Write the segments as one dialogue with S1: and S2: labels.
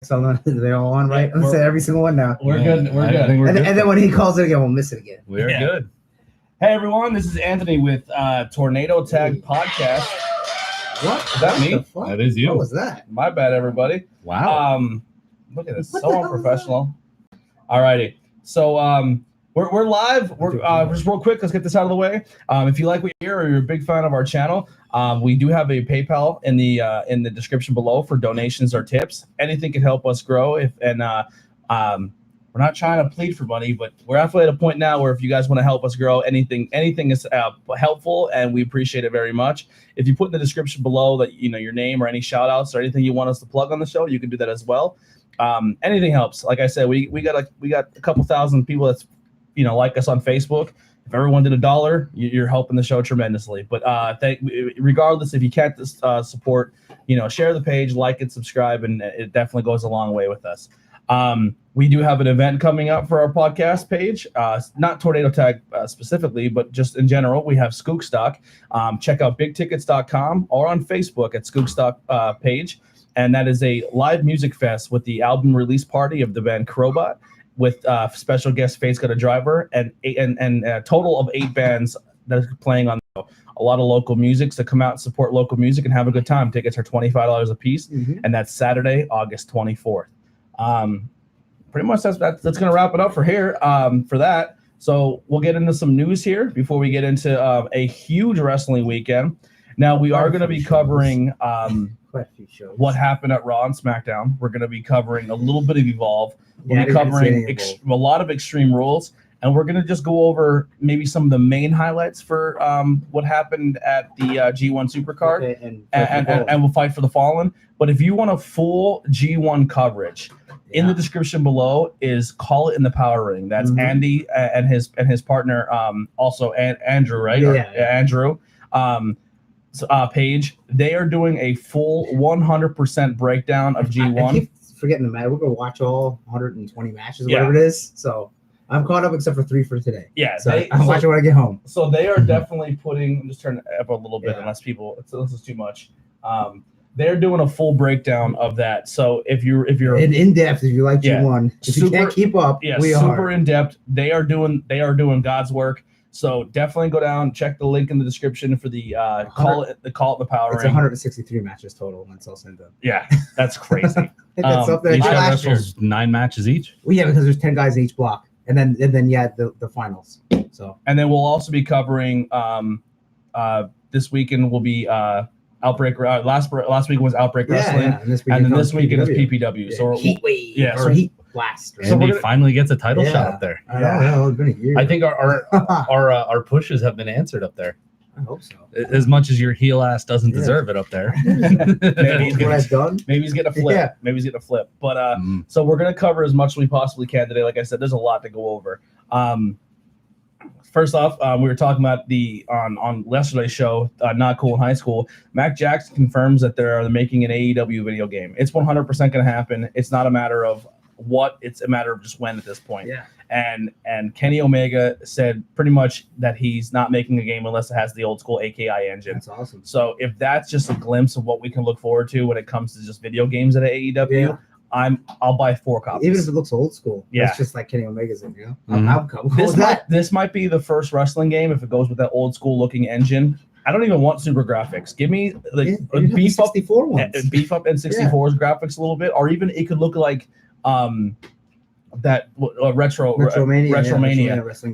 S1: So they're all on, right? I'm saying every single one now.
S2: We're good. We're good.
S1: And then when he calls it again, we'll miss it again.
S2: We're good. Hey everyone, this is Anthony with Tornado Tag Podcast.
S1: What?
S2: Is that me?
S3: That is you.
S1: What was that?
S2: My bad, everybody.
S3: Wow.
S2: Look at this.
S1: What
S2: So
S1: the hell
S2: unprofessional. Alrighty. So we're live. We're just real quick. Let's get this out of the way. If you like what you hear or you're a big fan of our channel, we do have a PayPal in the description below for donations or tips. Anything can help us grow. We're not trying to plead for money, but we're actually at a point now where if you guys want to help us grow, anything is helpful, and we appreciate it very much. If you put in the description below that your name or any shout outs or anything you want us to plug on the show, you can do that as well. Anything helps. Like I said, we got a couple thousand people that's like us on Facebook. If everyone did $1, you're helping the show tremendously. But regardless, if you can't support, share the page, like it, subscribe, and it definitely goes a long way with us. We do have an event coming up for our podcast page, not Tornado Tag specifically, but just in general. We have Skookstock. Check out bigtickets.com or on Facebook at Skookstock page. And that is a live music fest with the album release party of the band Crowbot, with special guest Fate's Got a Driver, and a total of 8 bands that are playing on a lot of local music. So come out and support local music and have a good time. Tickets are $25 a piece, and that's Saturday, August 24th. Pretty much that's going to wrap it up for here for that. So we'll get into some news here before we get into a huge wrestling weekend. Now we are going to be covering what happened at Raw and SmackDown. We're going to be covering a little bit of Evolve. We'll be covering a lot of Extreme Rules, and we're going to just go over maybe some of the main highlights for what happened at the G1 Supercard, and we'll fight for the Fallen. But if you want a full G1 coverage, in the description below is Call It in the Power Ring. That's Andy and his partner, also Andrew, right? Andrew. Page. They are doing a full 100% breakdown of G1.
S1: I keep forgetting the match. We're gonna watch all 120 matches, whatever it is. So I'm caught up except for 3 for today. Yeah, so I'm watching when I get home.
S2: So they are definitely putting. Just turn it up a little bit, unless this is too much. They're doing a full breakdown of that. So if you're
S1: in depth, if you like G1, if you can't keep up, we are
S2: super in depth. They are doing God's work. So definitely go down, check the link in the description for the Call It the Power Ring.
S1: It's 163 matches total when it's all said and done.
S2: Yeah, that's crazy.
S1: That's something.
S3: Each guy wrestles 9 matches each.
S1: Well, yeah, because there's 10 guys in each block, and then the finals. So
S2: and then we'll also be covering this weekend will be Outbreak. Last week was Outbreak Wrestling, and then this weekend is PPW. So
S1: Heat Wave, Heat Blast.
S3: Andy finally gets a title shot up there.
S1: I know, it's been a year.
S3: I think our pushes have been answered up there.
S1: I hope so.
S3: As much as your heel ass doesn't deserve it up there.
S2: Maybe he's gonna flip. Yeah. Maybe he's gonna flip. But so we're gonna cover as much as we possibly can today. Like I said, there's a lot to go over. First off, we were talking about on yesterday's show, Not Cool in High School. Mac Jackson confirms that they're making an AEW video game. It's 100% going to happen. It's not a matter of what, it's a matter of just when at this point.
S1: Yeah.
S2: And Kenny Omega said pretty much that he's not making a game unless it has the old school AKI engine.
S1: That's awesome.
S2: So if that's just a glimpse of what we can look forward to when it comes to just video games at AEW, I'll buy 4 copies.
S1: Even if it looks old school. It's just like Kenny Omega's in,
S2: This might be the first wrestling game if it goes with that old school looking engine. I don't even want super graphics. Give me beef up N64's graphics a little bit, or even it could look like that Retromania.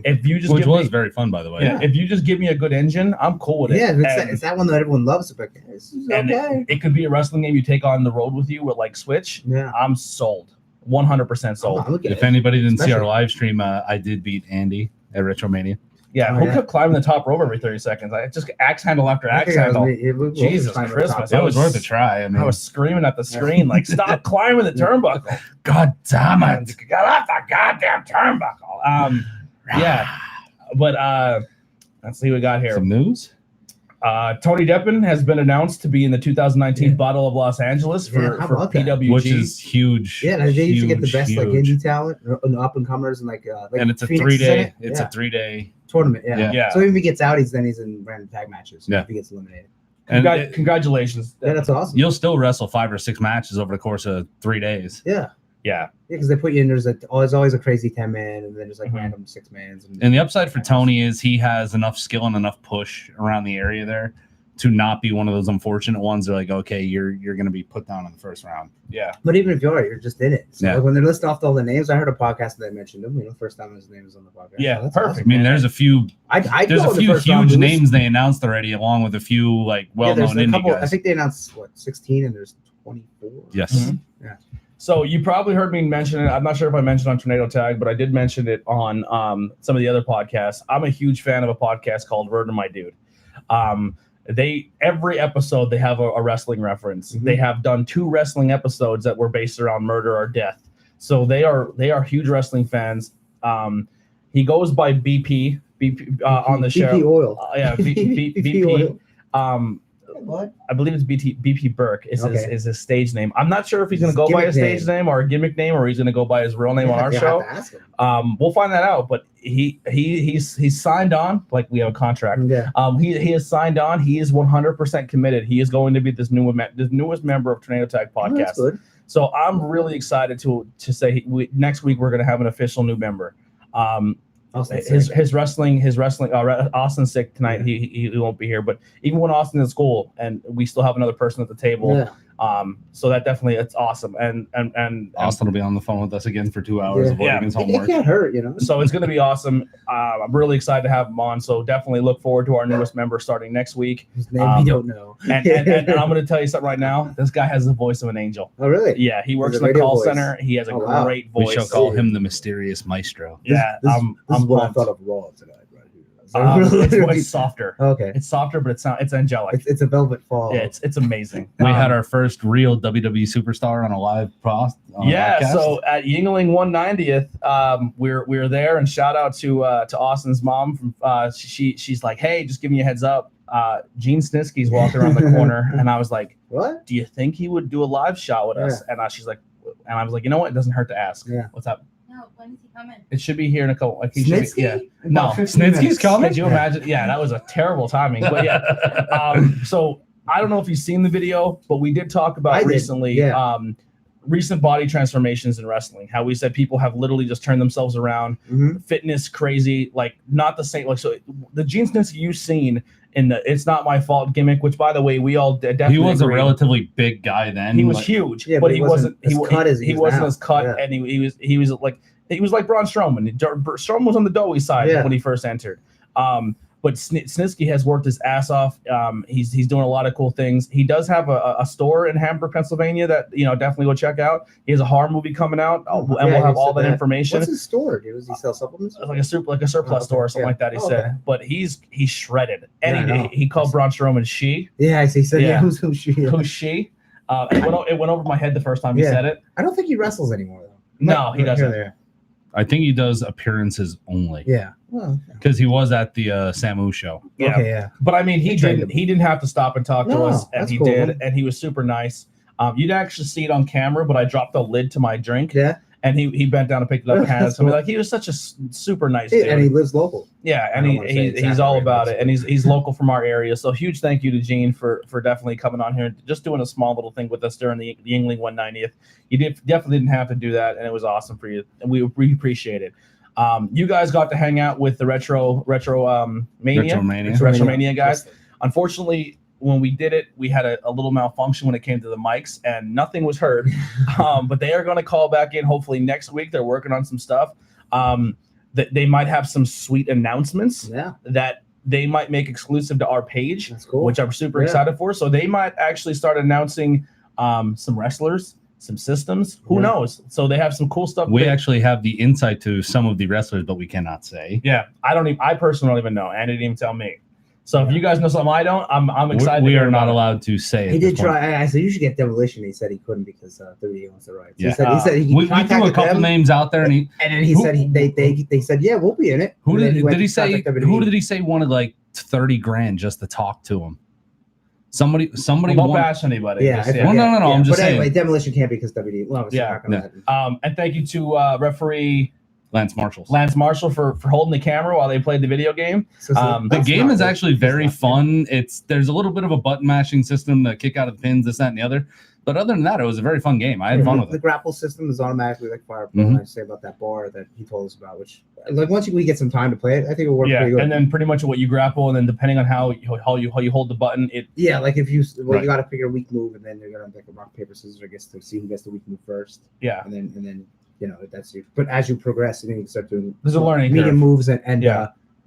S2: If you just
S3: which was very fun, by the way.
S2: Yeah. If you just give me a good engine, I'm cool with it.
S1: Yeah, it's that one that everyone loves. But
S2: it could be a wrestling game you take on the road with you with like Switch.
S1: Yeah,
S2: I'm sold. 100% sold.
S3: If anybody didn't see our live stream, I did beat Andy at Retromania.
S2: Yeah, who kept climbing the top rope every 30 seconds? I just axe handle after axe handle. Jesus Christmas.
S3: It was worth a try. I
S2: was screaming at the screen like, stop climbing the turnbuckle.
S3: God damn it.
S2: Get off the goddamn turnbuckle. But let's see what we got here.
S3: Some news?
S2: Tony Deppen has been announced to be in the 2019 Battle of Los Angeles for PWG,
S3: which is huge.
S1: Yeah, they used to get the best like indie talent, and up and comers, and
S3: and it's a 3-day. It's a 3-day
S1: tournament. Yeah. So if he gets out, he's in random tag matches. If he gets eliminated.
S2: Congratulations.
S1: Yeah, that's awesome.
S3: You'll still wrestle 5 or 6 matches over the course of 3 days.
S1: Yeah.
S2: Yeah,
S1: because they put you in. There's always a crazy 10-man, and then there's like random 6-mans.
S3: And the upside for Tony is he has enough skill and enough push around the area there to not be one of those unfortunate ones. They're like, okay, you're going to be put down in the first round.
S2: Yeah,
S1: but even if you are, you're just in it. So
S3: yeah.
S1: like when they're listing off all the names, I heard a podcast that mentioned him. First time his name was on the podcast.
S2: Yeah,
S1: so
S2: perfect.
S1: Awesome.
S3: I mean, there's a few. There's a few huge names they announced already, along with a few like well-known indie guys.
S1: I think they announced 16, and there's 24.
S3: Yes.
S2: Mm-hmm.
S1: Yeah.
S2: So you probably heard me mention it. I'm not sure if I mentioned on Tornado Tag, but I did mention it on some of the other podcasts. I'm a huge fan of a podcast called Murder My Dude. Every episode they have a wrestling reference. Mm-hmm. They have done 2 wrestling episodes that were based around murder or death. So they are huge wrestling fans. He goes by BP on the show.
S1: BP Oil.
S2: BP
S1: Oil. What?
S2: I believe it's BP Burke is his stage name. I'm not sure if he's going to go by his stage name or a gimmick name, or he's going to go by his real name on our show. We'll find that out. But he's signed on. Like, we have a contract.
S1: Yeah.
S2: He is signed on. He is 100% committed. He is going to be this newest member of Tornado Tag podcast.
S1: Oh, that's good.
S2: So I'm really excited to say next week we're going to have an official new member. His wrestling. Austin's sick tonight. Yeah. He won't be here. But even when Austin is at school, and we still have another person at the table.
S1: Yeah.
S2: So that definitely, it's awesome. And
S3: Austin will be on the phone with us again for 2 hours of his homework.
S1: It can't hurt,
S2: So it's going to be awesome. I'm really excited to have him on. So definitely look forward to our newest member starting next week.
S1: His name we don't know.
S2: and I'm going to tell you something right now. This guy has the voice of an angel.
S1: Oh, really?
S2: Yeah, he works in the call center. He has a great voice.
S3: We shall call him the mysterious maestro.
S2: Yeah,
S1: this is what I thought of Raw tonight.
S2: It's softer.
S1: Okay.
S2: It's softer, but it's angelic.
S1: It's a velvet fall.
S2: Yeah, it's amazing.
S3: We had our first real WWE superstar on a live podcast.
S2: So at Yingling 190th, we're there, and shout out to Austin's mom. From she's like, hey, just giving you a heads up. Gene Snitsky's walking around the corner, and I was like, what? Do you think he would do a live shot with us? And she's like, and I was like, you know what? It doesn't hurt to ask.
S1: Yeah.
S2: What's up?
S4: No, when is he coming?
S2: It should be here in a couple. Like,
S1: Snitsky?
S2: No,
S3: Snitsky's coming.
S2: Could you imagine? Yeah, that was a terrible timing. But yeah. So I don't know if you've seen the video, but we did talk about recently. Recent body transformations in wrestling. How we said people have literally just turned themselves around. Mm-hmm. Fitness crazy, like not the same. Like, so the Gene Snitsky you've seen in the "It's Not My Fault" gimmick, which by the way we all definitely.
S3: He was a relatively big guy then.
S2: He was huge, but he wasn't as cut as he wasn't as cut, and he was like Braun Strowman. Strowman was on the doughy side when he first entered. But Snitsky has worked his ass off. He's doing a lot of cool things. He does have a store in Hamburg, Pennsylvania that definitely go check out. He has a horror movie coming out, and we'll have all that information.
S1: What's his store? Does he sell supplements?
S2: Like a surplus store or something like that. He said, but he's shredded. And he called Braun Strowman she.
S1: Yeah, I see. He said, who's she?
S2: Who's she? It went over my head the first time he said it.
S1: I don't think he wrestles anymore though.
S2: No, he doesn't.
S3: I think he does appearances only.
S1: Yeah.
S3: Because he was at the Samu show.
S2: Yeah.
S1: Okay, yeah.
S2: But I mean, he didn't have to stop and talk to us, and he did, and he was super nice. You'd actually see it on camera, but I dropped the lid to my drink.
S1: Yeah.
S2: And he bent down and picked it up and handed it to me. Like, he was such a super nice dude.
S1: And he lives local.
S2: Yeah, and he's all about it. And he's local from our area. So huge thank you to Gene for definitely coming on here and just doing a small little thing with us during the Yingling 190th. You definitely didn't have to do that, and it was awesome for you. And we appreciate it. You guys got to hang out with the Retromania guys. Unfortunately, when we did it, we had a little malfunction when it came to the mics, and nothing was heard. But they are going to call back in hopefully next week. They're working on some stuff. That they might have some sweet announcements that they might make exclusive to our page, which I'm super excited for. So they might actually start announcing some wrestlers, some systems. Who knows? So they have some cool stuff.
S3: We actually have the insight to some of the wrestlers, but we cannot say.
S2: Yeah, I personally don't even know. And he didn't even tell me. So if you guys know something I don't, I'm excited.
S3: We are not allowed to say it.
S1: He did try. I said you should get Demolition. He said he couldn't because 30 wants the rights.
S3: Yeah.
S1: He said he
S3: we threw a couple names out there, and
S1: then he said they said we'll be in it.
S3: Who did he say? Who did he say wanted like $30,000 just to talk to him? Somebody
S2: won't bash anybody.
S3: Yeah. No. I'm just saying.
S1: Anyway, Demolition can't because WWE. Well,
S2: and thank you to referee
S3: Lance Marshall.
S2: Lance Marshall for holding the camera while they played the video game.
S3: The game is actually very fun. There's a little bit of a button mashing system to kick out of the pins, this, that, and the other. But other than that, it was a very fun game. I had fun with it.
S1: The grapple system is automatically like Fire Pro. I say about that bar that he told us about, which like once we get some time to play it, I think it'll work pretty good.
S2: And then pretty much what you grapple, and then depending on how you hold the button,
S1: like if you you got to figure a weak move, and then you're gonna like a rock paper scissors, I guess, to see who gets the weak move first.
S2: Yeah,
S1: and then that's you. But as you progress, you can start doing
S2: there's a learning
S1: medium moves and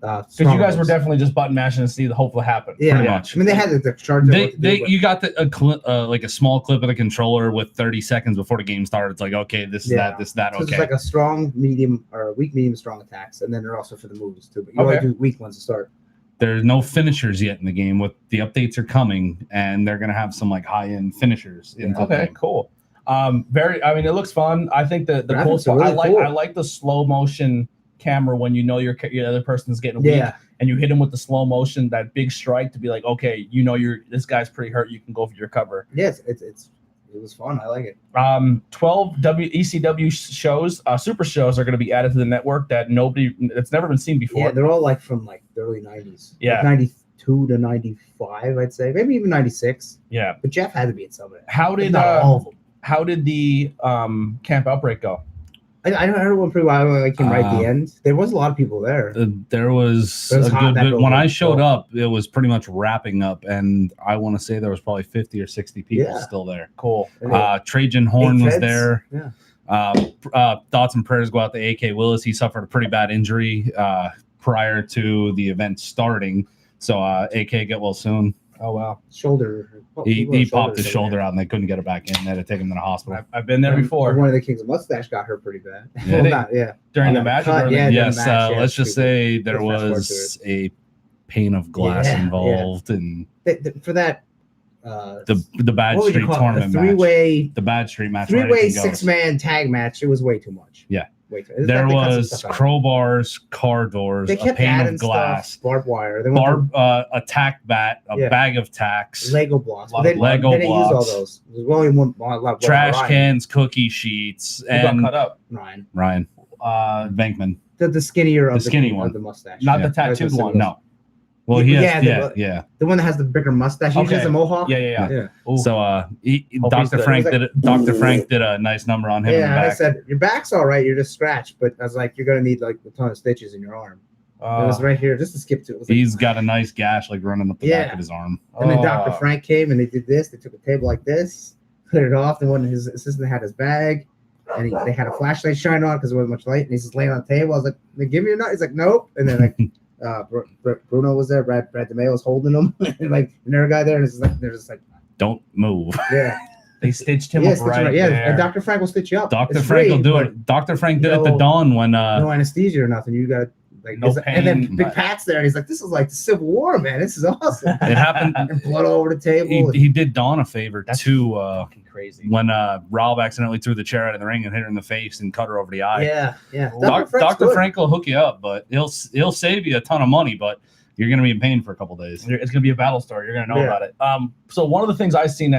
S2: because you guys were definitely just button mashing to see the hopeful happen.
S1: Yeah, pretty much. I mean, they had the charge.
S3: You got like a small clip of the controller with 30 seconds before the game started. It's like, okay, this is that.
S1: So
S3: okay,
S1: it's like a strong, medium, or weak, medium, strong attacks, and then they're also for the moves too. But you only do weak ones to start.
S3: There's no finishers yet in the game. With the updates are coming, and they're gonna have some like high-end finishers.
S2: Cool. I mean, it looks fun. I think the cool spot. I like the slow motion camera when you know your other person's getting weak, and you hit him with the slow motion, that big strike to be like, okay, this guy's pretty hurt. You can go for your cover.
S1: Yes, it was fun. I like it.
S2: 12 ECW shows, super shows are going to be added to the network that's never been seen before.
S1: Yeah, they're all like from like the early 90s.
S2: Yeah,
S1: like 92 to 95, I'd say, maybe even 96.
S2: Yeah,
S1: but Jeff had to be in some of it.
S2: How did all of them? How did the Camp Outbreak go?
S1: I heard one pretty well. I came right at the end. There was a lot of people there.
S3: There was a good bit. When I showed up, it was pretty much wrapping up, and I want to say there was probably 50 or 60 people still there.
S2: Cool.
S3: Trajan Horn was there.
S1: Yeah.
S3: Thoughts and prayers go out to AK Willis. He suffered a pretty bad injury prior to the event starting. So AK, get well soon.
S2: Oh wow,
S1: shoulder.
S3: He popped his shoulder out, and they couldn't get it back in. They had to take him to the hospital.
S2: I've been there before.
S1: One of the Kings of Mustache got hurt pretty bad.
S2: During the match.
S3: Yes. Let's just say there was a pane of glass involved, and
S1: for that.
S3: The Bad Street tournament
S1: match.
S3: The Bad Street match.
S1: Three-way 6-man tag match. It was way too much.
S3: Yeah. There was crowbars, car doors, a pane of glass,
S1: barbed wire,
S3: a tack bat, a bag of tacks,
S1: Lego blocks.
S3: Lego blocks. Use all
S1: those. There was only one.
S3: Trash cans, cookie sheets, and
S2: got cut up.
S3: Ryan, Venkman,
S1: the skinnier of
S3: the skinny one,
S1: of the mustache,
S2: not the tattooed one.
S3: No. Well, the
S1: one that has the bigger mustache. He has a mohawk.
S2: Yeah.
S3: So, Dr. Frank did a nice number on him.
S1: Yeah, and I said your back's all right. You're just scratched, but I was like, you're gonna need like a ton of stitches in your arm. It was right here, just to skip to.
S3: He's got a nice gash like running up the back of his arm.
S1: And then Dr. Frank came and they did this. They took a table like this, put it off. Then his assistant had his bag, and they had a flashlight shine on because there wasn't much light. And he's just laying on the table. I was like, "They give me a nut." He's like, "Nope." And then like. Bruno was there. Brad DeMeo was holding him, and like another guy there, and it's like they're just like,
S3: "Don't move."
S1: Yeah,
S2: they stitched him up right there.
S1: And Dr. Frank will stitch you up.
S3: Dr. Frank will do it. Dr. Frank did it to Dawn when
S1: no anesthesia or nothing. You got like
S3: no pain,
S1: and then Big Pat's there, and he's like, "This is like the Civil War, man. This is awesome."
S3: It happened.
S1: And blood all over the table.
S3: He did Dawn a favor too.
S2: Fucking crazy.
S3: When Rob accidentally threw the chair out of the ring and hit her in the face and cut her over the eye.
S1: Yeah.
S3: Dr. Frank will hook you up, but he'll save you a ton of money, but you're gonna be in pain for a couple of days.
S2: It's gonna be a battle story. You're gonna know about it. So one of the things I've seen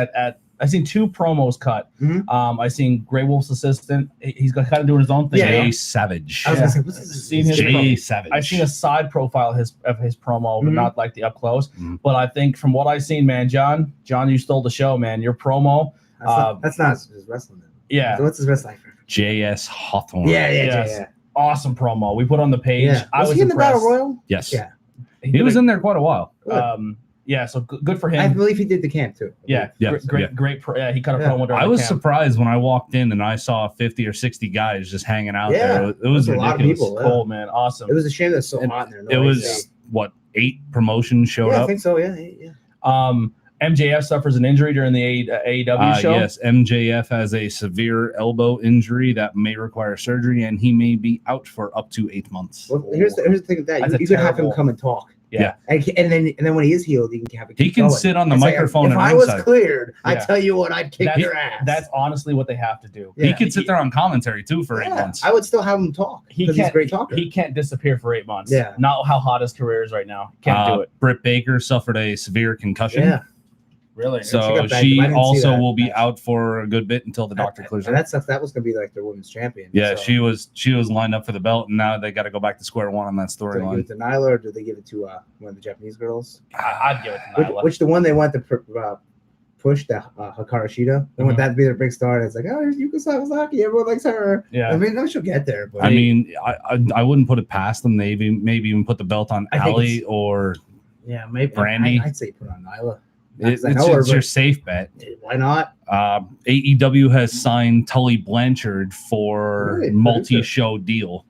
S2: I've seen 2 promos cut.
S1: Mm-hmm.
S2: I've seen Grey Wolf's assistant. He's kind of doing his own thing.
S3: Jay Savage.
S1: I was gonna say, what's his name?
S3: Jay Savage.
S2: I've seen a side profile of his promo, but not like the up close. But I think from what I've seen, man, John, you stole the show, man. Your promo.
S1: That's not his wrestling.
S2: Yeah.
S1: So what's his wrestling?
S3: J.S. Hawthorne.
S1: Yeah.
S2: Awesome promo. We put on the page.
S1: Yeah. Was he in the Battle Royal?
S3: Yes.
S1: Yeah.
S3: He was in there quite a while.
S2: Yeah, so good for him.
S1: I believe he did the camp too.
S2: Yeah, great. He cut a promo during
S3: I was
S2: the camp.
S3: surprised when I walked in and I saw 50 or 60 guys just hanging out there. It was
S1: a
S3: ridiculous.
S1: lot of people.
S2: Cool, man. Awesome.
S1: It was a shame that it's so hot in there.
S3: It was, 8 promotions showed up?
S1: I think so, yeah.
S2: MJF suffers an injury during the AEW show.
S3: Yes, MJF has a severe elbow injury that may require surgery, and he may be out for up to 8 months.
S1: Well, here's the thing with that. You could have him come and talk.
S2: Yeah.
S1: And then when he is healed, he can have
S3: He can sit on the microphone
S1: if
S3: and
S1: I was cleared, I tell you what, I'd kick your ass.
S2: That's honestly what they have to do.
S3: He could sit there on commentary too for 8 months.
S1: I would still have him talk. He's a great talker.
S2: He can't disappear for 8 months.
S1: Yeah.
S2: Not how hot his career is right now. Can't do it.
S3: Britt Baker suffered a severe concussion.
S1: Yeah.
S2: Really?
S1: She
S3: So
S1: got back.
S3: she
S1: I didn't see
S3: also
S1: that
S3: will be
S1: match.
S3: out for a good bit until the doctor clears
S1: And
S3: her.
S1: that stuff that was gonna be like their women's champion.
S3: Yeah,
S1: so.
S3: she was lined up for the belt, and now they got to go back to square one on that
S1: Do they give
S3: storyline.
S1: it to Nyla or do they give it to one of the Japanese girls?
S2: I'd give it to Nyla.
S1: Which the one they want to push, the Hikaru Shida. They want that to be their big star. And it's like, oh, here's Yuka Sakazaki. Everyone likes her.
S2: Yeah.
S1: I mean, no, she'll get there. But
S3: I mean, I wouldn't put it past them. Maybe even put the belt on
S1: I think
S3: Ali or
S1: yeah, maybe
S3: Brandy.
S1: I'd say put on Nyla.
S3: it's
S1: I know her,
S3: your
S1: but-
S3: safe bet.
S1: Why not?
S3: AEW has signed Tully Blanchard for
S1: Really?
S3: multi-show deal.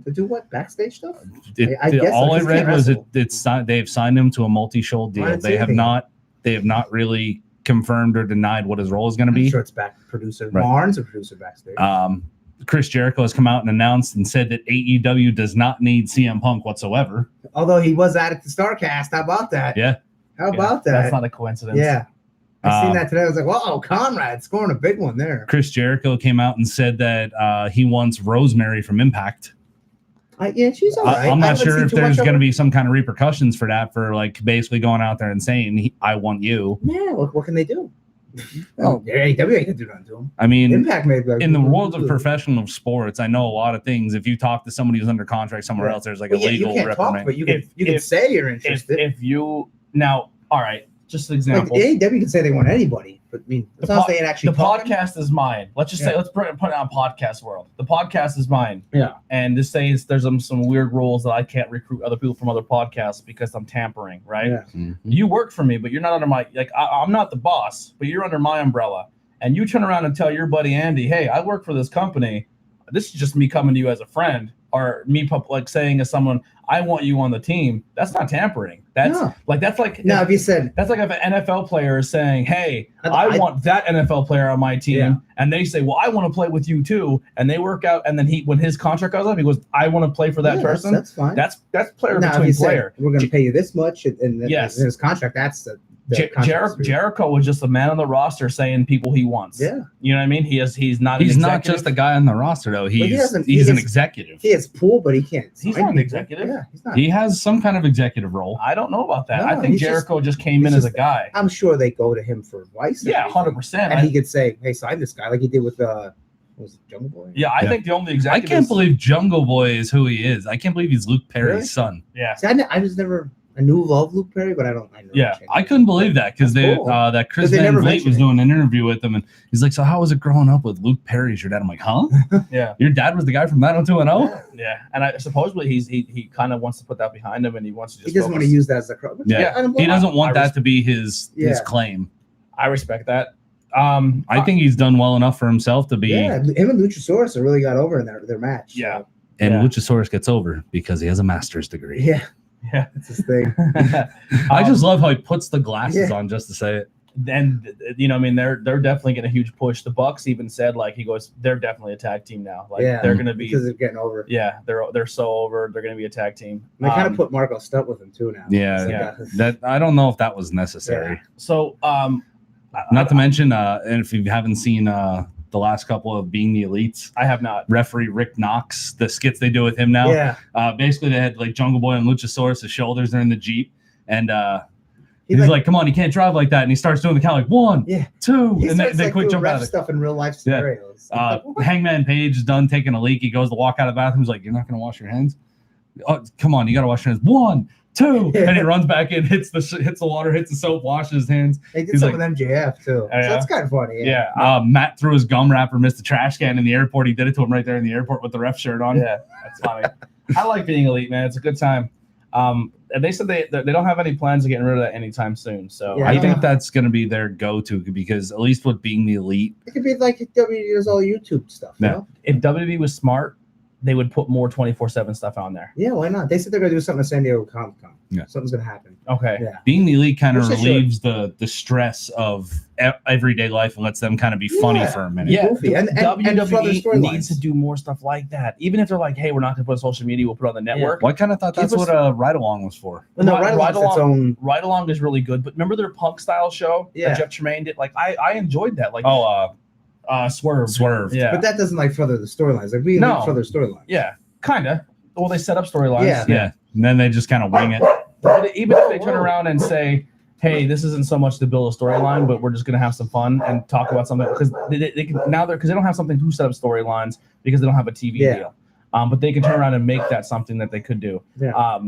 S1: To do what? Backstage stuff?
S3: It,
S1: I guess so,
S3: all I
S1: 'cause he
S3: read
S1: can't
S3: was
S1: wrestle.
S3: it's they've signed him to a multi-show
S1: I
S3: deal.
S1: didn't see
S3: They have
S1: anything.
S3: not really confirmed or denied what his role is going to
S1: I'm
S3: be.
S1: sure it's back producer.
S3: Right.
S1: Barnes a producer backstage.
S3: Chris Jericho has come out and announced and said that AEW does not need CM Punk whatsoever.
S1: Although he was at the Starcast. How about that?
S3: Yeah.
S1: How about that?
S2: That's not a coincidence.
S1: Yeah. I seen
S3: Um,
S1: that today. I was like, whoa, Conrad scoring a big one there.
S3: Chris Jericho came out and said that he wants Rosemary from Impact.
S1: Yeah, she's all right.
S3: I'm
S1: I
S3: not
S1: haven't
S3: sure
S1: seen
S3: if
S1: too much
S3: there's
S1: of
S3: going to
S1: her.
S3: be some kind of repercussions for that, for like basically going out there and saying, I want you.
S1: Yeah, what can they do?
S3: Well,
S1: AEW ain't gonna do nothing to them.
S3: I mean,
S1: Impact may be like,
S3: in the world of professional sports, I know a lot of things. If you talk to somebody who's under contract somewhere
S1: Yeah.
S3: else, there's like
S1: Well,
S3: a
S1: yeah, you
S3: legal
S1: can't talk,
S3: reprimand.
S1: but you can
S2: If-
S1: say you're
S2: If,
S1: interested.
S2: if you now, all right, just an example.
S1: Like, AEW can say they want anybody, but I mean,
S2: The
S1: as long as
S2: po-
S1: they ain't actually
S2: the
S1: talking.
S2: podcast is mine. Let's just say,
S1: Yeah.
S2: let's put it on podcast world. The podcast is mine.
S1: Yeah.
S2: And this says there's some weird rules that I can't recruit other people from other podcasts because I'm tampering, right?
S1: Yeah.
S3: Mhm.
S2: You work for me, but you're not under my, like, I'm not the boss, but you're under my umbrella. And you turn around and tell your buddy Andy, hey, I work for this company. This is just me coming to you as a friend, or me like saying to someone, I want you on the team. That's not tampering. That's
S1: No.
S2: that's like
S1: Now, if you said,
S2: that's like if an NFL player is saying, "Hey,
S1: I-
S2: I want that NFL player on my team,"
S1: Yeah.
S2: and they say, "Well, I want to play with you too," and they work out, and then when his contract goes up, he goes, "I want to play for that
S1: yeah,
S2: person."
S1: that's fine.
S2: That's player
S1: now, if
S2: between
S1: you said,
S2: player.
S1: we're going to pay you this much, and
S2: Yes.
S1: in his contract, that's the contract dispute.
S2: Jericho was just a man on the roster saying people he wants.
S1: Yeah.
S2: You know what I mean? He's not.
S3: He's
S2: an
S3: not
S2: executive.
S3: just a guy on the roster, though.
S1: he
S3: He's
S1: doesn't-
S3: he's
S1: he
S3: an
S1: is-
S3: executive.
S1: He has pool, but he can't.
S2: He's
S1: sign
S2: not an
S1: people.
S2: executive.
S1: Yeah, he's not.
S3: He has some kind of executive role.
S2: I don't know about that.
S1: No,
S2: I think
S1: he's
S2: Jericho just came in
S1: he's
S2: as a
S1: just-
S2: guy.
S1: I'm sure they go to him for advice. and
S2: Yeah,
S1: everything.
S2: 100%.
S1: And he could say, "Hey, sign this guy," like he did with what was it, Jungle Boy?
S2: Yeah, I
S3: Yeah.
S2: think the only
S3: I
S2: executive.
S3: can't believe Jungle Boy is who he is. I can't believe he's Luke Perry's
S1: Really?
S3: son.
S2: Yeah.
S1: See, I was never. I knew of Luke Perry, but I don't. I know
S2: Yeah,
S3: I couldn't believe that because
S1: That's
S3: they
S1: cool.
S3: that Chris
S1: But they
S3: Van
S1: never
S3: Vliet
S1: mention
S3: was
S1: it.
S3: doing an interview with him, and he's like, "So how was it growing up with Luke Perry as your dad?" I'm like, "Huh?
S2: Yeah.
S3: Your dad was the guy from 90210?"
S2: Yeah, and I supposedly he kind of wants to put that behind him, and he wants to just.
S1: He doesn't want to
S2: focus.
S1: use that as a crowd.
S3: Yeah.
S1: I don't
S3: He doesn't want
S2: I
S3: that to be his
S1: Yeah.
S3: claim.
S2: I respect that.
S3: I think he's done well enough for himself to be.
S1: Yeah, him and Luchasaurus really got over in their match.
S2: Yeah.
S3: And
S2: Yeah.
S3: Luchasaurus gets over because he has a master's degree.
S1: Yeah,
S2: Yeah.
S1: that's his thing.
S3: I just love how he puts the glasses
S1: Yeah.
S3: on just to say it.
S2: then I mean they're definitely getting a huge push. The Bucks even said like he goes they're definitely a tag team now. Like
S1: Yeah,
S2: they're gonna be
S1: because they're getting over.
S2: they're so over. They're gonna be a tag team.
S1: And they kind of put Marco Stunt with him too now.
S3: Yeah,
S1: It's
S2: yeah.
S3: That I don't know if that was necessary.
S2: So
S3: Not to mention, and if you haven't seen the last couple of Being the Elites,
S2: I have not.
S3: referee Rick Knox, the skits they do with him now.
S1: Yeah,
S3: Basically, they had like Jungle Boy and Luchasaurus' shoulders. They're in the Jeep, and
S1: He's
S3: he's like, "Come on, you can't drive like that." And he starts doing the count like 1,
S1: Yeah.
S3: 2,
S1: he
S3: and
S1: starts
S3: they
S1: like
S3: quick
S1: doing
S3: jump out
S1: ref
S3: of it.
S1: stuff in real life scenarios.
S3: Hangman Page is done taking a leak. He goes to walk out of the bathroom. He's like, "You're not going to wash your hands? Oh, come on, you got to wash your hands. 1, 2," and he runs back in, hits the water, hits the soap, washes his hands.
S1: They did
S3: he's
S1: some
S3: like-
S1: with MJF too.
S2: Oh, yeah?
S1: So that's kind of funny.
S2: Yeah.
S3: Matt threw his gum wrapper, missed a trash can in the airport. He did it to him right there in the airport with the ref shirt on.
S2: Yeah, that's funny. I like Being Elite, man. It's a good time. And they said they don't have any plans of getting rid of that anytime soon. So
S1: Yeah.
S3: I think that's going to be their go-to because at least with Being the Elite,
S1: It could be like WWE does all YouTube stuff.
S3: Yeah.
S1: You know?
S2: if WWE was smart, they would put more 24/7 stuff on there.
S1: Yeah, why not? They said they're gonna do something at San Diego Comic Con.
S3: Yeah.
S1: Something's gonna happen.
S2: Okay.
S1: Yeah.
S3: Being the Elite kind of
S1: Which they should.
S3: relieves the stress of everyday life and lets them kind of be funny
S1: Yeah.
S3: for a minute.
S2: Yeah,
S1: Goofy. And further
S2: WWE
S1: storylines.
S2: needs to do more stuff like that. Even if they're like, "Hey, we're not going to put it on social media. We'll put it on the network."
S3: Well, I kind of thought that's
S2: Give us-
S3: what a ride-along was for.
S1: Well, no,
S2: Ride
S1: right along its own.
S2: Ride Along is really good, but remember their Punk style show
S1: Yeah.
S2: that Jeff Tremaine did? Like, I enjoyed that. Like, Swerve.
S3: Swerve.
S2: Yeah,
S1: But that doesn't like further the storylines. Like we
S2: No.
S1: need further storylines.
S2: yeah, kind of. Well, they set up storylines.
S1: Yeah.
S3: Yeah. And then they just kind of wing it.
S2: But even if they turn around and say, hey, this isn't so much to build a storyline, but we're just gonna have some fun and talk about something because they can now because they don't have something to set up storylines because they don't have a TV deal. But they can turn around and make that something that they could do.
S1: Yeah.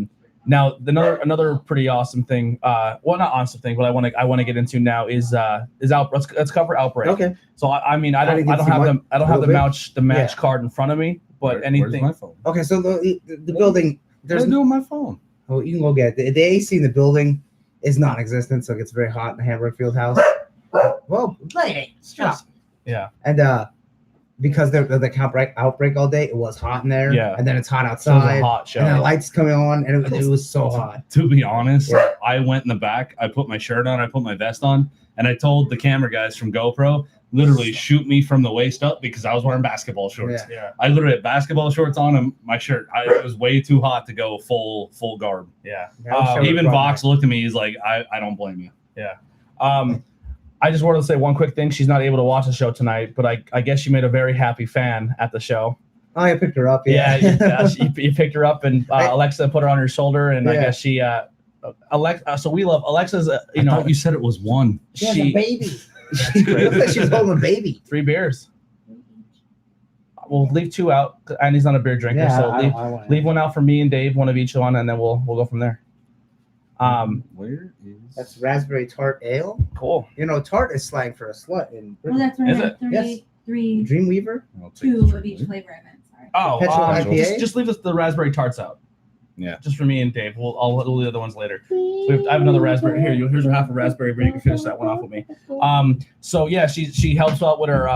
S2: Now another pretty awesome thing, well, not awesome thing, but I want to get into now is let's cover Outbreak.
S1: Okay.
S2: So I mean I don't have the match card in front of me, but anything.
S3: Where's my phone?
S1: Okay, so the building.
S3: There's no my phone.
S1: Oh, you can go get it. The AC in the building is non-existent, so it gets very hot in the Hamburg Field House. Well, lady, shut up.
S2: Yeah.
S1: And because the outbreak all day, it was hot in there.
S2: Yeah.
S1: And then it's hot
S2: So it
S1: outside.
S2: was a hot show.
S1: And then the lights coming on, and it was so hot.
S3: To be honest,
S1: Yeah.
S3: I went in the back. I put my shirt on. I put my vest on, and I told the camera guys from GoPro, literally shoot me from the waist up because I was wearing basketball shorts.
S2: Yeah.
S3: I literally had basketball shorts on and my shirt. It was way too hot to go full garb.
S2: Yeah.
S3: Even Vox looked at me. He's like, I don't blame you.
S2: Yeah. I just wanted to say one quick thing. She's not able to watch the show tonight, but I guess you made a very happy fan at the show.
S1: Oh, I picked her up.
S2: Yeah, you picked her up, and Alexa put her on her shoulder, and I guess she. Alexa. So we love Alexa's.
S3: I thought you said it was one.
S1: She has a baby. She's holding a baby.
S2: 3 beers. We'll leave 2 out. Andy's not a beer drinker, so leave 1 out for me and Dave, 1 of each one, and then we'll go from there.
S3: Where is
S1: That's raspberry tart ale.
S2: Cool.
S1: You know, tart is slang for a slut in
S4: Well,
S1: Britain.
S4: that's right.
S2: Is it?
S1: Yes.
S4: Three,
S1: Dreamweaver.
S3: I'll take
S4: 2
S3: the
S4: of each flavor. I meant. Sorry.
S2: Oh,
S1: Petrol IPA?
S2: just leave the raspberry tarts out.
S3: Yeah.
S2: Just for me and Dave. I'll do the other ones later. I have another raspberry here. Here's half a raspberry, but you can finish that one off with me. So yeah, she helps out with her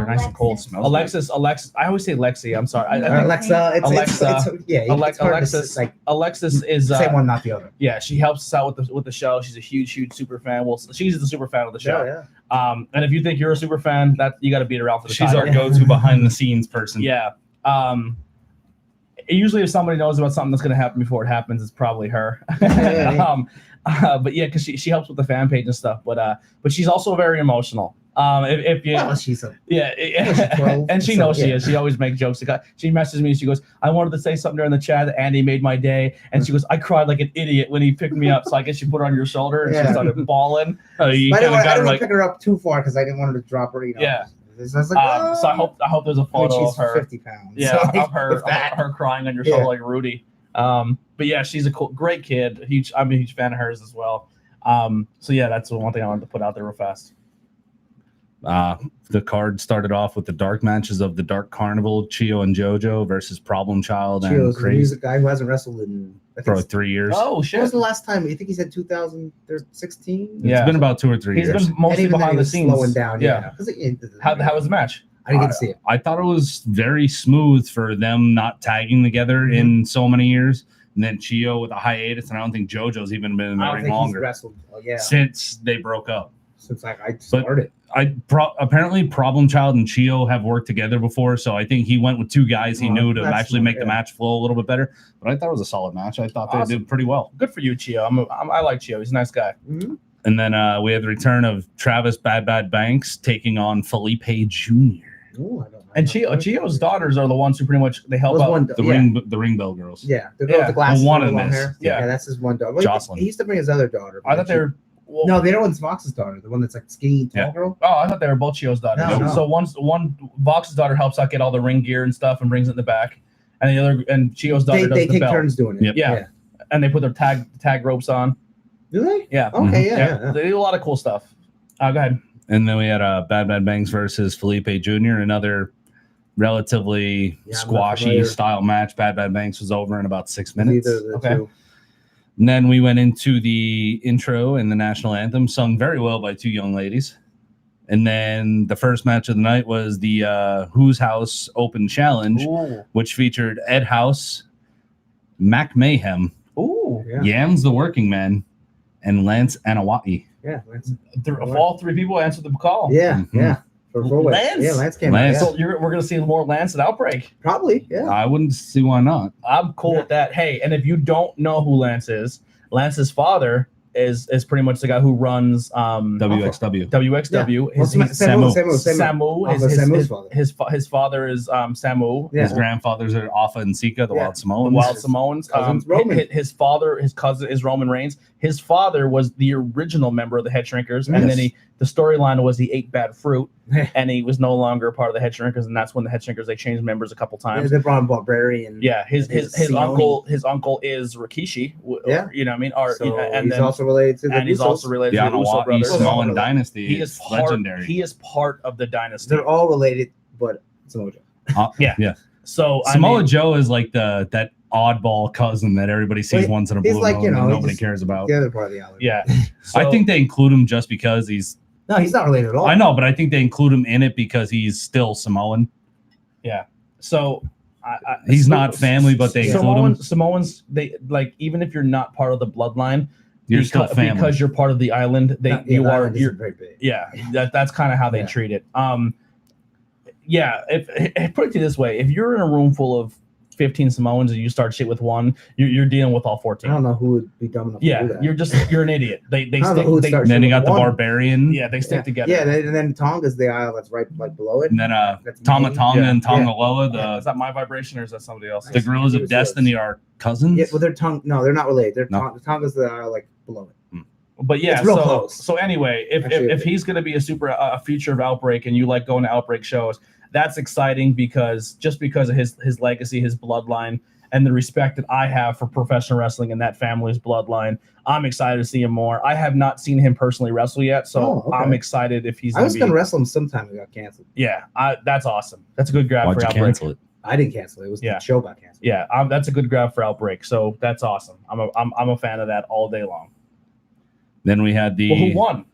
S2: nice and cold
S4: Alexis.
S2: smells. Alexis. I always say Lexi. I'm sorry. I think
S1: Alexa.
S2: Alexa.
S1: It's hard to
S2: Alexis.
S1: like
S2: Alexis is
S1: same one, not the other.
S2: yeah. She helps us out with the show. She's a huge super fan. Well, she's the super fan of the show.
S1: Yeah.
S2: And if you think you're a super fan, that you got to beat her out for the
S3: She's
S2: title.
S3: our go-to behind the scenes person.
S2: Yeah. Usually, if somebody knows about something that's going to happen before it happens, it's probably her. But yeah, because she helps with the fan page and stuff. But she's also very emotional. If you
S1: Well, she's a
S2: yeah,
S1: 12,
S2: and she
S1: so,
S2: knows she
S1: yeah.
S2: is. She always makes jokes. She messages me. She goes, "I wanted to say something during the chat that Andy made my day," and she goes, "I cried like an idiot when he picked me up." So I guess you put her on your shoulder and she
S1: Yeah.
S2: started bawling.
S3: You
S1: But I
S3: kind of got her
S1: didn't want to
S3: like,
S1: pick her up too far because I didn't want her to drop her.
S2: Yeah.
S1: So I was like,
S2: So I hope there's a
S1: I mean,
S2: photo
S1: she's
S2: of her.
S1: 50 pounds.
S2: Yeah,
S1: So,
S2: of her crying on your shoulder like Rudy. But yeah, she's a great kid. I'm a huge fan of hers as well. So yeah, that's the one thing I wanted to put out there real fast.
S3: the card started off with the dark matches of the Dark Carnival, Chio and JoJo versus Problem Child and
S1: Chio's the
S3: Crazy
S1: music guy who hasn't wrestled in
S3: for 3 years.
S2: Oh
S1: When
S2: shit!
S1: was the last time? You think he said 2016?
S2: Yeah.
S3: It's been about 2 or 3
S2: He's
S3: years.
S2: been mostly
S1: And even then
S2: behind
S1: he
S2: the
S1: was
S2: scenes.
S1: slowing down.
S2: Yeah. How was the match?
S1: I didn't get to see it.
S3: I thought it was very smooth for them not tagging together in so many years. And then Chio with a hiatus, and I don't think JoJo's even been in the
S1: I don't
S3: ring
S1: think he's
S3: longer
S1: wrestled. Yeah.
S3: since they broke up.
S1: Since like I started.
S3: Apparently Problem Child and Chio have worked together before, so I think he went with 2 guys he knew to
S1: that's
S3: actually
S1: smart,
S3: make the match flow a little bit better. But I thought it was a solid match. I thought they did pretty well.
S2: Good for you, Chio. I like Chio. He's a nice guy.
S1: Mm-hmm.
S3: And then we had the return of Travis Bad Banks taking on Felipe Jr.
S1: Ooh, I don't know.
S2: And Chio's daughters are the ones who pretty much they help
S1: Was
S2: out.
S1: one,
S3: The ring bell girls.
S1: Yeah, the girl with the glasses.
S3: Well, one
S1: and
S3: of
S1: the long
S3: them is.
S1: hair.
S2: Yeah.
S1: That's his one daughter. Well,
S3: Jocelyn.
S1: He used to bring his other daughter.
S2: I thought they were. Well,
S1: No, the other one's Vox's daughter, the one that's like skinny, tall girl.
S2: Oh, I thought they were both Chio's daughters.
S1: No.
S2: So one Vox's daughter helps out get all the ring gear and stuff and brings it in the back, and the other and Chio's daughter
S1: They
S2: does the
S1: take
S2: belt.
S1: turns doing it.
S3: Yep.
S2: Yeah. And they put their tag ropes on.
S1: Do they?
S2: Yeah.
S1: Okay, yeah.
S2: They do a lot of cool stuff. Go ahead.
S3: And then we had Bad Banks versus Felipe Jr., another relatively
S1: Yeah, I'm not
S3: squashy
S1: familiar.
S3: style match. Bad Banks was over in about 6 minutes.
S1: Neither of the
S2: Okay.
S1: two.
S3: And then we went into the intro and the national anthem, sung very well by 2 young ladies. And then the first match of the night was the Who's House Open Challenge,
S2: Ooh.
S3: which featured Ed House, Mac Mayhem,
S2: Ooh.
S1: Yeah.
S3: Yams the Working Man, and Lance Anawati.
S1: Yeah. Lance.
S2: All 3 people answered the call.
S1: Yeah.
S3: Mhm.
S1: Yeah. For four-way.
S2: Lance?
S1: Yeah, Lance came
S3: Lance.
S1: out. Yeah.
S2: So we're gonna see more Lance at Outbreak.
S1: Probably. Yeah.
S3: I wouldn't see why not.
S2: I'm cool with that. Hey, and if you don't know who Lance is, Lance's father is pretty much the guy who runs
S3: WXW.
S2: WXW.
S1: Well,
S2: Samu. His father is Samu.
S1: Yeah.
S3: His grandfathers are Alpha and Sika, the Wild
S2: The
S3: Samoans.
S2: Wild Samoans.
S1: Cousin's Roman.
S2: His cousin is Roman Reigns. His father was the original member of the Head Shrinkers, and then the storyline was he ate bad fruit, and he was no longer part of the Head Shrinkers, and that's when the Head Shrinkers they changed members a couple times.
S1: They brought in Barbarian.
S2: Yeah, his uncle is Rikishi.
S1: Yeah.
S2: You know what I mean? Or,
S1: So
S2: and
S1: he's
S2: then,
S1: also related to the
S2: and he's
S1: Usos.
S2: also related
S3: The
S2: to the Uso
S3: Anawati
S2: brothers.
S3: Samoan dynasty.
S2: He is
S3: legendary.
S2: He is part of the dynasty.
S1: They're all related, but Samoa Joe.
S3: Yeah.
S2: So
S3: Samoa Joe is like that oddball cousin that everybody sees
S1: Wait,
S3: once in a
S1: he's
S3: blue
S1: like,
S3: moon
S1: you know,
S3: and
S1: he
S3: nobody
S1: just-
S3: cares about.
S1: The other part of the island.
S2: Yeah.
S3: I
S2: So-
S3: think they include him just because he's.
S1: No, he's not related at all.
S3: I know, but I think they include him in it because he's still Samoan.
S2: So
S3: He's not family, but they include him.
S2: Samoans, they like even if you're not part of the bloodline,
S3: You're still family.
S2: because you're part of the island.
S1: The
S2: You are.
S1: island isn't very big.
S2: Yeah, that's kind of how they
S1: Yeah.
S2: treat it. Yeah. If put it this way, if you're in a room full of 15 Samoans and you start shit with one, you're dealing with all
S1: I
S2: 14.
S1: don't know who would be dumb enough to
S2: Yeah,
S1: do that.
S2: you're an idiot. They
S1: don't know who would
S2: stick.
S1: start
S3: And then you got the
S1: One.
S3: Barbarian.
S2: Yeah, they stick together.
S1: Yeah, and then Tonga's the isle that's right like below it.
S3: And then
S1: That's
S3: Tama
S1: Maine.
S3: Tonga
S2: Yeah.
S3: and Tongaloa,
S2: Is that my vibration or is that somebody else?
S3: the Gorillas of Destiny are cousins.
S1: Yeah, well, no, they're not related. They're
S3: No.
S1: Tonga's the isle like below it.
S2: But yeah,
S1: It's real
S2: so
S1: close.
S2: so anyway,
S1: Actually,
S2: if he's going to be a feature of Outbreak and you like going to Outbreak shows, that's exciting because of his legacy, his bloodline, and the respect that I have for professional wrestling and that family's bloodline. I'm excited to see him more. I have not seen him personally wrestle yet, so
S1: Oh, okay.
S2: I'm excited if he's.
S1: I was
S2: be,
S1: going to wrestle him sometime. It got canceled.
S2: Yeah, that's awesome. That's a good grab
S3: Why'd
S2: for
S3: you
S2: Outbreak.
S3: cancel it?
S1: I didn't cancel it. It was
S2: Yeah.
S1: the show got canceled.
S2: Yeah, that's a good grab for Outbreak. So that's awesome. I'm a fan of that all day long.
S3: Then we had the
S2: Well, who won?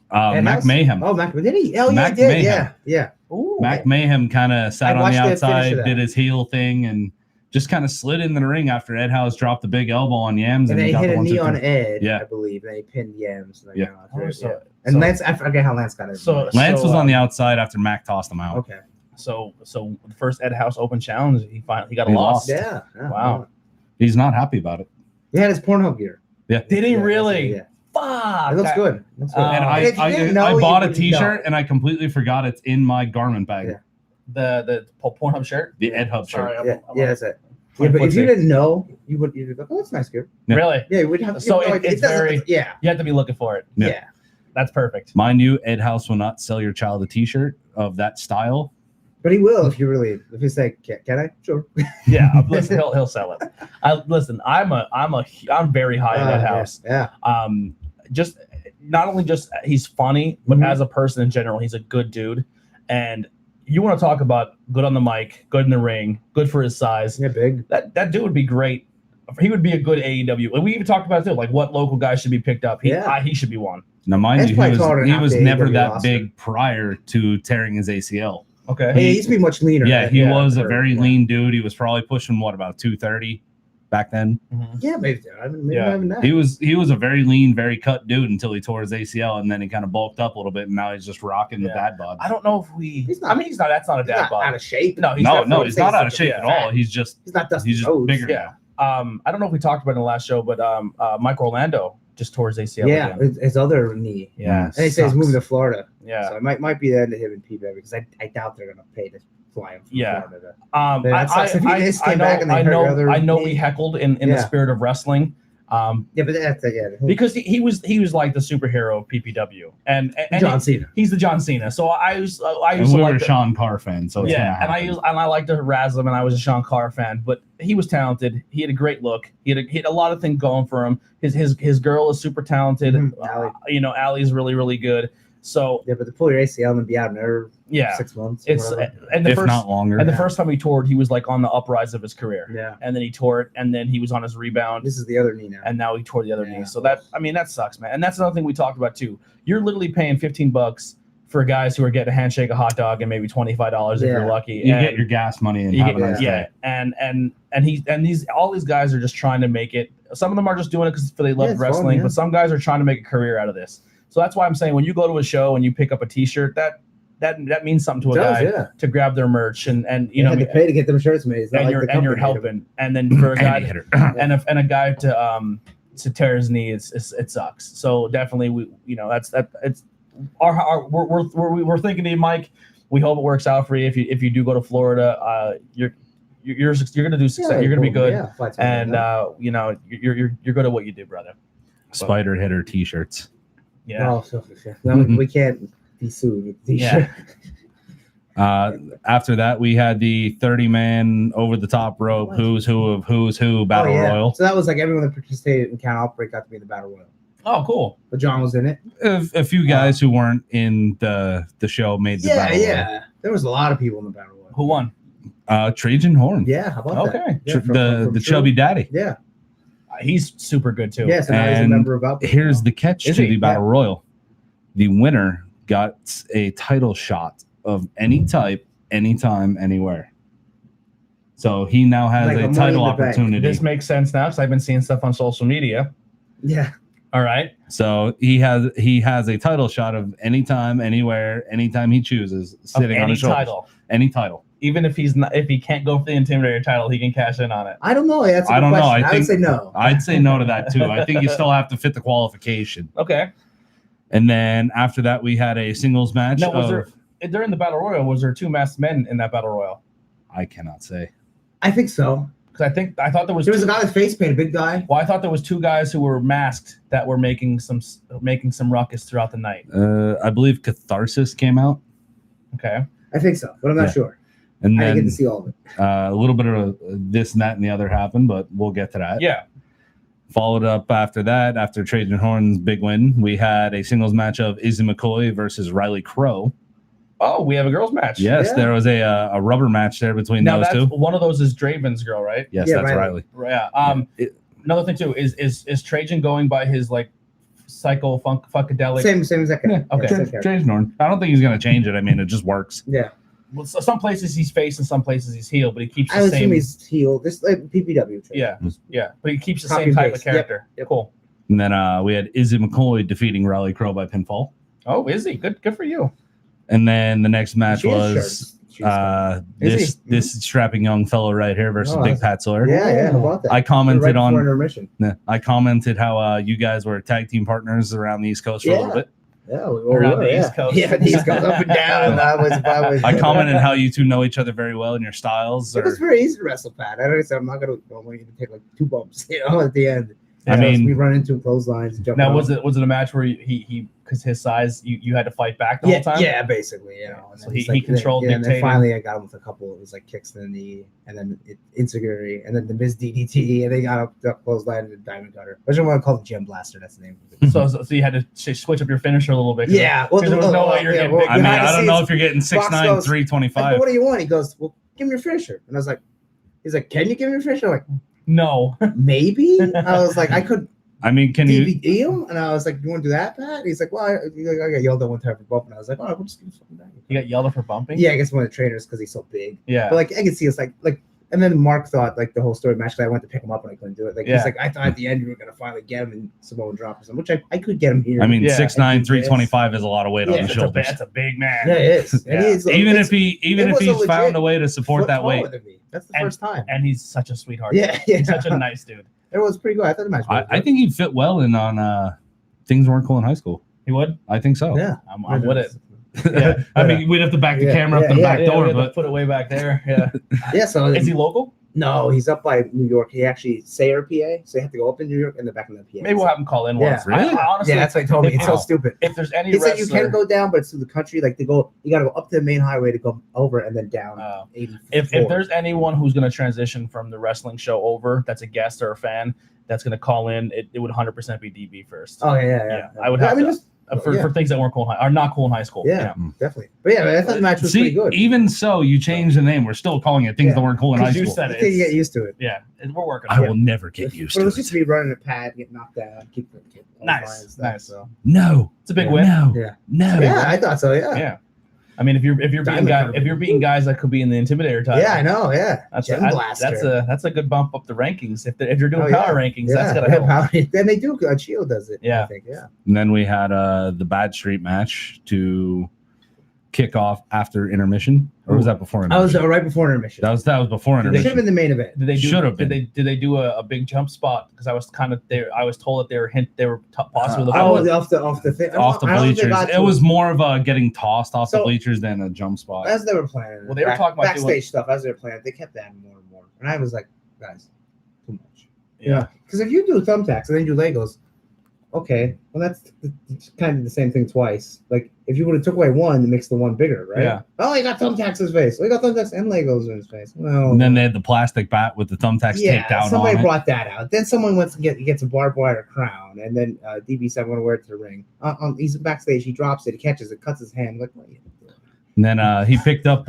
S1: And
S3: Mac
S1: that's-
S3: Mayhem.
S1: Oh, Mac, did he? Oh, yeah,
S3: Mac
S1: he did.
S3: Mayhem.
S1: Yeah, yeah.
S2: Ooh.
S3: Mac Mayhem kind of sat
S1: I
S3: on the
S1: watched the finish
S3: outside,
S1: of that.
S3: did his heel thing, and just kind of slid into the ring after Ed House dropped the big elbow on Yams.
S1: And then he
S3: got
S1: hit
S3: the
S1: a
S3: 1, 2,
S1: knee on
S3: 3.
S1: Ed,
S3: Yeah.
S1: I believe. And then he pinned Yams. And then
S3: Yeah.
S1: got after it,
S2: So-
S1: yeah. And
S2: so-
S1: Lance, I forget how Lance got it.
S2: So-
S3: Lance was on the outside after Mac tossed him out.
S1: Okay.
S2: So the first Ed House Open Challenge, he got a
S3: He
S2: loss.
S3: lost.
S1: Yeah.
S2: Wow.
S3: He's not happy about it.
S1: He had his Pornhub gear.
S3: Yeah.
S2: Did he
S1: Yeah,
S2: really?
S1: Yeah.
S2: Fuck.
S1: It looks good. It looks good.
S3: And
S2: If
S1: you
S3: I
S1: didn't know, you
S3: bought a
S1: wouldn't
S3: T-shirt
S1: know.
S3: and I completely forgot it's in my garment bag.
S1: Yeah.
S2: The Pornhub shirt.
S3: The Ed Hub
S2: Sorry,
S3: shirt.
S1: Yeah, that's it. Yeah, but if you didn't know, you'd be like, oh, that's nice gear.
S3: Yeah.
S2: Really?
S1: Yeah, we'd have
S2: So
S1: you know, like,
S2: it's
S1: doesn't-
S2: very-
S1: yeah.
S2: You have to be looking for it.
S3: Yeah.
S1: Yeah.
S2: That's perfect.
S3: Mind you, Ed House will not sell your child a T-shirt of that style.
S1: But he will if you say, can I? Sure.
S2: Yeah. Listen, he'll sell it. I'm very high in that house.
S1: Yeah.
S2: Just not only just he's funny, but
S1: Mhm.
S2: as a person in general, he's a good dude. And you want to talk about good on the mic, good in the ring, good for his size.
S1: Yeah, big.
S2: That dude would be great. He would be a good AEW. And we even talked about it too, like what local guy should be picked up. He should be one.
S3: Now, mind
S1: That's
S3: you,
S1: probably taller than
S3: he
S1: half
S3: was
S1: the
S3: never
S1: AEW
S3: that
S1: roster.
S3: big prior to tearing his ACL.
S2: Okay.
S1: He used to be much leaner.
S3: Yeah, he
S2: Yeah,
S3: was a
S1: for-
S3: very
S1: yeah.
S3: lean dude. He was probably pushing about 230 back then.
S1: Yeah, maybe. Maybe
S2: Yeah.
S1: not even that.
S3: He was a very lean, very cut dude until he tore his ACL, and then he kind of bulked up a little bit, and now he's just rocking the
S2: Yeah.
S3: dad bod.
S2: I don't know if we.
S1: He's not-
S2: I mean, that's not a
S1: He's
S2: dad
S1: not
S2: bod.
S1: out of shape.
S2: No,
S3: No,
S2: definitely-
S3: he's not out of shape
S2: yeah.
S3: at all. He's just
S1: He's not Dusty
S3: he's just
S1: Rhodes.
S3: bigger.
S2: Yeah. I don't know if we talked about it in the last show, but Mike Orlando just tore his ACL
S1: Yeah,
S2: again.
S1: his other knee.
S2: Yeah.
S1: And he says he's moving to Florida.
S2: Yeah.
S1: So it might be the end of him and P-Baby because I doubt they're going to pay to fly him from
S2: Yeah.
S1: Florida.
S2: Yeah,
S1: that sucks. If he just came back and they hurt your other
S2: I know
S1: knee.
S2: we heckled in the
S1: Yeah.
S2: spirit of wrestling.
S1: Yeah, but that's
S2: Because he was like the superhero of PPW, and
S1: John Cena.
S2: he's the John Cena. So I used
S3: And
S2: to
S3: we were
S2: like
S3: Sean Carr fans, so it's gonna
S2: yeah, and
S3: happen.
S2: I like to harass him, and I was a Sean Carr fan, but he was talented. He had a great look. He had a lot of things going for him. His girl is super talented.
S1: Mhm, Allie.
S2: Allie's really really good. So
S1: Yeah, but to pull your ACL and be out in there
S2: yeah,
S1: 6 months.
S2: it's
S1: whatever.
S2: and the
S3: if
S2: first
S3: not longer.
S2: and the first time he toured, he was like on the uprise of his career,
S1: Yeah.
S2: and then he tore it, and then he was on his rebound.
S1: This is the other knee now.
S2: And now he tore the other
S1: Yeah.
S2: knee. So that sucks, man. And that's another thing we talked about too. You're literally paying $15 for guys who are getting a handshake, a hot dog, and maybe $25 if
S1: Yeah.
S2: you're lucky.
S3: you
S2: And
S3: get your gas money and
S2: you
S3: have
S2: get-
S3: a nice
S2: yeah,
S3: day.
S2: and all these guys are just trying to make it. Some of them are just doing it because they love
S1: it's fun,
S2: wrestling,
S1: yeah.
S2: but some guys are trying to make a career out of this. So that's why I'm saying when you go to a show and you pick up a T-shirt, that means something to a guy
S1: yeah.
S2: to grab their merch and
S1: You had to pay to get them shirts made. It's not
S2: and
S1: like
S2: you're
S1: the
S2: and you're
S1: company made them.
S2: helping, and then for a guy
S3: Andy hitter.
S2: and a guy to to tear his knee, it sucks. So definitely, it's we're thinking of you, Mike. We hope it works out for you. If you do go to Florida, you're gonna do success. You're gonna be good, and you're good at what you do, brother.
S3: Spider hitter T-shirts.
S2: Yeah.
S1: Oh, so we can't be sued with T-shirt.
S3: After that, we had the 30-man over the top rope who's who of who's who battle royal.
S1: So that was like everyone that participated in Count Outbreak got to be in the battle royal.
S2: Oh, cool.
S1: But John was in it.
S3: A few guys who weren't in the show made the battle royal.
S1: Yeah. There was a lot of people in the battle royal.
S2: Who won?
S3: Trajan Horn.
S1: Yeah, how about that?
S2: Okay.
S1: Yeah,
S3: the chubby daddy.
S1: Yeah.
S2: He's super good too.
S1: Yeah, so now he's a member of Outbreak.
S3: Here's the catch to the battle royal. The winner got a title shot of any type, anytime, anywhere. So he now has
S1: Like
S3: a
S1: a
S3: title
S1: Money in the Bank.
S3: opportunity.
S2: This makes sense now because I've been seeing stuff on social media.
S1: Yeah.
S2: All right.
S3: So he has a title shot of anytime, anywhere, anytime he chooses, sitting on his shoulders.
S2: Title.
S3: Any title.
S2: Even if he can't go for the Intimidator title, he can cash in on it.
S1: I don't know. That's a
S3: I
S1: good
S3: don't know.
S1: question.
S3: I
S1: I
S3: think
S1: would say no.
S3: I'd say no to that too. I think you still have to fit the qualification.
S2: Okay.
S3: And then after that, we had a singles match.
S2: Now, during the battle royal, was there 2 masked men in that battle royal?
S3: I cannot say.
S1: I think so.
S2: Because I thought there was
S1: a guy with face paint, a big guy.
S2: Well, I thought there was 2 guys who were masked that were making some ruckus throughout the night.
S3: I believe Catharsis came out.
S2: Okay.
S1: I think so, but I'm not sure.
S3: And
S1: I
S3: then
S1: didn't get to see all of it.
S3: A little bit of this and that and the other happened, but we'll get to that.
S2: Yeah.
S3: Followed up after that, after Trajan Horn's big win, we had a singles match of Izzy McCoy versus Riley Crow.
S2: Oh, we have a girls match.
S3: Yes, there was a rubber match there between those two.
S2: One of those is Draven's girl, right?
S3: Yes, that's Riley.
S2: Yeah. Another thing too is Trajan going by his like psycho funkadelic.
S1: Same as that guy.
S3: Yeah,
S2: okay.
S3: Trajan Horn. I don't think he's gonna change it. I mean, it just works.
S1: Yeah.
S2: Well, so some places he's face and some places he's heel, but he keeps the
S1: I
S2: same.
S1: assume he's heel. This like PPW.
S2: Yeah, but he keeps the
S1: Copy
S2: same type
S1: paste.
S2: of character.
S1: Yep.
S2: Cool.
S3: And then we had Izzy McCoy defeating Riley Crow by pinfall.
S2: Oh, Izzy, good for you.
S3: And then the next match was this strapping young fellow right here versus Big Pat Sawyer.
S1: Yeah. How about that?
S3: I commented
S1: I
S3: commented how you guys were tag team partners around the East Coast for a little bit.
S1: Yeah, we
S2: around
S1: were,
S2: the East Coast.
S1: Yeah, the East Coast, up and down.
S3: I commented how you two know each other very well in your styles.
S1: It was very easy to wrestle, Pat. I don't say I'm not gonna. I want you to take like 2 bumps, at the end.
S3: I mean,
S1: we run into clotheslines.
S2: Now, was it a match where he because his size, you had to fight back the whole time?
S1: Yeah, basically,
S2: So he controlled,
S1: and then
S2: dictated.
S1: finally I got him with a couple. It was like kicks to the knee, and then insecurity, and then the Miz DDT, and they got up the clothesline and the diamond cutter. I just want to call it Gem Blaster. That's the name of it.
S2: So you had to switch up your finisher a little bit.
S1: Yeah,
S2: well, there was no way you're getting.
S3: I mean, I don't know if you're getting 6'9", 325.
S1: What do you want? He goes, well, give me your finisher, and I was like, he's like, can you give me your finisher? I'm like,
S2: no,
S1: maybe. I was like, I could.
S3: I mean, can
S1: DVD him? And I was like, you want to do that, Pat? He's like, well, I got yelled at one time for bumping. I was like, oh, we'll just give him something back.
S2: You got yelled at for bumping?
S1: Yeah, I guess one of the trainers because he's so big.
S2: Yeah.
S1: But like, I could see it's like, and then Mark thought like the whole story match. I went to pick him up and I couldn't do it. Like he's like, I thought at the end you were gonna finally get him and Samoan drop or something, which I could get him here.
S3: I mean, 6'9", 325 is a lot of weight on the shoulders.
S2: That's a big man.
S1: Yeah, it is.
S2: Yeah.
S1: Even
S3: if he's found a way to support that weight.
S1: That's the first time.
S2: And he's such a sweetheart.
S1: Yeah.
S2: He's such a nice dude.
S1: It was pretty good. I thought the match.
S3: I think he'd fit well in on Things Weren't Cool in High School.
S2: He would.
S3: I think so.
S1: Yeah,
S2: I'm with it.
S3: Yeah, I mean, we'd have to back the camera up the back door, but
S2: put it way back there. Yeah.
S1: Yeah. So
S2: is he local?
S1: No, he's up by New York. He actually Sayre, PA. So you have to go up in New York and then back in the PA.
S2: Maybe we'll have him call in once.
S3: Really?
S2: Honestly,
S1: that's what he told me. It's so stupid.
S2: If there's any
S1: he
S2: wrestler,
S1: said you can go down, but it's through the country. Like you got to go up to the main highway to go over and then down 84.
S2: If there's anyone who's going to transition from the wrestling show over, that's a guest or a fan that's going to call in, it would 100% be DB first.
S1: Oh yeah.
S2: I would have to. For things that weren't cool in high, are not cool in high school.
S1: Yeah, definitely. But yeah, I thought the match was pretty good.
S3: Even so, you changed the name. We're still calling it things that weren't cool in high school.
S2: You said it.
S1: You get used to it.
S2: Yeah, we're working.
S3: I will never get used to it.
S1: It was just to be running a pad, get knocked down, keep
S2: nice.
S1: So
S3: no,
S2: it's a big win.
S3: No,
S1: yeah, I thought so. Yeah.
S2: I mean, if you're beating guys that could be in the Intimidator title,
S1: yeah, I know,
S2: that's a good bump up the rankings. If you're doing power rankings, that's gotta help.
S1: Then they do. Chio does it.
S2: Yeah,
S1: I think. Yeah.
S3: And then we had the Bad Street match to kickoff after intermission, or was that before
S1: I was
S3: intermission?
S1: right before intermission.
S3: That was before
S1: It should have
S3: intermission.
S1: been the main event.
S2: Did they do?
S3: Should have been.
S2: Did they do a big jump spot? Because I was kind of there. I was told that they were possibly looking.
S1: Off the thing.
S3: Off the
S1: I don't think they
S3: bleachers.
S1: got
S3: It
S1: to
S3: was more of a getting tossed off the
S1: So-
S3: bleachers than a jump spot.
S1: as they were playing.
S2: Well, they were talking about
S1: backstage
S2: doing-
S1: stuff as they were playing. They kept adding more and more, and I was like, guys, too much.
S2: Yeah.
S1: Because if you do thumbtacks and then you do Legos, okay, well that's kind of the same thing twice. Like if you would have took away one, it makes the one bigger, right?
S2: Yeah.
S1: Oh, he got thumbtacks in his face. Oh, he got thumbtacks and Legos in his face. Well,
S3: And then they had the plastic bat with the thumbtacks taped down
S1: somebody
S3: on
S1: brought that out. Then someone wants to gets a barbed wire crown, and then DB said, "I'm going to wear it to the ring." He's backstage. He drops it. He catches it, cuts his hand. Like, what are you doing?
S3: And then he picked up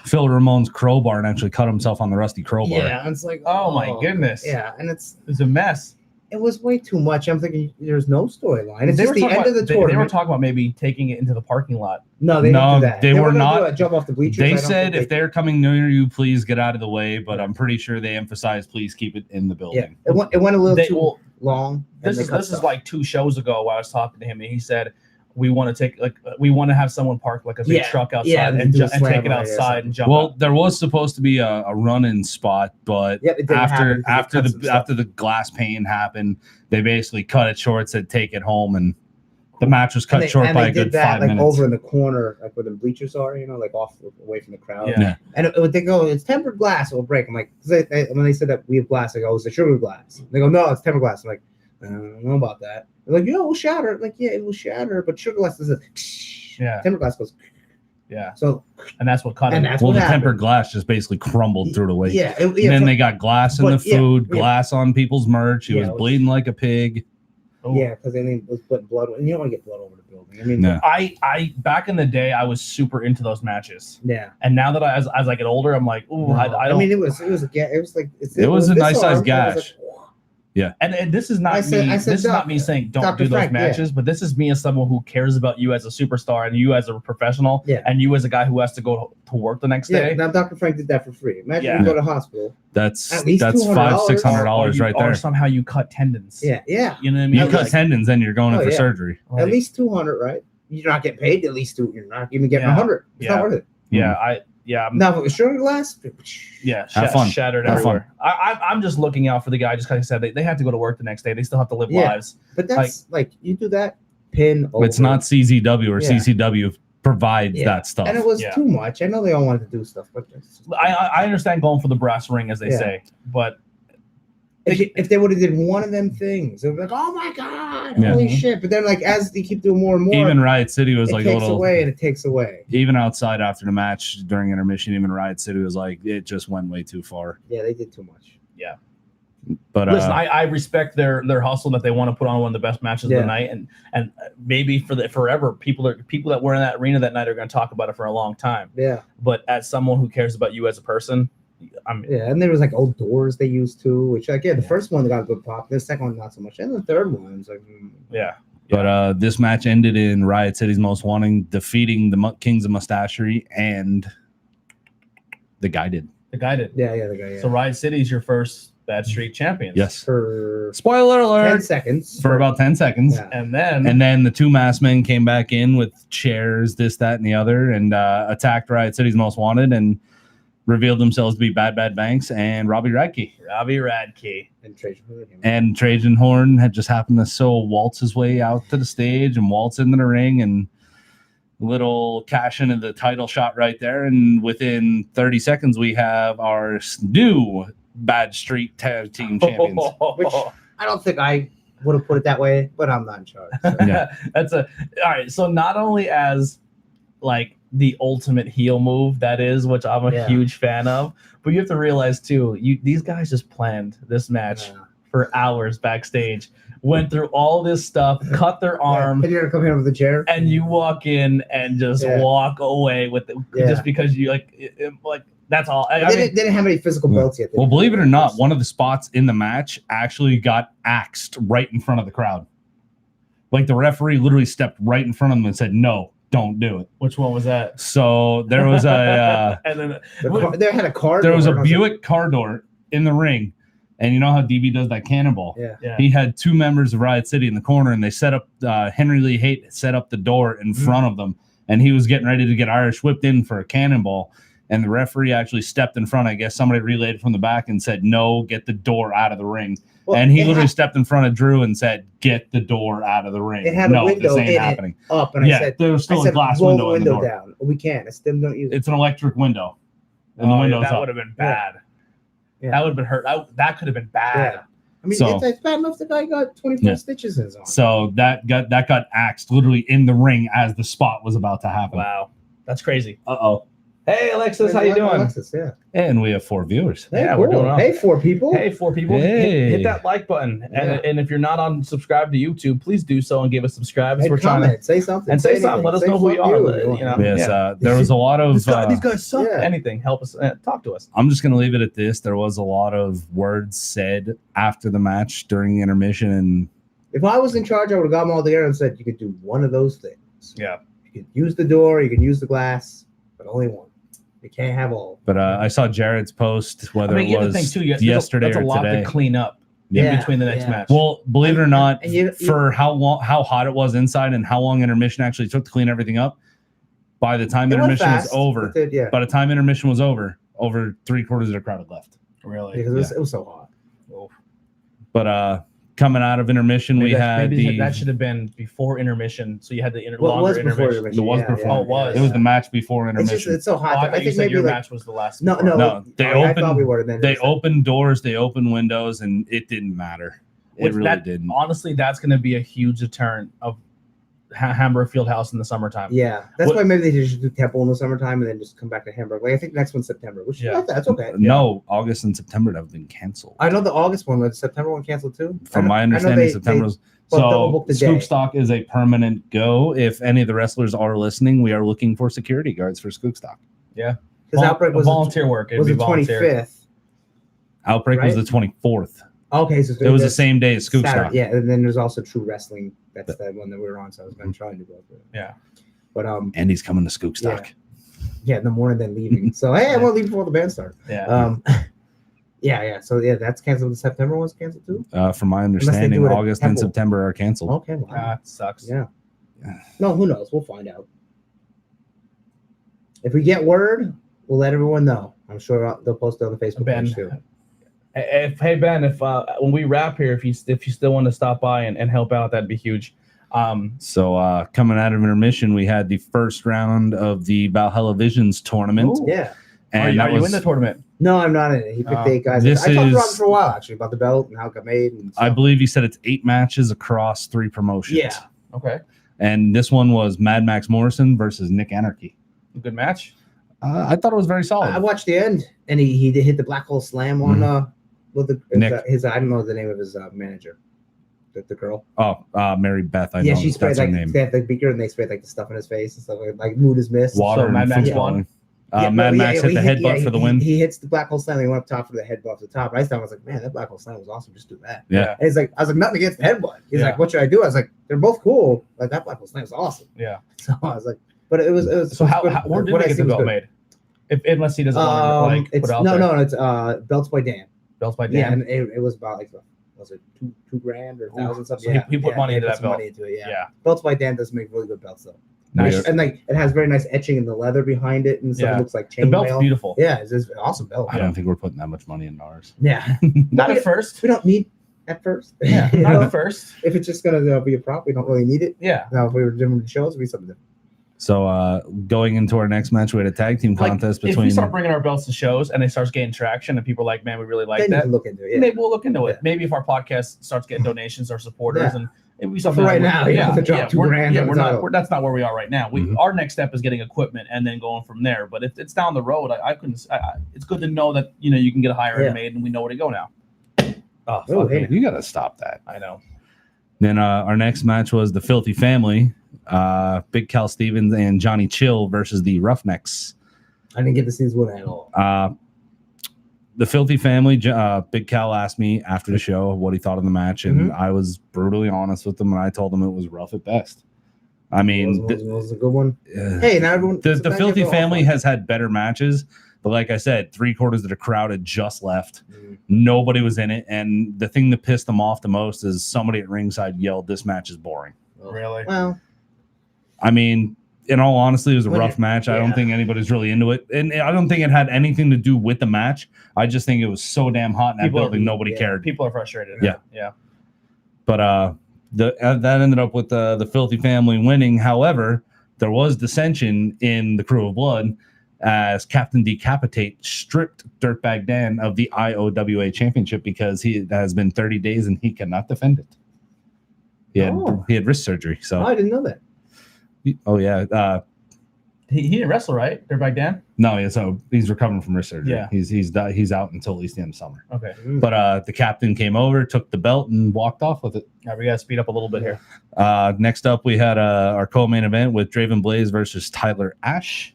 S3: Phil Ramone's crowbar and actually cut himself on the rusty crowbar.
S1: Yeah, and it's like,
S2: Oh my goodness.
S1: Yeah, and it's
S2: a mess.
S1: it was way too much. I'm thinking there's no storyline. It's
S2: They
S1: just
S2: were
S1: the
S2: talking
S1: end of the
S2: about- they were
S1: tournament.
S2: talking about maybe taking it into the parking lot.
S1: No, they
S3: No,
S1: didn't do that.
S3: they were
S1: gonna
S3: not.
S1: do a jump off the bleachers. I
S3: They
S1: don't
S3: said
S1: think
S3: if they're coming near you, please get out of the way. But I'm pretty sure they emphasized please keep it in the
S1: yeah,
S3: building.
S1: it went a little
S2: They-
S1: too
S2: well,
S1: long. and
S2: This
S1: they
S2: is
S1: cut
S2: this is
S1: stuff.
S2: like 2 shows ago when I was talking to him, and he said we want to have someone park like a big
S1: Yeah,
S2: truck outside
S1: yeah,
S2: and,
S1: do a
S2: and
S1: slam
S2: take it
S1: right or
S2: outside
S1: something.
S2: and jump.
S3: Well,
S2: out.
S3: there was supposed to be a run-in spot, but
S1: Yep, it didn't happen
S3: after
S1: because they cut some stuff.
S3: after the glass pane happened, they basically cut it short, said take it home, and the match was cut
S1: And they-
S3: short
S1: and
S3: by
S1: they
S3: a
S1: did
S3: good
S1: that,
S3: 5
S1: like
S3: minutes.
S1: over in the corner, like where the bleachers are, like off away from the crowd.
S2: Yeah.
S3: Yeah.
S1: And they go, it's tempered glass, it will break. I'm like, 'cause when they said that we have glass, I go, it's a sugar glass. They go, no, it's tempered glass. I'm like, I don't know about that. They're like, yeah, it will shatter. I'm like, yeah, it will shatter, but sugar glass doesn't.
S2: Yeah.
S1: Tempered glass goes.
S2: Yeah,
S1: So
S2: and that's what cut
S1: And
S2: it.
S1: that's
S3: Well,
S1: what
S3: the
S1: happened.
S3: tempered glass just basically crumbled through the weight.
S1: yeah,
S3: And then they got glass in
S1: But,
S3: the
S1: yeah,
S3: food,
S1: yeah.
S3: glass on people's merch. He
S1: Yeah,
S3: was
S1: it was-
S3: bleeding like a pig.
S2: Oh.
S1: yeah, because they was putting blood, and you don't want to get blood over the building. I mean,
S3: No.
S2: I back in the day I was super into those matches,
S1: yeah.
S2: and now that as I get older, I'm like, ooh, I don't.
S1: mean, it was like
S3: It was a
S1: this
S3: nice sized
S1: arm, and it was
S3: gash.
S1: like,
S2: And this is not
S1: I said-
S2: me.
S1: I said
S2: This is not
S1: Doc-
S2: me saying don't
S1: Dr.
S2: do those
S1: Frank, yeah.
S2: matches, but this is me as someone who cares about you as a superstar and you as a professional,
S1: Yeah.
S2: and you as a guy who has to go to work the next
S1: yeah.
S2: day.
S1: Now Dr. Frank did that for free. Imagine
S2: Yeah.
S1: you go to hospital.
S3: That's
S1: At least
S3: $500,
S1: $200.
S3: $600 right
S2: Or
S3: there.
S2: somehow you cut tendons.
S1: Yeah, yeah.
S2: You know what I mean?
S3: You
S1: At
S3: cut
S1: least-
S3: tendons, then you're going in
S1: Oh,
S3: for
S1: yeah.
S3: surgery.
S1: At least 200, right? You're not getting paid at least 2. You're not even getting
S2: Yeah.
S1: 100. It's
S2: Yeah.
S1: not worth it.
S2: I'm
S1: Now if it was sugar glass,
S3: Have fun.
S2: shattered
S3: Have
S2: everywhere. I'm just looking out for the guy. Just like I said, they have to go to work the next day. They still have to live
S1: Yeah.
S2: lives.
S1: but that's like you do that pin over.
S3: It's not CZW or
S1: Yeah.
S3: CCW provides
S1: Yeah.
S3: that stuff.
S1: And it was
S2: Yeah.
S1: too much. I know they all wanted to do stuff, but
S2: I understand going for the brass ring, as they
S1: Yeah.
S2: say, but
S1: if they would have did one of them things, it would be like, oh my god,
S3: Yeah.
S1: holy shit! But then like as they keep doing more and more,
S3: Even Riot City was
S1: it
S3: like a
S1: takes
S3: little.
S1: away and it takes away.
S3: Even outside after the match during intermission, even Riot City was like it just went way too far.
S1: Yeah, they did too much.
S3: But
S2: listen, I respect their hustle that they want to put on one of the best matches of
S1: Yeah.
S2: the night, and maybe forever people that were in that arena that night are going to talk about it for a long time.
S1: Yeah,
S2: But as someone who cares about you as a person, I'm
S1: yeah, and there was like old doors they used too, which like the
S2: Yeah.
S1: first one got a good pop, the second one not so much, and the third one's like.
S2: yeah.
S3: But this match ended in Riot City's Most Wanting defeating the Kings of Mustachery, and the guy did.
S2: The guy did.
S1: Yeah, the guy. Yeah.
S2: So Riot City is your first Bad Streak champions.
S3: Yes.
S1: For
S3: Spoiler
S1: 10
S3: alert.
S1: seconds.
S3: For about 10 seconds.
S1: Yeah.
S2: And then
S3: The 2 masked men came back in with chairs, this, that, and the other, and attacked Riot City's Most Wanted and revealed themselves to be Bad Bad Banks and Robbie Radke.
S2: Robbie Radke.
S1: And Trajan Horn.
S3: And Trajan Horn had just happened to waltz his way out to the stage and waltz into the ring and little cash into the title shot right there. And within 30 seconds, we have our new Bad Street Tag Team Champions.
S1: Which I don't think I would have put it that way, but I'm not in charge. So.
S3: Yeah.
S2: All right. So not only as like the ultimate heel move that is, which I'm a
S1: Yeah.
S2: huge fan of, but you have to realize too, these guys just planned this match
S1: Yeah.
S2: for hours backstage, went through all this stuff, cut their arm,
S1: And you're gonna come here with a chair.
S2: and you walk in and just
S1: Yeah.
S2: walk away with it
S1: Yeah.
S2: just because you like that's all. I
S1: They
S2: mean,
S1: didn't have any physical belts yet.
S3: Well, believe it or not, one of the spots in the match actually got axed right in front of the crowd. Like the referee literally stepped right in front of them and said, "No, don't do it."
S2: which one was that?
S3: So there was a
S2: And then
S1: They had a card.
S3: there was a
S1: door, and I
S3: Buick car door in the ring, and you know how DB does that cannonball.
S1: Yeah.
S2: yeah.
S3: He had 2 members of Riot City in the corner, and they set up Henry Lee Haight set up the door in front of them, and he was getting ready to get Irish whipped in for a cannonball. And the referee actually stepped in front. I guess somebody relayed from the back and said, "No, get the door out of the ring."
S1: Well,
S3: and he literally stepped in front of Drew and said, "Get the door out of the ring."
S1: It had a window
S3: this ain't
S1: in
S3: happening.
S1: It up, and I said,
S3: there was still
S1: I said,
S3: a glass
S1: roll
S3: window
S1: the
S3: in the
S1: window
S3: door.
S1: down. We can't. I still don't use it.
S3: It's an electric window, and the window's
S2: that
S3: up.
S2: would have been bad.
S1: Yeah.
S2: That would have been hurt. That could have been bad.
S1: Yeah. I mean,
S3: So-
S1: it's bad enough the guy got 24
S3: Yeah.
S1: stitches in his arm.
S3: So that got axed literally in the ring as the spot was about to happen.
S2: Wow, that's crazy.
S3: Uh-oh.
S2: Hey, Alexis, how you doing?
S1: Alexis, yeah.
S3: And we have 4 viewers.
S1: Hey,
S2: Yeah, we're
S1: cool.
S2: doing all-
S1: Hey, 4 people.
S2: Hey, 4 people,
S3: Hey.
S2: hit that like button, and if you're not on subscribe to YouTube, please do so and give us subscribes.
S1: Hey,
S2: We're trying
S1: comment, say something.
S2: and say something.
S1: anything.
S2: Let us
S1: Say
S2: know who you
S1: fuck
S2: are.
S1: if you want.
S2: You know?
S3: Yes, there was a lot of.
S2: these guys suck.
S1: Yeah.
S2: Anything, help us. Talk to us.
S3: I'm just going to leave it at this. There was a lot of words said after the match during intermission, and
S1: If I was in charge, I would have got them all together and said, you could do one of those things.
S2: Yeah.
S1: You could use the door, you can use the glass, but only one. You can't have all.
S3: but I saw Jared's post whether it was yesterday
S2: that's
S3: or
S2: a lot
S3: today.
S2: to clean up in between the next match.
S3: Well, believe it or not,
S1: And you-
S3: for how hot it was inside and how long intermission actually took to clean everything up, by the time
S1: It went
S3: intermission was
S1: fast,
S3: over,
S1: it did, yeah.
S3: by the time intermission was over 3/4 of the crowd had left.
S2: Really,
S1: Because it was so hot.
S3: But coming out of intermission, we had
S2: that should have been before intermission, so you had the
S1: Well, it was
S2: longer
S1: before
S2: intermission.
S3: It was
S1: yeah,
S3: before.
S2: Oh, it was.
S3: It was the match before
S1: It's
S3: intermission.
S1: just it's so
S2: Oh,
S1: hot.
S2: I
S1: I
S2: thought you
S1: think
S2: said
S1: maybe
S2: your
S1: like
S2: match was the last.
S1: no,
S2: before.
S3: No, they
S1: I thought
S3: opened-
S1: we were. And then
S3: They
S1: it was-
S3: opened doors, they opened windows, and it didn't matter. It
S2: Which
S3: really
S2: that-
S3: didn't.
S2: Honestly, that's going to be a huge deterrent of Hamburg Fieldhouse in the summertime.
S1: Yeah, that's
S2: What-
S1: why maybe they should do Temple in the summertime and then just come back to Hamburg. Like I think next one's September, which
S2: Yeah.
S1: that's okay.
S3: No, August and September have been canceled.
S1: I know the August one, but the September one canceled too.
S3: From my
S1: I know
S3: understanding, September was.
S1: double
S3: So
S1: booked the day.
S3: Scoop Stock is a permanent go. If any of the wrestlers are listening, we are looking for security guards for Scoop Stock.
S1: because Outbreak was
S2: volunteer work. It'd
S1: was
S2: be
S1: the
S2: volunteer.
S1: 25th.
S3: Outbreak was
S1: Right?
S3: the 24th.
S1: Okay, so
S3: It was the same day as Scoop
S1: Saturday,
S3: Stock.
S1: yeah, and then there's also True Wrestling. That's the one that we were on, so I was going to try to go for it.
S2: Yeah.
S1: But
S3: And he's coming to Scoop Stock.
S1: yeah, in the morning then leaving. So hey, I want to leave before the band starts.
S2: Yeah.
S1: Yeah. So yeah, that's canceled. The September one's canceled too.
S3: From my
S1: they
S3: understanding,
S1: do it at
S3: August and
S1: Temple.
S3: September are canceled.
S1: Okay, wow.
S2: That sucks.
S1: Yeah. No, who knows? We'll find out. If we get word, we'll let everyone know. I'm sure they'll post it on the Facebook
S2: Ben,
S1: page too.
S2: hey Ben, if when we wrap here, if you still want to stop by and help out, that'd be huge.
S3: So coming out of intermission, we had the first round of the Valhalla Visions tournament.
S2: Ooh.
S1: Yeah.
S3: And
S2: are
S3: that
S2: you
S3: was,
S2: in the tournament?
S1: No, I'm not in it. He picked 8 guys.
S3: this
S1: I talked about
S3: is-
S1: it for a while actually about the belt and how it got made. And
S3: I
S1: stuff.
S3: believe he said it's 8 matches across 3 promotions.
S1: Yeah.
S2: Okay,
S3: And this one was Mad Max Morrison versus Nick Anarchy.
S2: good match.
S3: I thought it was very solid.
S1: I watched the end, and he did hit the black hole slam on with
S3: Nick.
S1: his I don't know the name of his manager, the girl.
S3: Mary Beth. I
S1: Yeah,
S3: know
S1: she sprayed
S3: that's her
S1: like
S3: name.
S1: they had the beaker and they sprayed like the stuff in his face and stuff like mood is missed.
S3: Water
S2: So Mad
S3: and
S2: Max
S3: food
S2: won?
S3: falling.
S1: Yeah,
S3: Mad Max hit the headbutt for the win.
S1: He hits the black hole slam. He went up top for the headbutt to the top. Right, I was like, man, that black hole slam was awesome. Just do that.
S3: Yeah.
S1: And he's like, I was like, nothing against the headbutt. He's
S2: Yeah.
S1: like, what should I do? I was like, they're both cool. Like that black hole slam is awesome.
S2: Yeah.
S1: So I was like, but it was.
S2: So
S1: good.
S2: where did
S1: What
S2: they
S1: I
S2: get
S1: see
S2: the
S1: was
S2: belt
S1: good.
S2: made? Unless he doesn't want to like
S1: It's
S2: put out
S1: no,
S2: there.
S1: it's belts by Dan.
S2: Belts by
S1: Yeah,
S2: Dan.
S1: and it was about like was it two grand or $1,000 something?
S2: So he put money into
S1: put
S2: that
S1: some
S2: belt.
S1: money into it, yeah.
S2: Yeah.
S1: Belts by Dan does make really good belts though.
S3: Nice.
S1: And like it has very nice etching in the leather behind it and stuff.
S2: Yeah.
S1: It looks like
S2: The
S1: chainmail.
S2: belt's beautiful.
S1: Yeah, it's an awesome belt.
S3: I don't think we're putting that much money into ours.
S1: Yeah.
S2: Not at first.
S1: We don't need at first.
S2: Yeah.
S1: You
S2: Not
S1: know?
S2: at first.
S1: If it's just gonna be a prop, we don't really need it.
S2: Yeah.
S1: Now if we were doing shows, it'd be something different.
S3: So going into our next match, we had a tag team contest
S2: If we
S3: between.
S2: start bringing our belts to shows and it starts getting traction and people are like, man, we really like
S1: Then you
S2: that.
S1: can look into it. Yeah.
S2: Maybe we'll look into it.
S1: Yeah.
S2: Maybe if our podcast starts getting donations or supporters
S1: Yeah.
S2: and maybe
S1: For
S2: something
S1: right
S2: like
S1: now, you have to drop $2 grand on
S2: we're
S1: the
S2: not.
S1: title.
S2: That's not where we are right now.
S3: Mhm.
S2: Our next step is getting equipment and then going from there. But if it's down the road, I couldn't. It's good to know that you can get a higher
S1: Yeah.
S2: end made and we know where to go now. Oh,
S1: Oh,
S2: fuck
S1: hey.
S2: me.
S3: You got to stop that.
S2: I know.
S3: Then our next match was the Filthy Family, Big Cal Stevens and Johnny Chill versus the Roughnecks.
S1: I didn't get to see this one at all.
S3: The Filthy Family, Big Cal asked me after the show what he thought of the match, and I was brutally honest with him, and I told him it was rough at best. I mean,
S1: It was a good one.
S3: uh,
S1: Hey, now everyone.
S3: the
S1: sometimes
S3: Filthy
S1: everyone-
S3: Family has had better matches, but like I said, 3/4 of the crowd had just left.
S1: Mm.
S3: Nobody was in it, and the thing that pissed them off the most is somebody at ringside yelled, "This match is boring."
S2: Really?
S1: Well,
S3: I mean, in all honesty, it was a
S1: When
S3: rough
S1: it-
S3: match. I don't
S1: yeah.
S3: think anybody's really into it, and I don't think it had anything to do with the match. I just think it was so damn hot in that
S2: People are-
S3: building, nobody
S1: yeah.
S3: cared.
S2: People are frustrated.
S3: Yeah.
S2: Yeah.
S3: But that ended up with the Filthy Family winning. However, there was dissension in the Crew of Blood as Captain Decapitate stripped Dirtbag Dan of the IOWA championship because it has been 30 days and he cannot defend it. He had wrist surgery.
S1: Oh,
S3: So
S1: I didn't know that.
S3: oh yeah.
S2: He didn't wrestle, right? Dirtbag Dan?
S3: No, yeah, so he's recovering from wrist surgery.
S2: Yeah.
S3: He's out until at least the end of summer.
S2: Okay.
S3: But the captain came over, took the belt, and walked off with it.
S2: All right, we got to speed up a little bit here.
S3: Next up, we had our co-main event with Draven Blaze versus Tyler Ash.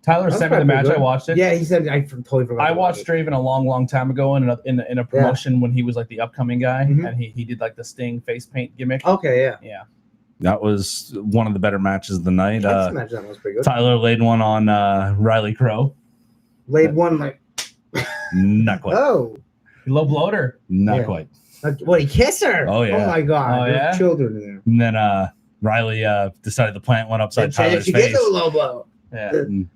S2: Tyler
S1: That's
S2: sent me the
S1: probably
S2: match.
S1: good.
S2: I watched it.
S1: Yeah, he said I totally forgot.
S2: I
S1: to
S2: watched
S1: watch
S2: Draven a long time ago in a promotion when he was like the upcoming guy,
S1: Mhm.
S2: and he did like the Sting face paint gimmick.
S1: it. Okay, yeah.
S2: Yeah.
S3: That was one of the better matches of the night.
S1: I just imagine that was pretty good.
S3: Tyler laid one on Riley Crow.
S1: Laid one like,
S3: Not quite.
S1: oh,
S2: Low bloater.
S3: Not
S1: Yeah.
S3: quite.
S1: what, he kissed her?
S3: Oh, yeah.
S1: Oh my God.
S2: Oh,
S1: There's
S2: yeah?
S1: children in there.
S3: And then Riley decided to plant one upside Tyler's
S1: She
S3: face.
S1: gets a low blow.
S2: Yeah.
S3: Mm.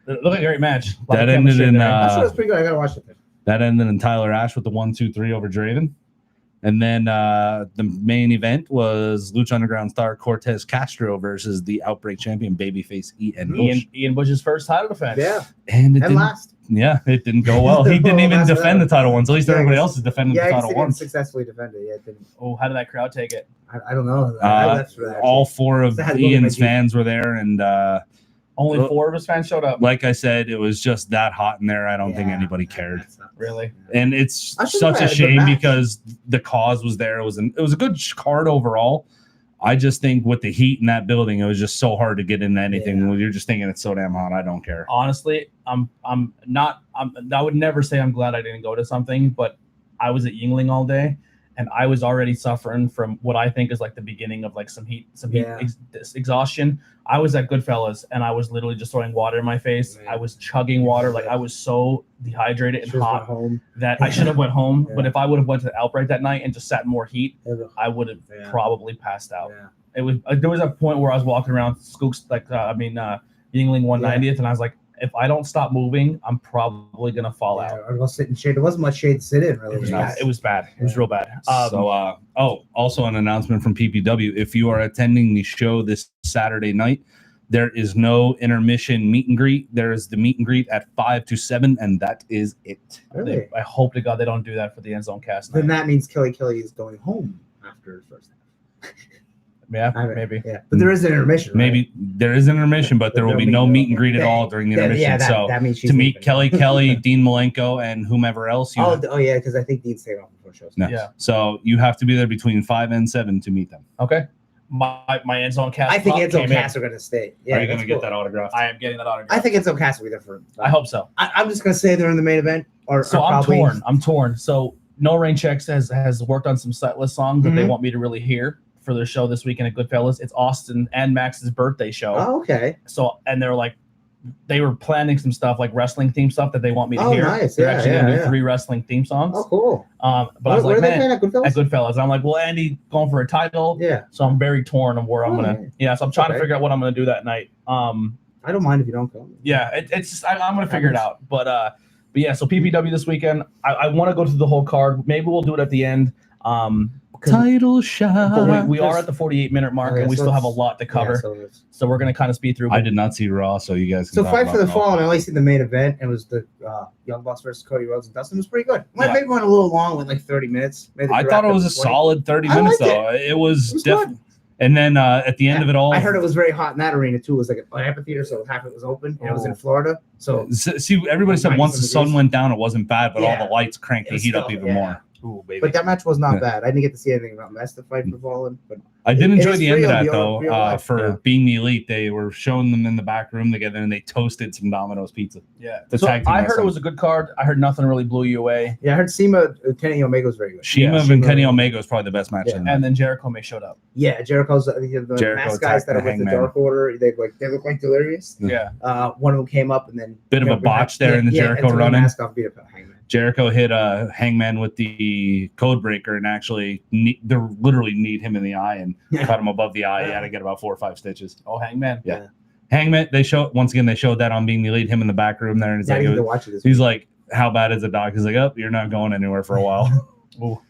S2: It looked like a great match. A lot
S3: That
S2: of
S3: ended
S2: chemistry
S3: in,
S2: there.
S1: I thought it was pretty good. I gotta watch it then.
S3: That ended in Tyler Ash with the 1-2-3 over Draven. And then the main event was Lucha Underground star Cortez Castro versus the Outbreak champion babyface Ian Bush.
S2: Ian Bush's first title defense.
S1: Yeah.
S3: And it
S1: And
S3: didn't,
S1: last.
S3: yeah, it didn't go well. He didn't even
S1: That's
S3: defend the
S1: what-
S3: title once. At least
S1: Yeah, I
S3: everybody
S1: guess-
S3: else is defending
S1: Yeah,
S3: the
S1: I guess
S3: title
S1: he didn't
S3: once.
S1: successfully defend it. Yeah, it didn't.
S2: Oh, how did that crowd take it?
S1: I don't know. I left for that.
S3: All four of
S1: That had to go to
S3: Ian's
S1: my Jeep.
S3: fans were there, and
S2: Only
S3: Well-
S2: 4 of his fans showed up.
S3: like I said, it was just that hot in there. I don't think
S1: Yeah,
S3: anybody cared.
S1: that's not-
S2: Really?
S3: And it's
S1: I think
S3: such
S1: I
S3: a
S1: had a good
S3: shame
S1: match.
S3: because the cause was there. It was a good card overall. I just think with the heat in that building, it was just so hard to get into anything.
S1: Yeah.
S3: When you're just thinking it's so damn hot. I don't care.
S2: Honestly, I would never say I'm glad I didn't go to something, but I was at Yingling all day, and I was already suffering from what I think is like the beginning of like some heat
S1: Yeah.
S2: exhaustion. I was at Goodfellas, and I was literally just throwing water in my face.
S1: Man.
S2: I was chugging water, like I was so dehydrated and
S1: Should've went
S2: hot
S1: home.
S2: that I should have went home.
S1: Yeah.
S2: But if I would have went to the Outbreak that night and just sat in more heat, I would have
S1: Yeah.
S2: probably passed out.
S1: Yeah.
S2: It was there was a point where I was walking around Skooks, Yingling 190th, and I was like, if I don't stop moving, I'm probably gonna fall out.
S1: Or go sit in shade. There wasn't much shade to sit in, really.
S2: It was
S3: Nice.
S2: bad. It was bad. It was
S1: Yeah.
S2: real bad.
S3: Also an announcement from PPW. If you are attending the show this Saturday night, there is no intermission meet and greet. There is the meet and greet at 5 to 7, and that is it.
S1: Really?
S2: I hope to God they don't do that for the End Zone cast.
S1: Then
S2: night.
S1: that means Kelly is going home after the first half.
S2: Yeah,
S1: I mean,
S2: maybe.
S1: Yeah, but there is an intermission. Right?
S3: Maybe there is an intermission, but there will be no meet and greet at all during the intermission.
S1: Yeah,
S3: So
S1: that means she's
S3: to meet
S1: leaving.
S3: Kelly, Dean Malenko, and whomever else.
S1: Oh, yeah, because I think Dean's staying off before shows.
S3: No.
S2: Yeah.
S3: So you have to be there between 5 and 7 to meet them.
S2: Okay. My End Zone cast.
S1: I think
S2: pop
S1: Enzo
S2: came
S1: Cass
S2: in.
S1: are going to stay. Yeah,
S3: are you going
S1: that's
S3: to get
S1: cool.
S3: that autograph?
S2: I am getting that autograph.
S1: I think Enzo Cass will be there for.
S2: I hope so.
S1: I'm just going to say they're in the main event. Or
S2: I'm
S1: probably,
S2: torn. I'm torn. So No Rain Checks has worked on some setlist songs that they
S1: Mhm.
S2: want me to really hear for their show this weekend at Goodfellas. It's Austin and Max's birthday show.
S1: Oh, okay.
S2: So and they were planning some stuff like wrestling theme stuff that they want me to
S1: Oh,
S2: hear.
S1: nice.
S2: They're
S1: Yeah,
S2: actually
S1: yeah,
S2: gonna do
S1: yeah.
S2: 3 wrestling theme songs.
S1: Oh, cool.
S2: But I was
S1: Where
S2: like,
S1: are they
S2: man,
S1: playing at Goodfellas?
S2: at Goodfellas. I'm like, well, Andy going for a title.
S1: Yeah.
S2: So I'm very torn on where I'm
S1: Oh,
S2: gonna. Yeah. So I'm trying to
S1: Okay.
S2: figure out what I'm gonna do that night.
S1: I don't mind if you don't come.
S2: Yeah, it's just, I'm gonna figure it out. But yeah, so PPW this weekend. I want to go through the whole card. Maybe we'll do it at the end. 'Cause-
S3: Title
S2: but
S3: shot.
S2: we are at the 48-minute mark,
S1: Okay,
S2: and we
S1: so
S2: still have a
S1: it's-
S2: lot to cover.
S1: Yeah, so it's-
S2: So we're gonna kind of speed through.
S3: I did not see Raw, so you guys can
S1: So
S3: talk
S1: Fight
S3: about
S1: for the
S3: Raw.
S1: Fallen, I only seen the main event. It was the Young Bucks versus Cody Rhodes and Dustin. It was pretty good.
S2: Yeah.
S1: Maybe went a little long, went like 30 minutes. Maybe
S3: I
S1: they
S3: thought
S1: wrapped
S3: it
S1: up
S3: was
S1: in
S3: a
S1: 20.
S3: solid 30
S1: I
S3: minutes,
S1: liked
S3: though. It was,
S1: It was
S3: definitely. And then at the end of it all,
S1: I heard it was very hot in that arena too. It was like an amphitheater, so half it was open. And it was in Florida, so
S3: see, everybody said once the sun went down, it wasn't bad, but
S1: Yeah.
S3: all the lights cranked
S1: It
S3: the
S1: was
S3: heat up
S1: still-
S3: even
S1: yeah.
S3: more. Ooh, baby.
S1: But that match was not
S3: Yeah.
S1: bad. I didn't get to see anything about Mess to Fight for Fallen, but
S3: I did
S1: it
S3: enjoy
S1: is
S3: the end of
S1: real,
S3: that
S1: real,
S3: though.
S1: real life.
S3: For
S2: Yeah.
S3: being the elite, they were showing them in the back room together, and they toasted some Domino's pizza.
S2: Yeah.
S3: The
S2: So
S3: tag team
S2: I heard
S3: wrestling.
S2: it was a good card. I heard nothing really blew you away.
S1: yeah, I heard Kenny Omega was very good.
S3: Shima
S1: Yeah,
S3: and Kenny
S1: Shima-
S3: Omega was probably the best match.
S1: Yeah.
S3: of the night.
S2: And then Jericho May showed up.
S1: Yeah, Jericho's the
S3: Jericho
S1: mask guys
S3: attacked
S1: that
S3: the
S1: are with the
S3: Hangman.
S1: Dark Order. They look like Delirious.
S3: Yeah.
S2: Yeah.
S1: One of them came up and then
S3: Bit of a botch there in the Jericho
S1: and took the
S3: run-in.
S1: mask off, beat up Hangman.
S3: Jericho hit Hangman with the code breaker and actually literally kneed him in the eye and cut him above the eye. He had to get about 4 or 5 stitches.
S2: Oh, Hangman.
S3: Yeah. Hangman, they showed that on Being the Elite, him in the back room there, and it's
S1: Yeah, I
S3: like
S1: need to watch it this
S3: he's like, "How bad is the dog?" He's like, "Oh, you're not going anywhere for a while."
S2: Ooh.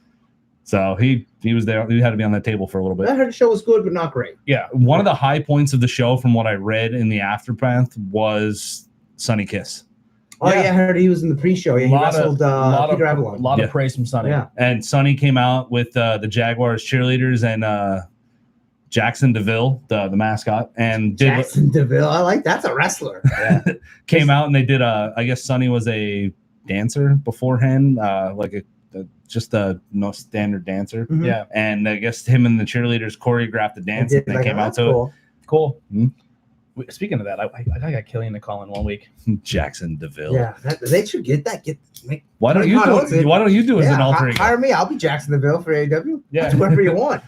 S3: So he was there. He had to be on that table for a little
S1: I
S3: bit.
S1: heard the show was good, but not great.
S3: Yeah, one of the high points of the show, from what I read in the aftermath, was Sonny Kiss.
S1: Oh
S2: Yeah.
S1: yeah, I heard he was in the pre-show. Yeah, he wrestled Peter Avalon.
S2: A lot
S3: Yeah.
S2: of praise from Sonny.
S1: Yeah.
S3: And Sonny came out with the Jaguars cheerleaders and Jackson DeVille, the mascot, and did
S1: Jackson DeVille. I like that's a wrestler.
S3: came out and they did I guess Sonny was a dancer beforehand, like just a no standard dancer.
S1: Mhm.
S2: Yeah.
S3: And I guess him and the cheerleaders choreographed the dance
S1: Did,
S3: and they
S1: like,
S3: came
S1: oh,
S3: out
S1: that's
S3: to
S1: cool.
S2: Cool.
S3: Hmm?
S2: Speaking of that, I got Killian to call in 1 week.
S3: it. Jackson DeVille.
S1: Yeah, they should make.
S3: Why don't you do it? Why don't you do it as an alter ego?
S1: Hire me. I'll be Jackson DeVille for AEW.
S2: Yeah.
S1: Do whatever you want.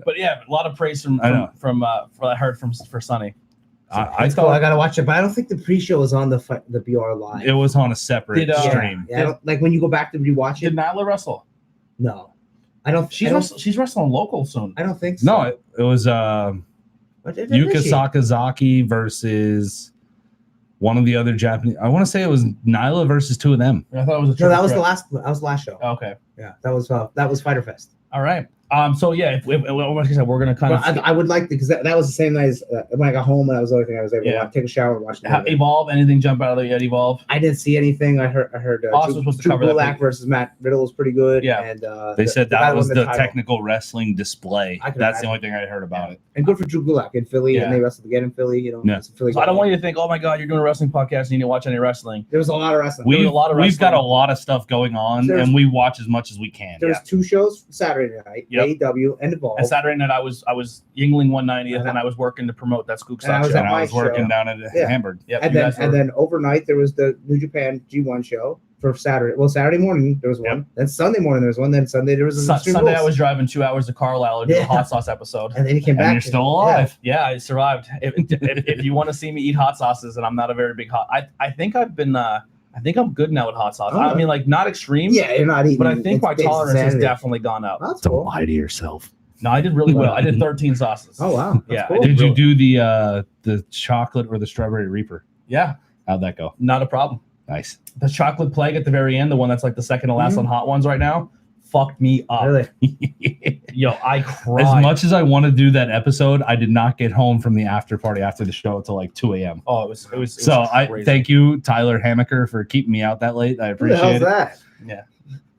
S2: But yeah, a lot of praise from I heard for Sonny.
S3: I
S1: I
S3: thought
S1: gotta watch it, but I don't think the pre-show was on the BR live.
S3: it was on a separate
S2: Did,
S3: stream.
S1: Yeah, I don't, like when you go back to rewatch
S2: Did
S1: it.
S2: Nyla wrestle?
S1: No, I don't.
S2: She's wrestling local soon.
S1: I don't think so.
S3: No, it was
S1: What is
S3: Yuka
S1: she?
S3: Sakazaki versus one of the other Japanese. I want to say it was Nyla versus two of them.
S2: I thought it was a
S1: No, that was
S2: triple
S1: the
S2: threat.
S1: last. That was the last show.
S2: Okay.
S1: Yeah, that was Fighter Fest.
S2: All right. So yeah, like I said, we're gonna kind
S1: Well,
S2: of
S1: I would like to, because that was the same night as when I got home. That was the only thing I was able
S2: Yeah.
S1: to take a shower and watch. The movie.
S2: Evolve. Anything jump out of the Evolve?
S1: I didn't see anything. I heard
S2: Austin was supposed to
S1: Drew
S2: cover that
S1: Gulak
S2: thing.
S1: versus Matt Riddle was pretty good.
S2: Yeah.
S1: And
S3: They said
S1: guy
S3: that was
S1: won
S3: the
S1: title.
S3: technical wrestling display.
S1: I can
S3: That's the
S1: imagine.
S3: only thing I heard about it.
S1: And good for Drew Gulak in Philly,
S2: Yeah.
S1: and they wrestled again in Philly. You know,
S3: Yeah.
S1: it's a Philly
S2: So I don't
S1: guy.
S2: want you to think, oh my God, you're doing a wrestling podcast and you need to watch any wrestling.
S1: There was a lot of wrestling.
S2: There was a lot of
S3: We've got a
S2: wrestling.
S3: lot of stuff going on,
S1: There's-
S3: and we watch as much as we can.
S1: There was 2 shows Saturday night,
S2: Yep.
S1: AEW and Evolve.
S2: And Saturday night I was Yingling 190th and I was working to promote that Skook
S1: And I
S2: Stock
S1: was
S2: show.
S1: at
S3: And I
S1: my
S3: was working
S1: show.
S3: down at
S1: Yeah.
S3: Hamburg.
S2: Yep,
S1: and
S2: you
S1: then
S2: guys were-
S1: and then overnight there was the New Japan G1 show for Saturday. Well, Saturday morning there was one.
S2: Yep.
S1: Then Sunday morning there was one. Then Sunday there was an Extreme
S2: Sunday I
S1: Rules.
S2: was driving 2 hours to Carlisle to do a
S1: Yeah.
S2: hot sauce episode.
S1: And then he came
S3: And
S1: back.
S3: you're still alive.
S2: Yeah, I survived. If you want to see me eat hot sauces, and I'm not a very big I think I've been I think I'm good now with hot sauce.
S1: Oh.
S2: I mean, like not extreme.
S1: Yeah, you're not eating.
S2: But I think my
S1: it's
S2: tolerance has
S1: insanity.
S2: definitely gone up.
S1: That's cool.
S3: Lie to yourself.
S2: No, I did really well. I did 13 sauces.
S1: Oh wow. That's
S2: Yeah,
S1: cool.
S3: Did you
S2: Really?
S3: do the chocolate or the strawberry reaper?
S2: Yeah,
S3: How'd that go?
S2: not a problem.
S3: Nice.
S2: The chocolate plague at the very end, the one that's like the second to last
S1: Mhm.
S2: on Hot Ones right now, fucked me up.
S1: Really?
S2: Yo, I cried.
S3: As much as I want to do that episode, I did not get home from the after party after the show until like 2 a.m.
S2: Oh, it was
S3: So I
S2: crazy.
S3: thank you, Tyler Hammaker, for keeping me out that late. I
S1: Who the hell's
S3: appreciate it.
S1: that?
S2: Yeah.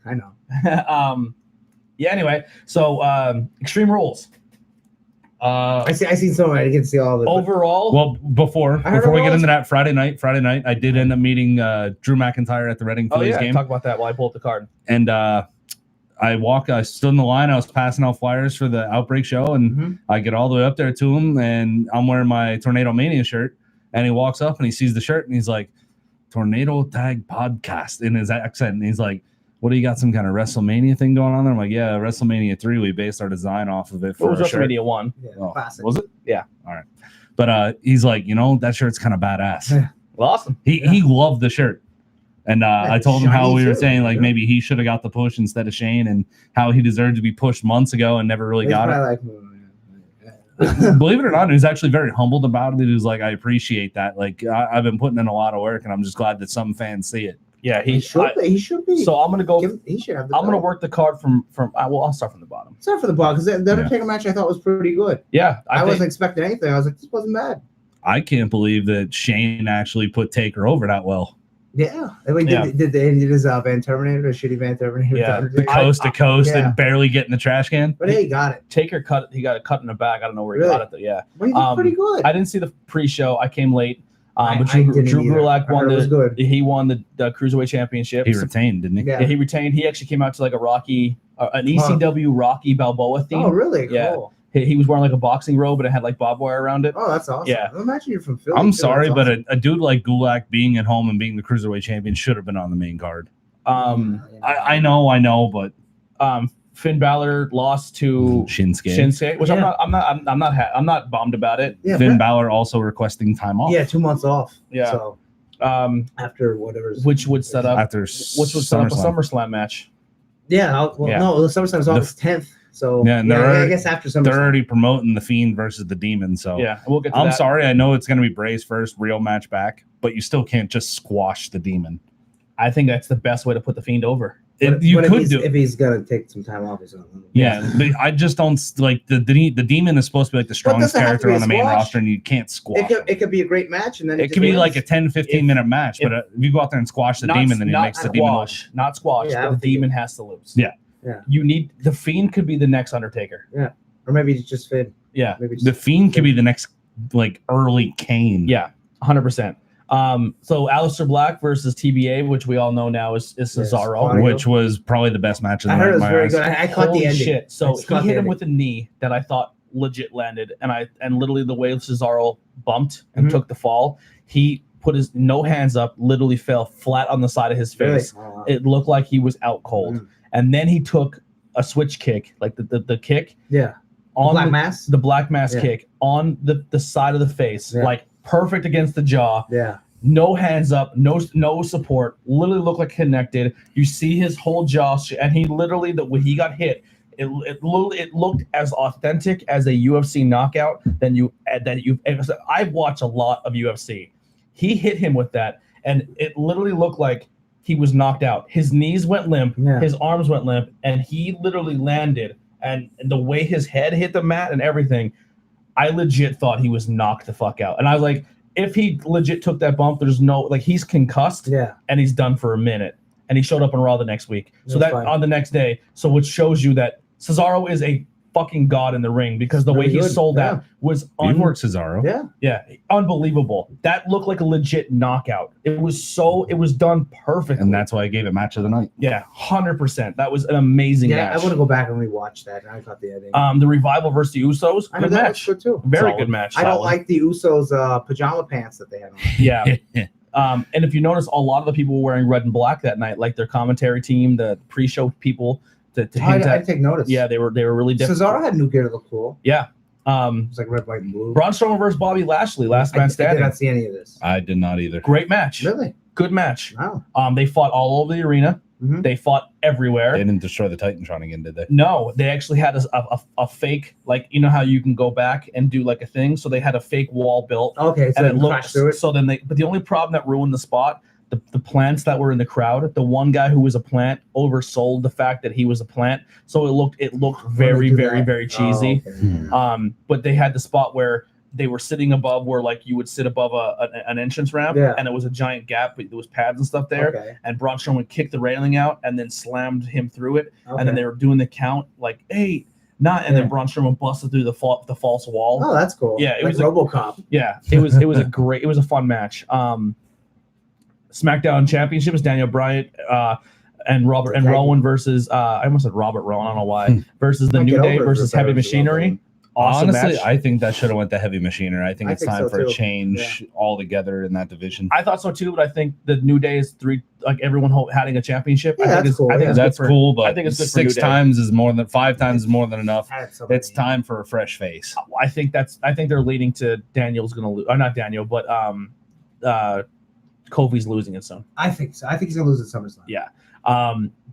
S1: I know.
S2: Yeah. Anyway, so Extreme Rules.
S1: I seen some. I didn't see all of it. but-
S2: Overall,
S3: Well, before
S1: I heard
S3: we
S1: it
S3: get
S1: was-
S3: into that, Friday night, I did end up meeting Drew McIntyre at the Reading
S2: oh
S3: Phillies
S2: yeah,
S3: game,
S2: talk about that while I pull up the card.
S3: and I stood in the line. I was passing out flyers for the Outbreak show, and
S1: Mhm.
S3: I get all the way up there to him, and I'm wearing my Tornado Mania shirt, and he walks up and he sees the shirt, and he's like, "Tornado Tag Podcast" in his accent, and he's like, "What do you got? Some kind of WrestleMania thing going on there?" I'm like, "Yeah, WrestleMania 3. We based our design off of it for
S2: What was
S3: our shirt."
S2: WrestleMania 1?
S1: Yeah,
S3: Oh,
S1: classic.
S3: was it?
S2: Yeah.
S3: All right. But he's like, that shirt's kind of badass.
S2: Well, awesome.
S3: He loved the shirt. And I told him how
S1: shiny
S3: we were
S1: too,
S3: saying, like,
S1: yeah.
S3: maybe he should have got the push instead of Shane, and how he deserved to be pushed months ago and never really
S1: It's
S3: got it.
S1: probably like,
S3: Believe it or not, he was actually very humbled about it. He was like, I appreciate that. Like, I've been putting in a lot of work, and I'm just glad that some fans see it.
S2: Yeah,
S1: he should be. He should be.
S2: So I'm gonna go.
S1: He should have.
S2: I'm gonna work the card from. Well, I'll start from the bottom.
S1: Sorry for the ball, because the Undertaker match I thought was pretty good.
S2: Yeah,
S1: I
S2: think-
S1: wasn't expecting anything. I was like, this wasn't bad.
S3: I can't believe that Shane actually put Taker over that well.
S1: Yeah. I mean,
S2: Yeah.
S1: did his Van Terminator, a shitty Van Terminator?
S2: Yeah.
S3: The
S1: Undertaker?
S3: coast to coast
S1: yeah.
S3: and barely getting the trash can.
S1: But hey, he got it.
S2: Taker cut. He got a cut in the back. I don't know where he
S1: Really?
S2: got it though. Yeah,
S1: Well, he did pretty good.
S2: I didn't see the pre-show. I came late.
S1: I
S2: But Drew
S1: didn't either.
S2: Gulak
S1: I
S2: won
S1: heard it was good.
S2: He won the Cruiserweight Championship.
S3: He retained, didn't he?
S1: Yeah.
S2: Yeah, he retained. He actually came out to like a Rocky, an ECW Rocky Balboa theme.
S1: Oh, really?
S2: Yeah.
S1: Cool.
S2: He was wearing like a boxing robe, but it had like barbed wire around it.
S1: Oh, that's awesome.
S2: Yeah.
S1: Imagine you're from Philly.
S3: I'm
S1: too.
S3: sorry,
S1: That's
S3: but
S1: awesome.
S3: a dude like Gulak being at home and being the Cruiserweight champion should have been on the main card. I know, but
S2: Finn Balor lost to
S3: Shinsuke.
S2: which
S1: Yeah.
S2: I'm not bummed about it.
S1: Yeah,
S3: Finn
S1: but-
S3: Balor also requesting time off.
S1: Yeah, 2 months off.
S2: Yeah.
S1: So after whatever's.
S2: Which would set up
S3: After
S2: which would set up a SummerSlam match.
S1: Yeah.
S2: Yeah.
S1: No, the SummerSlam's August 10th. So
S3: Yeah, and
S1: I guess after
S3: they're
S1: SummerSlam.
S3: already promoting the Fiend versus the Demon. So
S2: Yeah, we'll get to
S3: I'm
S2: that.
S3: sorry. I know it's going to be Bray's first real match back, but you still can't just squash the Demon.
S2: I think that's the best way to put the Fiend over.
S1: But if he's gonna take some time off or something.
S3: Yeah, but I just don't like the Demon is supposed to be like the strongest
S1: doesn't have to
S3: character
S1: be a
S3: on the main
S1: squash.
S3: roster, and you can't squash.
S1: It could be a great match, and then
S3: It could be like a 10-15 minute match, but if you go out there and squash the Demon, then it makes the Demon lose.
S2: Not squash,
S1: Yeah, I
S2: but
S1: would
S2: the Demon has to lose.
S3: Yeah.
S1: Yeah.
S2: You need the Fiend could be the next Undertaker.
S1: Yeah, or maybe it's just Finn.
S2: Yeah,
S1: Maybe
S3: The Fiend could be the next like early Kane.
S2: Yeah, 100%. So Aleister Black versus TBA, which we all know now is Cesaro,
S1: Audio.
S3: which was probably the best match of the
S1: I
S3: night.
S1: heard it
S3: in
S1: was
S3: my
S1: very
S3: eyes.
S1: good. I caught
S2: Holy
S1: the ending.
S2: shit! So
S1: I just
S2: he
S1: caught
S2: hit
S1: the
S2: him
S1: ending.
S2: with a knee that I thought legit landed, and literally the way Cesaro bumped and
S1: Mhm.
S2: took the fall, he put his no hands up, literally fell flat on the side of his face.
S1: Really? Oh, wow.
S2: It looked like he was out cold,
S1: Mm.
S2: and then he took a switch kick, like the kick
S1: Yeah.
S2: on
S1: Black Mass.
S2: the black mass
S1: Yeah.
S2: kick on the side of the face,
S1: Yeah.
S2: like perfect against the jaw.
S1: Yeah.
S2: No hands up, no support. Literally looked like connected. You see his whole jaw, and he literally when he got hit, it looked as authentic as a UFC knockout than you've. I've watched a lot of UFC. He hit him with that, and it literally looked like he was knocked out. His knees went limp,
S1: Yeah.
S2: his arms went limp, and he literally landed. And the way his head hit the mat and everything, I legit thought he was knocked the fuck out. And I was like, if he legit took that bump, there's no like he's concussed
S1: Yeah.
S2: and he's done for a minute. And he showed up on Raw the next week. So
S1: That's
S2: that
S1: fine.
S2: on the next day. So which shows you that Cesaro is a fucking god in the ring because the way
S1: Really
S2: he
S1: good.
S2: sold
S1: Yeah.
S2: that was
S3: He worked Cesaro.
S1: Yeah.
S2: unbelievable. That looked like a legit knockout. It was done perfectly.
S3: And that's why I gave it match of the night.
S2: yeah, 100%. That was an amazing
S1: Yeah.
S2: match.
S1: I want to go back and rewatch that. I caught the ending.
S2: The Revival versus the Usos,
S1: I
S2: good
S1: heard that was
S2: match.
S1: good too.
S2: Very
S3: Solid.
S2: good match.
S1: I don't
S2: Solid.
S1: like the Usos pajama pants that they had on.
S2: Yeah. And if you notice, a lot of the people were wearing red and black that night, like their commentary team, the pre-show people. To hint
S1: I
S2: at,
S1: take notice.
S2: yeah, they were really different.
S1: Cesaro had new gear that looked cool.
S2: Yeah.
S1: It's like red, white, and blue.
S2: Braun Strowman versus Bobby Lashley, last
S1: I
S2: man
S1: did
S2: standing.
S1: not see any of this.
S3: I did not either.
S2: Great match.
S1: Really?
S2: Good match.
S1: Wow.
S2: They fought all over the arena.
S1: Mhm.
S2: They fought everywhere.
S3: They didn't destroy the Titantron again, did they?
S2: No, they actually had a fake, like, you know how you can go back and do like a thing? So they had a fake wall built.
S1: Okay, so
S2: And
S1: it
S2: it
S1: looked
S2: looked
S1: through it.
S2: so then but the only problem that ruined the spot, the plants that were in the crowd, the one guy who was a plant oversold the fact that he was a plant. So it looked very,
S1: do
S2: very,
S1: that?
S2: very cheesy.
S1: Oh, okay.
S2: But they had the spot where they were sitting above where like you would sit above an entrance ramp,
S1: Yeah.
S2: and it was a giant gap, but there was pads and stuff there.
S1: Okay.
S2: And Braun Strowman kicked the railing out and then slammed him through it.
S1: Okay.
S2: And then they were doing the count like 8, 9, and
S1: Yeah.
S2: then Braun Strowman busted through the false wall.
S1: Oh, that's cool.
S2: Yeah, it
S1: like
S2: was
S1: RoboCop.
S2: Yeah, it was a fun match. SmackDown Championship is Daniel Bryan and Robert and
S1: Okay.
S2: Rowan versus I almost said Robert Rowan, I don't know why, versus the
S1: Might
S2: New
S1: get
S2: Day
S1: over
S2: versus
S1: for
S2: Heavy
S1: better as well,
S2: Machinery. Awesome
S3: Honestly,
S2: match.
S3: I think that should have went to Heavy Machinery. I think
S1: I
S3: it's
S1: think
S3: time
S1: so
S3: for a
S1: too.
S3: change altogether in that division.
S2: I thought so too, but I think the New Day is everyone having a championship.
S1: Yeah,
S2: I think
S1: that's
S2: it's,
S1: cool,
S2: I think
S1: yeah.
S2: it's good
S3: That's
S2: for-
S3: cool, but
S2: I think it's good for New
S3: 6
S2: Day.
S3: times is more than 5 times is more than enough.
S1: Had so
S3: It's
S1: many.
S3: time for a fresh face.
S2: I think they're leading to Daniel's gonna lose, or not Daniel, but Kofi's losing it soon.
S1: I think so. I think he's gonna lose at SummerSlam.
S2: Yeah.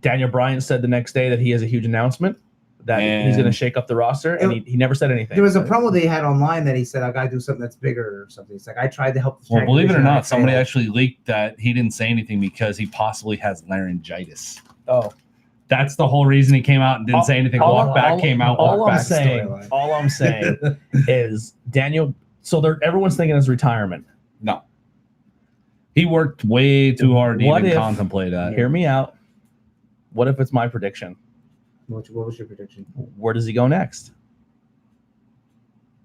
S2: Daniel Bryan said the next day that he has a huge announcement that he's going to
S3: And-
S2: shake up the roster, and he never said anything.
S1: There was a promo they had online that he said, "I gotta do something that's bigger or something." It's like I tried to help. The
S3: Well,
S1: tag
S3: believe it or
S1: division, I
S3: not, somebody
S1: failed.
S3: actually leaked that he didn't say anything because he possibly has laryngitis.
S2: Oh,
S3: That's the whole reason he came out and didn't say anything. Walked back, came out,
S2: All
S3: walked
S2: I'm
S3: back.
S2: saying,
S1: storyline.
S2: all I'm saying is Daniel. So everyone's thinking his retirement.
S3: No. He worked way too hard to
S2: What
S3: even
S2: if-
S3: contemplate that.
S2: Hear me out. What if it's my prediction?
S1: What was your prediction?
S2: Where does he go next?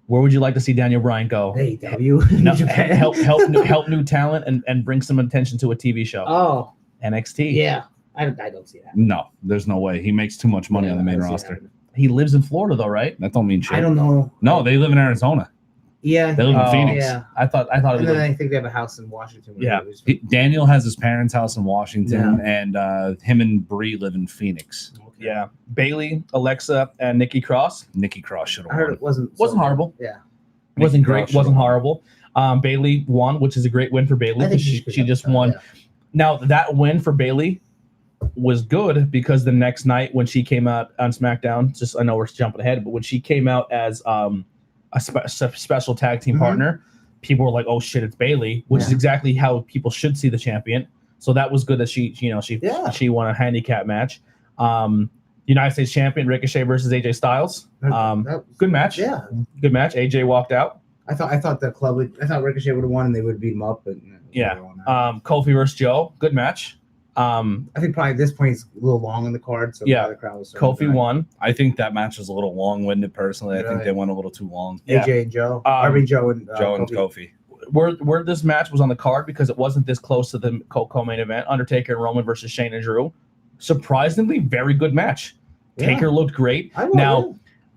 S2: Where would you like to see Daniel Bryan go?
S1: AEW.
S2: No,
S1: Japan.
S2: help new talent and bring some attention to a TV show.
S1: Oh,
S2: NXT.
S1: yeah. I don't see that.
S3: No, there's no way. He makes too much money on the
S1: I
S3: main
S1: don't see
S3: roster.
S1: that.
S2: He lives in Florida though, right?
S3: That don't mean shit.
S1: I don't know.
S3: No, they live in Arizona.
S1: Yeah.
S3: They live in
S2: Oh,
S3: Phoenix.
S1: Yeah.
S2: I thought it
S1: And
S2: was
S1: then I think they have a house in Washington.
S2: Yeah.
S3: Daniel has his parents' house in Washington, and him and Bree live in Phoenix.
S2: yeah. Bailey, Alexa, and Nikki Cross.
S3: Nikki Cross should
S1: I
S3: have
S1: heard
S3: won.
S1: it wasn't
S2: Horrible.
S1: Yeah.
S2: Wasn't
S3: Nikki
S2: great.
S3: Cross
S2: Wasn't
S3: should've won.
S2: horrible. Bailey won, which is a great win for Bailey
S1: I think
S2: because she
S1: should
S2: just
S1: have
S2: won.
S1: done,
S2: Now that win for Bailey was good because the next night when she came out on SmackDown, just I know we're jumping ahead, but when she came out as a special tag team partner, people were like, "Oh shit, it's Bayley," which is exactly how people should see the champion. So that was good that she won a handicap match. United States champion Ricochet versus AJ Styles. Good match. Yeah, good match. AJ walked out.
S1: I thought the club I thought Ricochet would have won and they would beat him up, but
S2: Kofi versus Joe. Good match.
S1: I think probably at this point it's a little long in the card, so the crowd was
S2: Kofi won.
S3: I think that match was a little long-winded. Personally, I think they went a little too long.
S1: AJ and Joe. Joe and
S3: Kofi.
S2: Where this match was on the card because it wasn't this close to the co-main event. Undertaker and Roman versus Shane and Drew. Surprisingly, very good match. Taker looked great. Now,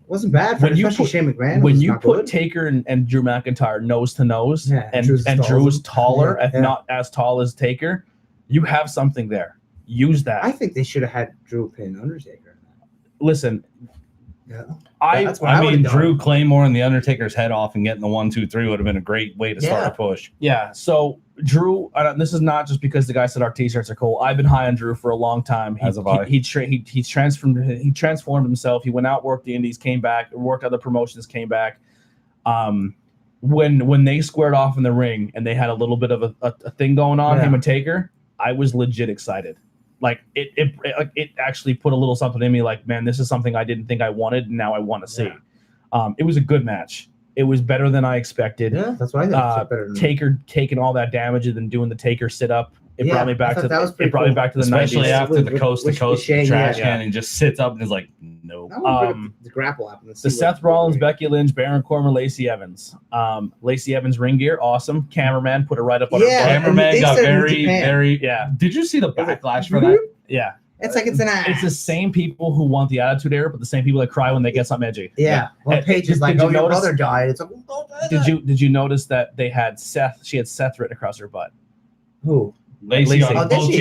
S1: wasn't bad for especially Shane McMahon.
S2: When you put Taker and Drew McIntyre nose to nose, and Drew is taller, if not as tall as Taker, you have something there. Use that.
S1: I think they should have had Drew pin Undertaker.
S2: Listen,
S3: I mean, Drew Claymore and the Undertaker's head off and getting the 1, 2, 3 would have been a great way to start a push.
S2: Yeah. So Drew, this is not just because the guy said our t-shirts are cool. I've been high on Drew for a long time. He transformed himself. He went out, worked the Indies, came back, worked other promotions, came back. When they squared off in the ring and they had a little bit of a thing going on, him and Taker, I was legit excited. Like it actually put a little something in me. Like, man, this is something I didn't think I wanted, and now I want to see. It was a good match. It was better than I expected.
S1: Yeah, that's why I think
S2: Taker taking all that damage and then doing the Taker sit up. It brought me back to the
S3: cool.
S2: back to the
S3: especially
S2: 90s.
S3: after the coast to coast trash can and just sits up and is like, no.
S1: The grapple app.
S2: The Seth Rollins, Becky Lynch, Baron Corbin, Lacey Evans. Lacey Evans ring gear, awesome. Cameraman put it right up on her butt.
S3: Cameraman got very. Did you see the backlash for that?
S2: Yeah.
S1: It's like it's an ass.
S2: It's the same people who want the Attitude Era, but the same people that cry when they get something edgy.
S1: Yeah. Well, Paige is like, your brother died. It's like,
S2: did you notice that they had Seth? She had Seth written across her butt.
S1: Who?
S3: Lacey.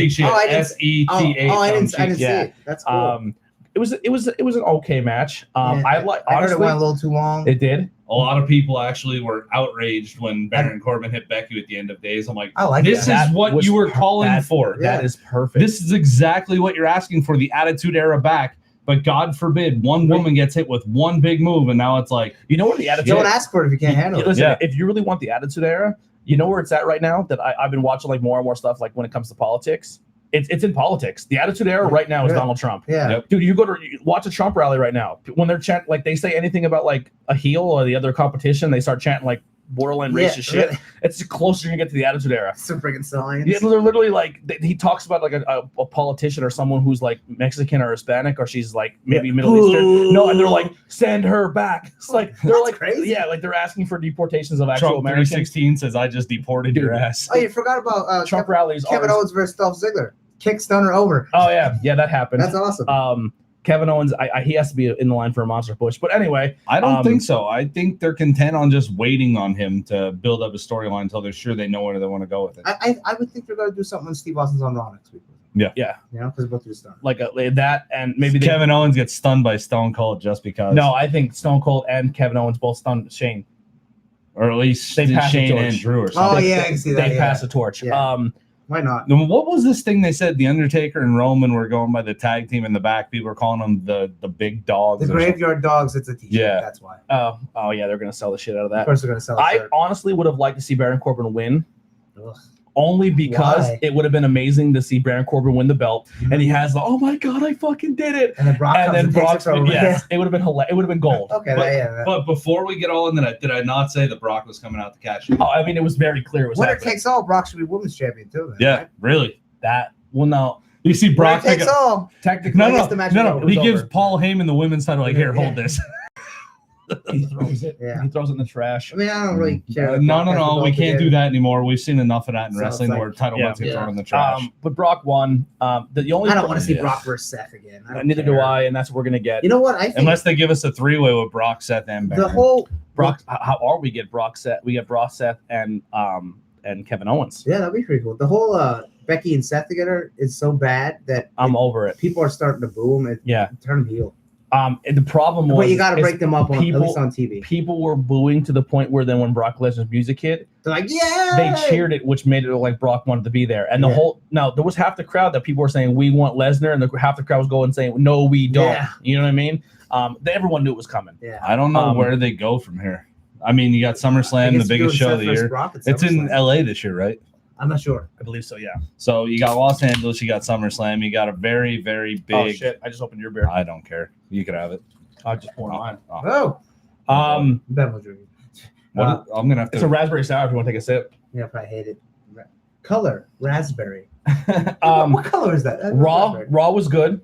S3: She had SETA.
S1: I didn't see it. That's cool.
S2: It was an okay match. I heard
S1: it went a little too long.
S2: It did.
S3: A lot of people actually were outraged when Baron Corbin hit Becky at the end of days. I'm like,
S1: this
S3: is what you were calling for.
S2: That is perfect.
S3: This is exactly what you're asking for, the Attitude Era back. But God forbid one woman gets hit with one big move, and now it's like,
S2: you know what the Attitude?
S1: Don't ask for it if you can't handle it.
S2: Listen, if you really want the Attitude Era, you know where it's at right now. That I've been watching like more and more stuff. Like when it comes to politics, it's in politics. The Attitude Era right now is Donald Trump.
S1: Yeah,
S2: dude, you watch a Trump rally right now. When they're chanting, like they say anything about like a heel or the other competition, they start chanting like borderline racist shit. It's closer you get to the Attitude Era.
S1: Some freaking signs.
S2: Yeah, they're literally like he talks about like a politician or someone who's like Mexican or Hispanic or she's like maybe Middle Eastern. No, and they're like send her back. It's like they're like
S1: crazy.
S2: Yeah, like they're asking for deportations of actual
S3: Trump
S2: Americans.
S3: 316 says I just deported your ass.
S1: Oh, you forgot about
S2: Trump rallies.
S1: Kevin Owens versus Dolph Ziggler. Kick stunner over.
S2: Oh yeah, that happened.
S1: That's awesome.
S2: Kevin Owens, he has to be in the line for a monster push. But anyway,
S3: I don't think so. I think they're content on just waiting on him to build up a storyline until they're sure they know where they want to go with it.
S1: I would think they're going to do something when Steve Austin's on Raw next week.
S2: Yeah.
S1: You know, because both do stuff.
S2: Like that, and maybe
S3: Kevin Owens gets stunned by Stone Cold just because.
S2: No, I think Stone Cold and Kevin Owens both stunned Shane.
S3: Or at least Shane and Drew or something.
S1: Oh, yeah, I can see that.
S2: They pass the torch.
S1: Yeah. Why not?
S3: What was this thing they said? The Undertaker and Roman were going by the tag team in the back. People were calling them the big dogs.
S1: The graveyard dogs. It's a t-shirt.
S3: Yeah.
S1: That's why.
S2: Oh yeah, they're going to sell the shit out of that.
S1: Of course they're going to sell it.
S2: I honestly would have liked to see Baron Corbin win.
S1: Ugh.
S2: Only because it would have been amazing to see Baron Corbin win the belt, and he has the "oh my god, I fucking did it!"
S1: And then Brock
S2: Brock's it would have been hilarious. It would have been gold.
S1: Okay,
S3: but before we get all into that, did I not say that Brock was coming out to cash in?
S2: Oh, I mean, it was very clear. It was
S1: winner takes all. Brock should be women's champion too. Then,
S3: yeah,
S1: right?
S3: really.
S2: No.
S3: You see Brock
S1: takes all.
S2: Technically,
S3: no. He gives Paul Heyman the women's title. Like, here, hold this.
S2: He throws it. Yeah. He throws it in the trash.
S1: I mean, I don't really care.
S3: No. We can't do that anymore. We've seen enough of that in wrestling where title belts get thrown in the trash.
S2: But Brock won. The only
S1: I don't want to see Brock versus Seth again.
S2: Neither do I, and that's what we're gonna get.
S1: You know what? I think
S3: unless they give us a 3-way with Brock, Seth, and Baron.
S1: The whole
S2: Brock. How are we get Brock, Seth? We get Brock, Seth, and Kevin Owens.
S1: Yeah, that'd be pretty cool. The whole Becky and Seth together is so bad that
S2: I'm over it.
S1: People are starting to boo him and turn him heel.
S2: And the problem was,
S1: But you got to
S2: is
S1: break them up on, at least on TV.
S2: People were booing to the point where then when Brock Lesnar's music hit,
S1: They're like, yeah,
S2: they cheered it, which made it look like Brock wanted to be there. And the whole now there was half the crowd that people were saying we want Lesnar, and half the crowd was going saying no, we don't.
S1: Yeah.
S2: You know what I mean? Everyone knew it was coming.
S1: Yeah,
S3: I don't know where they go from here. I mean, you got SummerSlam, the biggest show of the year. It's in LA this year, right?
S1: I'm not sure.
S2: I believe so. Yeah.
S3: So you got Los Angeles, you got SummerSlam, you got a very, very big.
S2: Oh shit! I just opened your beer.
S3: I don't care. You could have it.
S2: I just poured mine.
S1: Oh, Ben was drinking.
S3: I'm gonna have to.
S2: It's a raspberry sour. If you want to take a sip.
S1: Yeah, if I hate it. Color raspberry.
S2: What
S1: what color is that?
S2: Raw was good.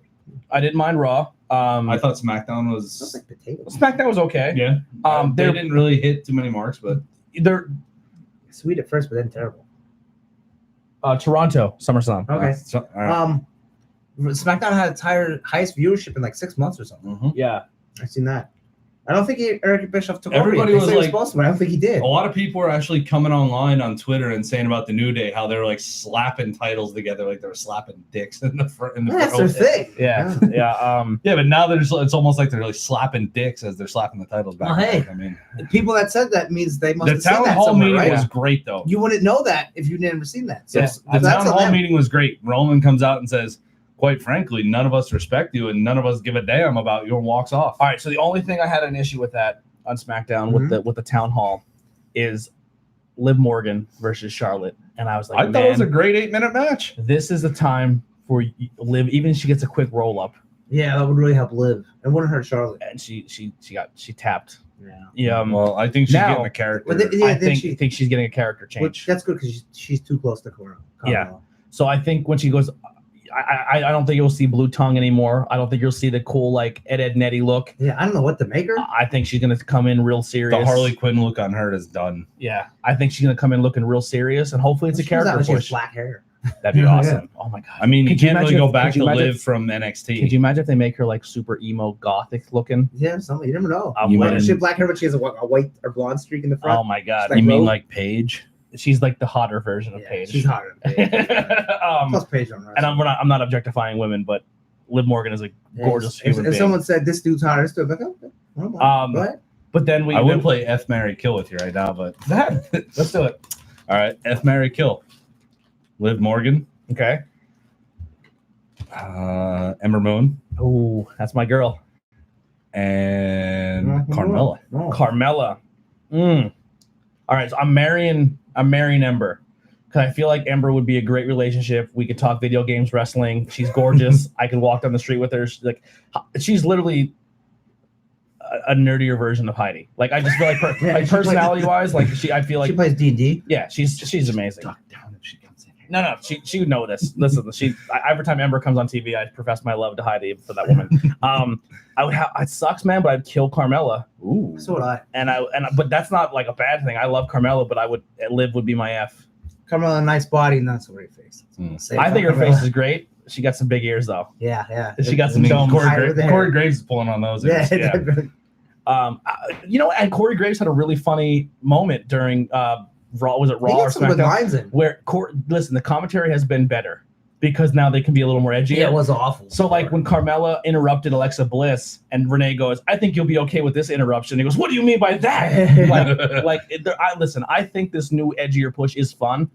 S2: I didn't mind Raw.
S3: I thought SmackDown
S1: It smells
S3: was.
S1: like potatoes.
S2: SmackDown was okay.
S3: Yeah. They
S2: They're
S3: didn't really hit too many marks, but
S2: they're
S1: Sweet at first, but then terrible.
S2: Toronto SummerSlam.
S1: Okay.
S3: all right.
S1: SmackDown had its highest viewership in like 6 months or something.
S3: Mhm.
S2: Yeah.
S1: I've seen that. I don't think Eric Bischoff took
S3: Everybody
S1: over.
S3: was
S1: They said he
S3: like-
S1: supposed to, but I don't think he did.
S3: A lot of people were actually coming online on Twitter and saying about the New Day how they were like slapping titles together, like they were slapping dicks in the front.
S1: That's their thing.
S2: Yeah. Yeah.
S3: Yeah, but now it's almost like they're like slapping dicks as they're slapping the titles back.
S1: Well,
S3: and
S1: hey.
S3: forth. I mean,
S1: The people that said that means they must
S3: the
S1: have seen
S3: town
S1: that
S3: hall
S1: somewhere,
S3: meeting
S1: right?
S3: was great though.
S1: You wouldn't know that if you never seen that. So
S2: Yeah.
S3: The
S1: that's
S3: town
S1: on
S3: hall
S1: them.
S3: meeting was great. Roman comes out and says, quite frankly, none of us respect you and none of us give a damn about you, and walks off.
S2: All right. So the only thing I had an issue with that on SmackDown with the town hall is Liv Morgan versus Charlotte, and I was like,
S3: I thought it was a great 8-minute match.
S2: This is the time for Liv. Even if she gets a quick roll up,
S1: Yeah, that would really help Liv. It wouldn't hurt Charlotte.
S2: and she tapped.
S1: Yeah.
S2: Yeah.
S3: Well, I think she's
S2: now-
S3: getting a character.
S1: Well,
S2: I think she's getting a character change.
S1: That's good because she's too close to Carmella.
S2: Yeah. So I think when she goes, I don't think you'll see blue tongue anymore. I don't think you'll see the cool like Ed Nettie look.
S1: Yeah, I don't know what to make her.
S2: I think she's gonna come in real serious.
S3: The Harley Quinn look on her is done.
S2: Yeah, I think she's gonna come in looking real serious, and hopefully it's a
S1: She comes out
S2: character
S1: and she has
S2: push.
S1: black hair.
S2: That'd be
S1: Yeah.
S2: awesome. Oh my god.
S3: I mean, you
S2: Could you
S3: can't really
S2: imagine
S3: go
S2: if-
S3: back
S2: could you
S3: to
S2: imagine-
S3: Liv from NXT.
S2: Could you imagine if they make her like super emo gothic looking?
S1: Yeah, something you never know.
S2: You
S1: Why does
S3: mean-
S1: she have black hair, but she has a white or blonde streak in the front?
S2: Oh my god.
S1: Like
S3: You mean
S1: Rogue?
S3: like Paige?
S2: She's like the hotter version of
S1: Yeah,
S2: Paige.
S1: she's hotter than Paige. Plus Paige on
S2: and I'm not objectifying women, but Liv Morgan is a gorgeous human
S1: If
S2: being.
S1: someone said this dude's hotter, this dude's like, okay, go ahead.
S2: But then
S3: I would play F, Marry, Kill with you right now, but
S2: Let's do it.
S3: all right, F, Marry, Kill. Liv Morgan,
S2: Okay.
S3: Ember Moon,
S2: Oh, that's my girl,
S3: and
S1: Mhm.
S3: Carmella.
S1: No.
S2: Carmella. All right, so I'm marrying Ember because I feel like Ember would be a great relationship. We could talk video games, wrestling. She's gorgeous. I could walk down the street with her. She's literally a nerdier version of Heidi. Like I just feel like,
S1: Yeah,
S2: like
S1: she plays-
S2: personality wise, like I feel
S1: She
S2: like
S1: plays D&D.
S2: yeah, she's amazing.
S3: Duck down if she comes in here.
S2: No, she would know this. Listen, every time Ember comes on TV, I profess my love to Heidi for that woman. I would have it sucks, man, but I'd kill Carmella.
S3: Ooh.
S1: So would I.
S2: But that's not like a bad thing. I love Carmella, but Liv would be my F.
S1: Carmella, a nice body, not so great face. Say
S2: I think her
S1: Carmella.
S2: face is great. She got some big ears though.
S1: Yeah.
S2: She got
S3: I
S2: some
S3: mean,
S2: domes.
S3: Corey Graves is pulling on those.
S1: Yeah.
S3: ears.
S2: And Corey Graves had a really funny moment during Raw. Was it
S1: He
S2: Raw or
S1: gets some good
S2: SmackDown?
S1: lines in.
S2: Where listen, the commentary has been better because now they can be a little more edgy.
S1: Yeah, it was awful.
S2: So like when Carmella interrupted Alexa Bliss and Renee goes, "I think you'll be okay with this interruption." He goes, "What do you mean by that?" Listen, I think this new edgier push is fun.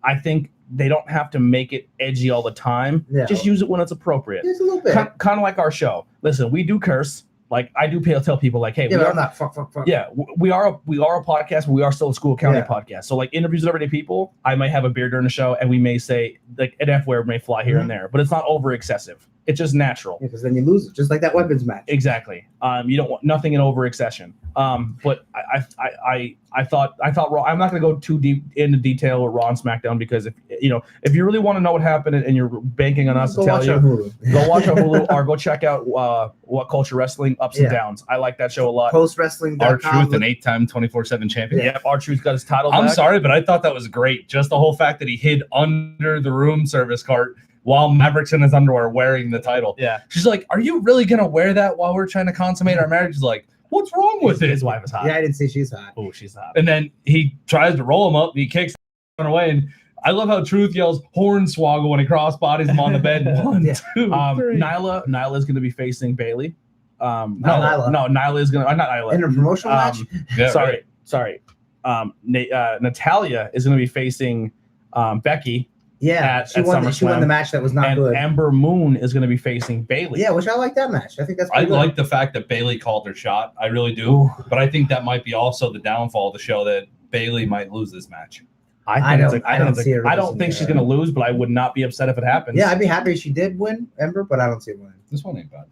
S2: I think they don't have to make it edgy all the time.
S1: Yeah.
S2: Just use it when it's appropriate.
S1: Just a little bit.
S2: Kind of like our show. Listen, we do curse. Like I do tell people like, hey,
S1: Yeah,
S2: we
S1: but
S2: are
S1: I'm not fuck.
S2: yeah, we are a podcast, but we are still a school county
S1: Yeah.
S2: podcast. So like interviews with everyday people, I might have a beer during the show, and we may say like an F word may fly here and there, but it's not over excessive. It's just natural.
S1: Because then you lose it, just like that weapons match.
S2: Exactly. You don't want nothing in over excession. But I thought Raw. I'm not going to go too deep into detail with Raw and SmackDown because if you really want to know what happened and you're banking on us to tell you, go watch on Hulu or go check out What Culture Wrestling Ups and
S1: Yeah.
S2: Downs. I like that show a lot.
S1: Post wrestling.
S3: Our Truth, an 8-time 24/7 champion.
S2: Yep, R-Truth got his title.
S3: I'm
S2: back.
S3: sorry, but I thought that was great. Just the whole fact that he hid under the room service cart while Maverick's in his underwear wearing the title.
S2: Yeah,
S3: She's like, "Are you really gonna wear that while we're trying to consummate our marriage?" He's like, "What's wrong with it?"
S2: his wife is hot.
S1: Yeah, I didn't say she's hot.
S2: Oh, she's hot.
S3: And then he tries to roll him up. He kicks him away. And I love how Truth yells "Hornswoggle" when he cross bodies him on the bed. One,
S1: Yeah.
S3: 2, 3.
S2: Nyla is going to be facing Bailey. Nyla is gonna. Not Nyla.
S1: In a promotional match.
S3: Yeah,
S2: Sorry. Natalia is gonna be facing Becky.
S1: Yeah, she won the match that was not good.
S2: Ember Moon is going to be facing Bayley.
S1: Yeah, which I like that match. I think that's.
S3: I
S1: good.
S3: like the fact that Bayley called her shot. I really do.
S2: Ooh.
S3: But I think that might be also the downfall of the show that Bayley might lose this match.
S2: I don't think she's going to
S1: her.
S2: lose, but I would not be upset if it happens.
S1: Yeah, I'd be happy if she did win Ember, but I don't see it winning.
S3: This one ain't bad.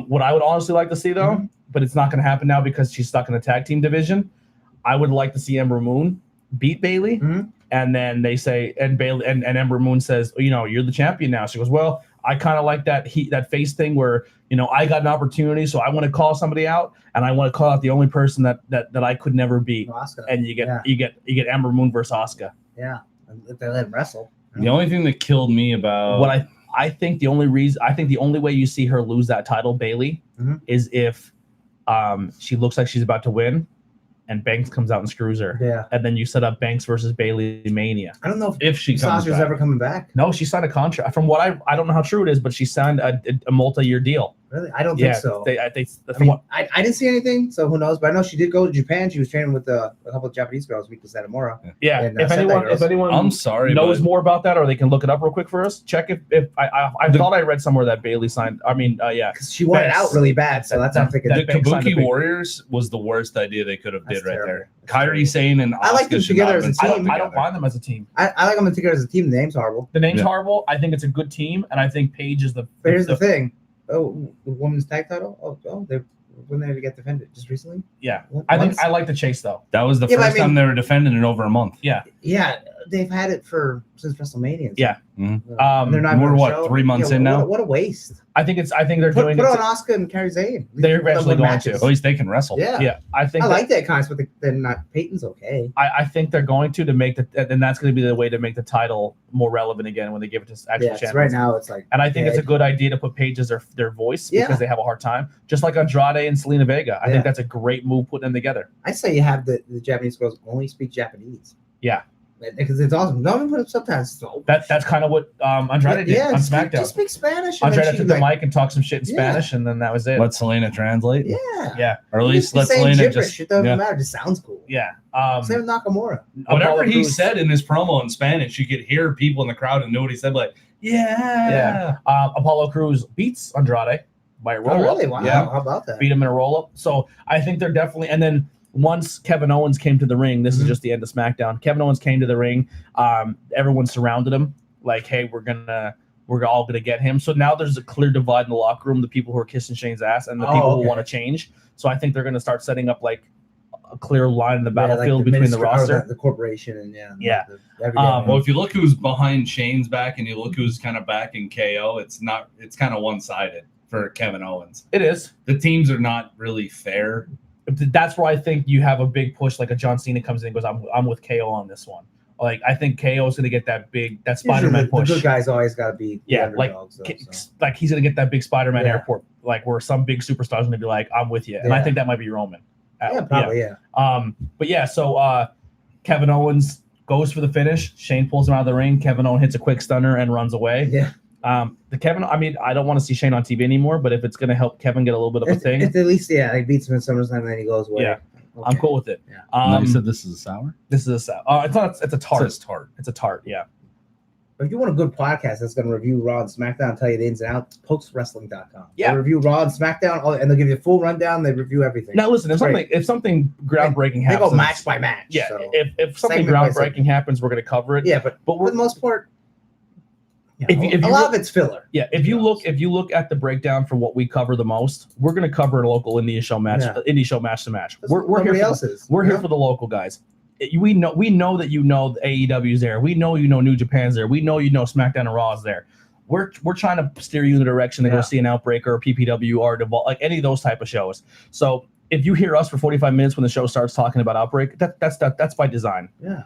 S2: What I would honestly like to see though, but it's not going to happen now because she's stuck in the tag team division. I would like to see Ember Moon beat Bayley. And then they say, and Bayley and Ember Moon says, you're the champion now. She goes, well, I kind of like that face thing where, I got an opportunity, so I want to call somebody out, and I want to call out the only person that I could never beat.
S1: Asuka.
S2: And you get Ember Moon versus Asuka.
S1: Yeah, if they let him wrestle.
S3: The only thing that killed me about
S2: what I think the only way you see her lose that title, Bayley, is if she looks like she's about to win. And Banks comes out and screws her.
S1: Yeah.
S2: And then you set up Banks versus Bayley Mania.
S1: I don't know
S3: if she comes
S1: Sasha's
S3: back.
S1: ever coming back.
S2: No, she signed a contract. From what I don't know how true it is, but she signed a multi-year deal.
S1: Really? I don't think so.
S2: I
S1: didn't see anything, so who knows? But I know she did go to Japan. She was training with a couple of Japanese girls, Mika Satomura.
S2: Yeah.
S1: And,
S2: if anyone
S3: I'm sorry,
S2: knows more about that, or they can look it up real quick for us. Check if I thought I read somewhere that Bayley signed.
S1: Because she wanted out really bad, so that's how I'm thinking.
S3: The Kabuki Warriors was the worst idea they could have did right there. Kairi Sane and
S1: I like them together as a team.
S2: I don't mind them as a team.
S1: I like them together as a team. The name's horrible.
S2: The name's horrible. I think it's a good team, and I think Paige is the.
S1: But here's the thing. Oh, the women's tag title. When they get defended just recently.
S2: Yeah, I like the chase though.
S3: That was the first time they were defending it over a month.
S2: Yeah,
S1: they've had it since WrestleMania.
S2: Yeah,
S1: they're not.
S3: We're 3 months in now.
S1: What a waste.
S2: I think they're doing
S1: put on Asuka and Kairi Sane.
S2: They're eventually going to.
S3: At least they can wrestle.
S1: Yeah.
S2: I
S1: like that concept, but they're not. Peyton's okay.
S2: I think they're going to make and that's going to be the way to make the title more relevant again when they give it to actual champions.
S1: Right now it's like.
S2: And I think it's a good idea to put Paige as their voice because they have a hard time, just like Andrade and Selena Vega. I think that's a great move putting them together.
S1: I say you have the Japanese girls only speak Japanese.
S2: Yeah.
S1: Because it's awesome. Don't even put up subtitles.
S2: That's kind of what Andrade did on SmackDown.
S1: Just speak Spanish.
S2: Andrade took the mic and talked some shit in Spanish, and then that was it.
S3: Let Selena translate.
S1: Yeah.
S3: Or at least let Selena
S1: just. It doesn't matter. It just sounds cool.
S2: Yeah.
S1: Same with Nakamura.
S3: Whatever he said in his promo in Spanish, you could hear people in the crowd and know what he said. Like, yeah.
S2: Apollo Crews beats Andrade by a roll-up.
S1: Oh, really? Wow.
S2: Yeah.
S1: How about that?
S2: Beat him in a roll-up. So I think they're definitely, and then once Kevin Owens came to the ring, this is just the end of SmackDown. Kevin Owens came to the ring. Everyone surrounded him like, hey, we're all gonna get him. So now there's a clear divide in the locker room, the people who are kissing Shane's ass and the people who want to change. So I think they're gonna start setting up like a clear line in the battlefield between the roster.
S1: The corporation and
S3: well, if you look who's behind Shane's back and you look who's kind of backing KO, it's kind of one-sided for Kevin Owens.
S2: It is.
S3: The teams are not really fair.
S2: That's where I think you have a big push, like a John Cena comes in and goes, I'm with KO on this one. Like I think KO is going to get that Spider-Man push.
S1: The good guys always got to be
S2: like he's going to get that big Spider-Man airport, like where some big superstar is going to be like, I'm with you, and I think that might be Roman.
S1: Probably.
S2: So Kevin Owens goes for the finish. Shane pulls him out of the ring. Kevin Owens hits a quick stunner and runs away.
S1: Yeah.
S2: I don't want to see Shane on TV anymore, but if it's going to help Kevin get a little bit of a thing,
S1: at least he beats him in SummerSlam and then he goes away.
S2: Yeah. Okay. I'm cool with it.
S3: Yeah. You said this is a sour?
S2: This is a sour. It's not. It's a tart.
S3: It's tart.
S2: It's a tart. Yeah.
S1: But if you want a good podcast that's going to review Raw and SmackDown, tell you the ins and outs, postwrestling.com.
S2: Yeah.
S1: They review Raw and SmackDown, and they'll give you a full rundown. They review everything.
S2: Now, listen, if something groundbreaking happens,
S1: they go match by match.
S2: Yeah.
S1: So
S2: if something groundbreaking happens, we're going to cover it.
S1: Yeah, but for the most part, a lot of it's filler.
S2: Yeah, if you look at the breakdown for what we cover the most, we're going to cover a local indie show match, indie show match to match. We're here. We're here for the local guys. We know that AEW's there. We know New Japan's there. We know SmackDown and Raw is there. We're trying to steer you in the direction to go see an Outbreak or a PPW or Devolve, like any of those type of shows. So if you hear us for 45 minutes when the show starts talking about Outbreak, that's by design.
S1: Yeah.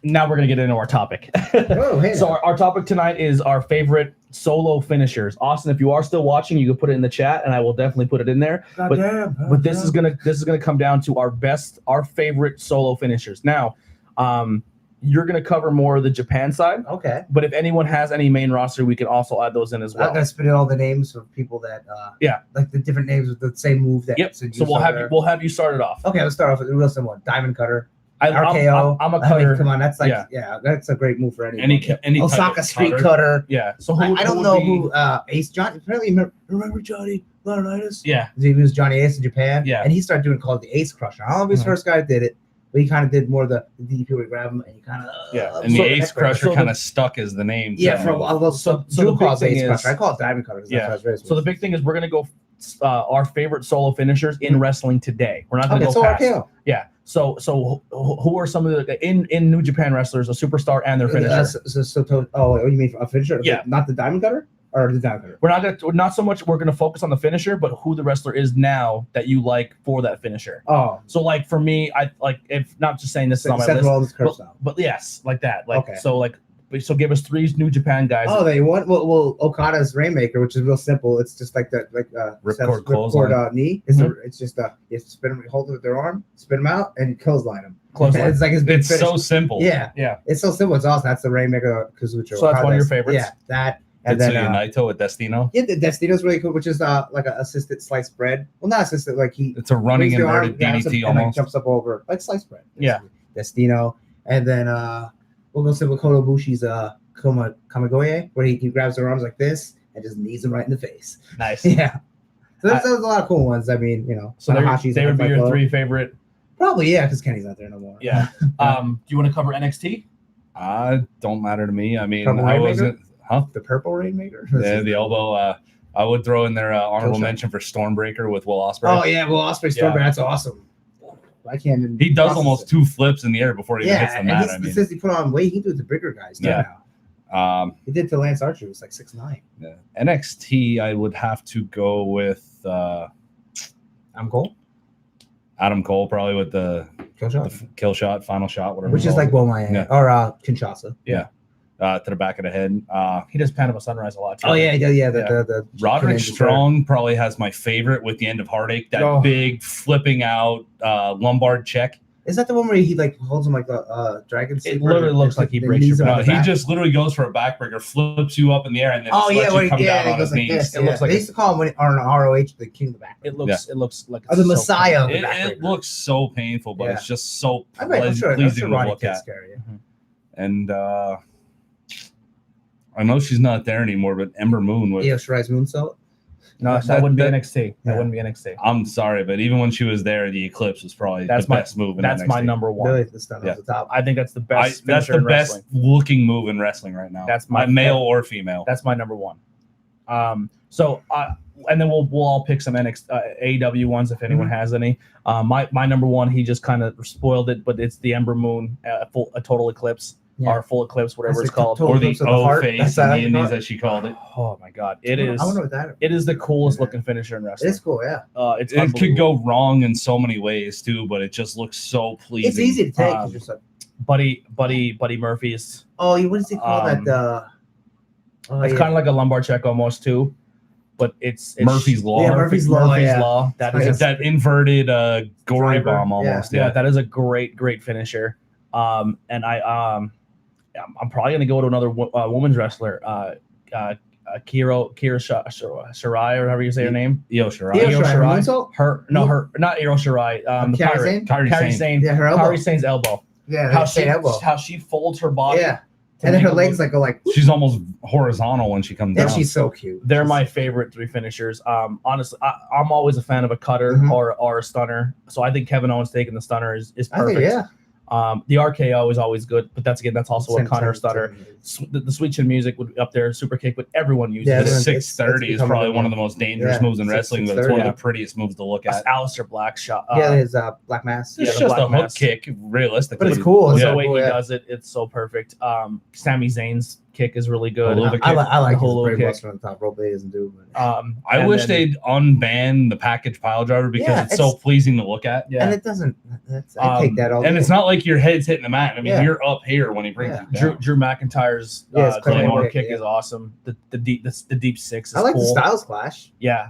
S2: Now we're going to get into our topic. So our topic tonight is our favorite solo finishers. Austin, if you are still watching, you can put it in the chat, and I will definitely put it in there. But this is gonna come down to our favorite solo finishers. Now, you're going to cover more of the Japan side.
S1: Okay.
S2: But if anyone has any main roster, we can also add those in as well.
S1: I'm gonna spit in all the names of people that like the different names with the same move that.
S2: Yep. So we'll have you start it off.
S1: Okay, let's start off with a real simple one. Diamond Cutter.
S2: RKO. I'm a
S1: I
S2: cutter.
S1: mean, come on, that's like that's a great move for anyone.
S3: Any
S1: Osaka
S3: type of
S1: Street Cutter.
S2: Yeah. So
S1: I don't know who Ace Johnny. Apparently, remember Johnny Laurinaitis?
S2: Yeah.
S1: He was Johnny Ace in Japan.
S2: Yeah.
S1: And he started doing called the Ace Crusher. I don't know if he's the first guy that did it, but he kind of did more of the DDP where you grab him and you kind of
S3: and the Ace Crusher kind of stuck as the name.
S1: Yeah, for a while. So the big thing is Crusher. I call it Diamond Cutter.
S2: Yeah. So the big thing is we're gonna go our favorite solo finishers in wrestling today. We're not gonna go past.
S1: RKO.
S2: Yeah. So who are some of the in New Japan wrestlers, a superstar and their finisher?
S1: You mean a finisher?
S2: Yeah.
S1: Not the Diamond Cutter or the Diamond Cutter.
S2: We're not so much we're gonna focus on the finisher, but who the wrestler is now that you like for that finisher.
S1: Oh.
S2: So like for me, I like if not just saying this is on my list, but yes, like that. Like so give us 3 New Japan guys.
S1: Oh, they want well Okada's Rainmaker, which is real simple. It's just like that, ripcord knee. It's just you spin them, hold it with their arm, spin them out, and clothesline them.
S2: Clothesline.
S1: It's like
S3: it's so simple.
S1: Yeah, it's so simple. It's awesome. That's the Rainmaker Kazuchika.
S2: So that's one of your favorites.
S1: Yeah, that. And then
S3: Naito with Destino.
S1: Yeah, the Destino's really cool, which is like an assisted sliced bread. Well, not assisted, like
S3: it's a running inverted DDT almost.
S1: And jumps up over like sliced bread.
S2: Basically. Yeah,
S1: Destino, and then we'll go to Koto Bushi's Kamigoye, where he grabs their arms like this and just knees them right in the face.
S2: Nice.
S1: Yeah. So there's a lot of cool ones. I mean,
S2: So they would be your 3 favorite.
S1: Probably, yeah, because Kenny's not there no more.
S2: Yeah. Do you want to cover NXT?
S3: Don't matter to me. I mean,
S1: I wasn't.
S3: Huh?
S1: The purple Rainmaker?
S3: Yeah, the elbow. I would throw in their honorable mention for Stormbreaker with Will Ospreay.
S1: Oh yeah, Will Ospreay Stormbreaker. That's awesome. I can't even.
S3: He does almost 2 flips in the air before he even hits the mat.
S1: Since he put on weight, he can do it to bigger guys too now. He did to Lance Archer. He was like 6'9".
S3: Yeah. NXT, I would have to go with
S1: Adam Cole.
S3: Adam Cole, probably with the kill shot, final shot, whatever.
S1: Which is like Miami or Kinshasa.
S3: Yeah. To the back of the head.
S2: He does Panama Sunrise a lot too.
S1: Oh yeah. The
S3: Roderick Strong probably has my favorite with the end of Heartache. That big flipping out Lombard check.
S1: Is that the one where he like holds him like a dragon?
S2: It literally looks like he breaks your back.
S3: He just literally goes for a backbreaker, flips you up in the air, and then lets you come down on his knees.
S1: It looks like they used to call him on ROH the King of the Back.
S2: It looks like
S1: the Messiah.
S3: It looks so painful, but it's just so
S1: pleasing
S3: to look at. And I know she's not there anymore, but Ember Moon with
S1: Shirai's Moonsault.
S2: No, that wouldn't be NXT. That wouldn't be NXT.
S3: I'm sorry, but even when she was there, the Eclipse was probably the best move in
S2: that's
S3: NXT.
S2: My number one.
S1: Really, the top.
S2: I think that's the best.
S3: That's the best looking move in wrestling right now.
S2: That's my
S3: male or female.
S2: That's my number one. So and then we'll all pick some AEW ones if anyone has any. My number one, he just kind of spoiled it, but it's the Ember Moon, a total eclipse. Or full eclipse, whatever it's called,
S3: or the O face in the Indies, as she called it.
S2: Oh my God, it is.
S1: I wonder what that is.
S2: It is the coolest looking finisher in wrestling.
S1: It's cool, yeah.
S3: It could go wrong in so many ways too, but it just looks so pleasing.
S1: It's easy to take because you're so.
S2: Buddy Murphy's.
S1: Oh, what does he call that?
S2: It's kind of like a lumbar check almost too, but it's
S3: Murphy's Law.
S1: Yeah, Murphy's Law.
S3: That is that inverted gory bomb almost.
S2: Yeah, that is a great finisher. And I'm probably gonna go to another women's wrestler, Kira Shirai, or however you say her name.
S3: Io Shirai.
S2: Her not Io Shirai. The pirate, Kairi Sane.
S1: Yeah, her elbow.
S2: Kairi Sane's elbow.
S1: Yeah,
S2: how she folds her body.
S1: Yeah, and then her legs go like.
S3: She's almost horizontal when she comes down.
S1: She's so cute.
S2: They're my favorite 3 finishers. Honestly, I'm always a fan of a cutter or a stunner. So I think Kevin Owens taking the stunner is perfect.
S1: I think, yeah.
S2: The RKO is always good, but that's also a cutter stutter. The Sweet Chin Music would be up there, super kick, but everyone uses
S3: it.
S2: The
S3: 630 is probably one of the most dangerous moves in wrestling, but it's one of the prettiest moves to look at.
S2: Aleister Black shot.
S1: His Black Mass.
S3: It's just a hook kick, realistically.
S1: But it's cool.
S2: It's the way he does it. It's so perfect. Sami Zayn's kick is really good.
S1: I like his Brave Buster on the top rope. They doesn't do.
S3: I wish they'd unban the package pile driver because it's so pleasing to look at.
S1: Yeah, and it doesn't. I take that all.
S3: And it's not like your head's hitting the mat. I mean, you're up here when he brings it down.
S2: Drew McIntyre's Claymore kick is awesome. The deep six is cool.
S1: I like the Styles Clash.
S2: Yeah.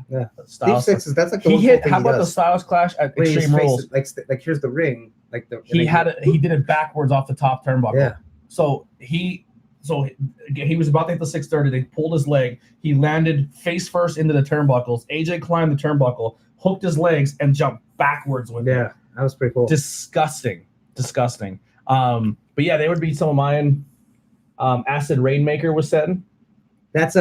S1: Deep six is that's like the
S2: he hit. How about the Styles Clash at Extreme Rules?
S1: Like here's the ring. Like
S2: he did it backwards off the top turnbuckle.
S1: Yeah.
S2: So he was about to hit the 630. They pulled his leg. He landed face first into the turnbuckles. AJ climbed the turnbuckle, hooked his legs, and jumped backwards with it.
S1: Yeah, that was pretty cool.
S2: Disgusting. But yeah, they would be some of mine. Acid Rainmaker was said.
S1: That's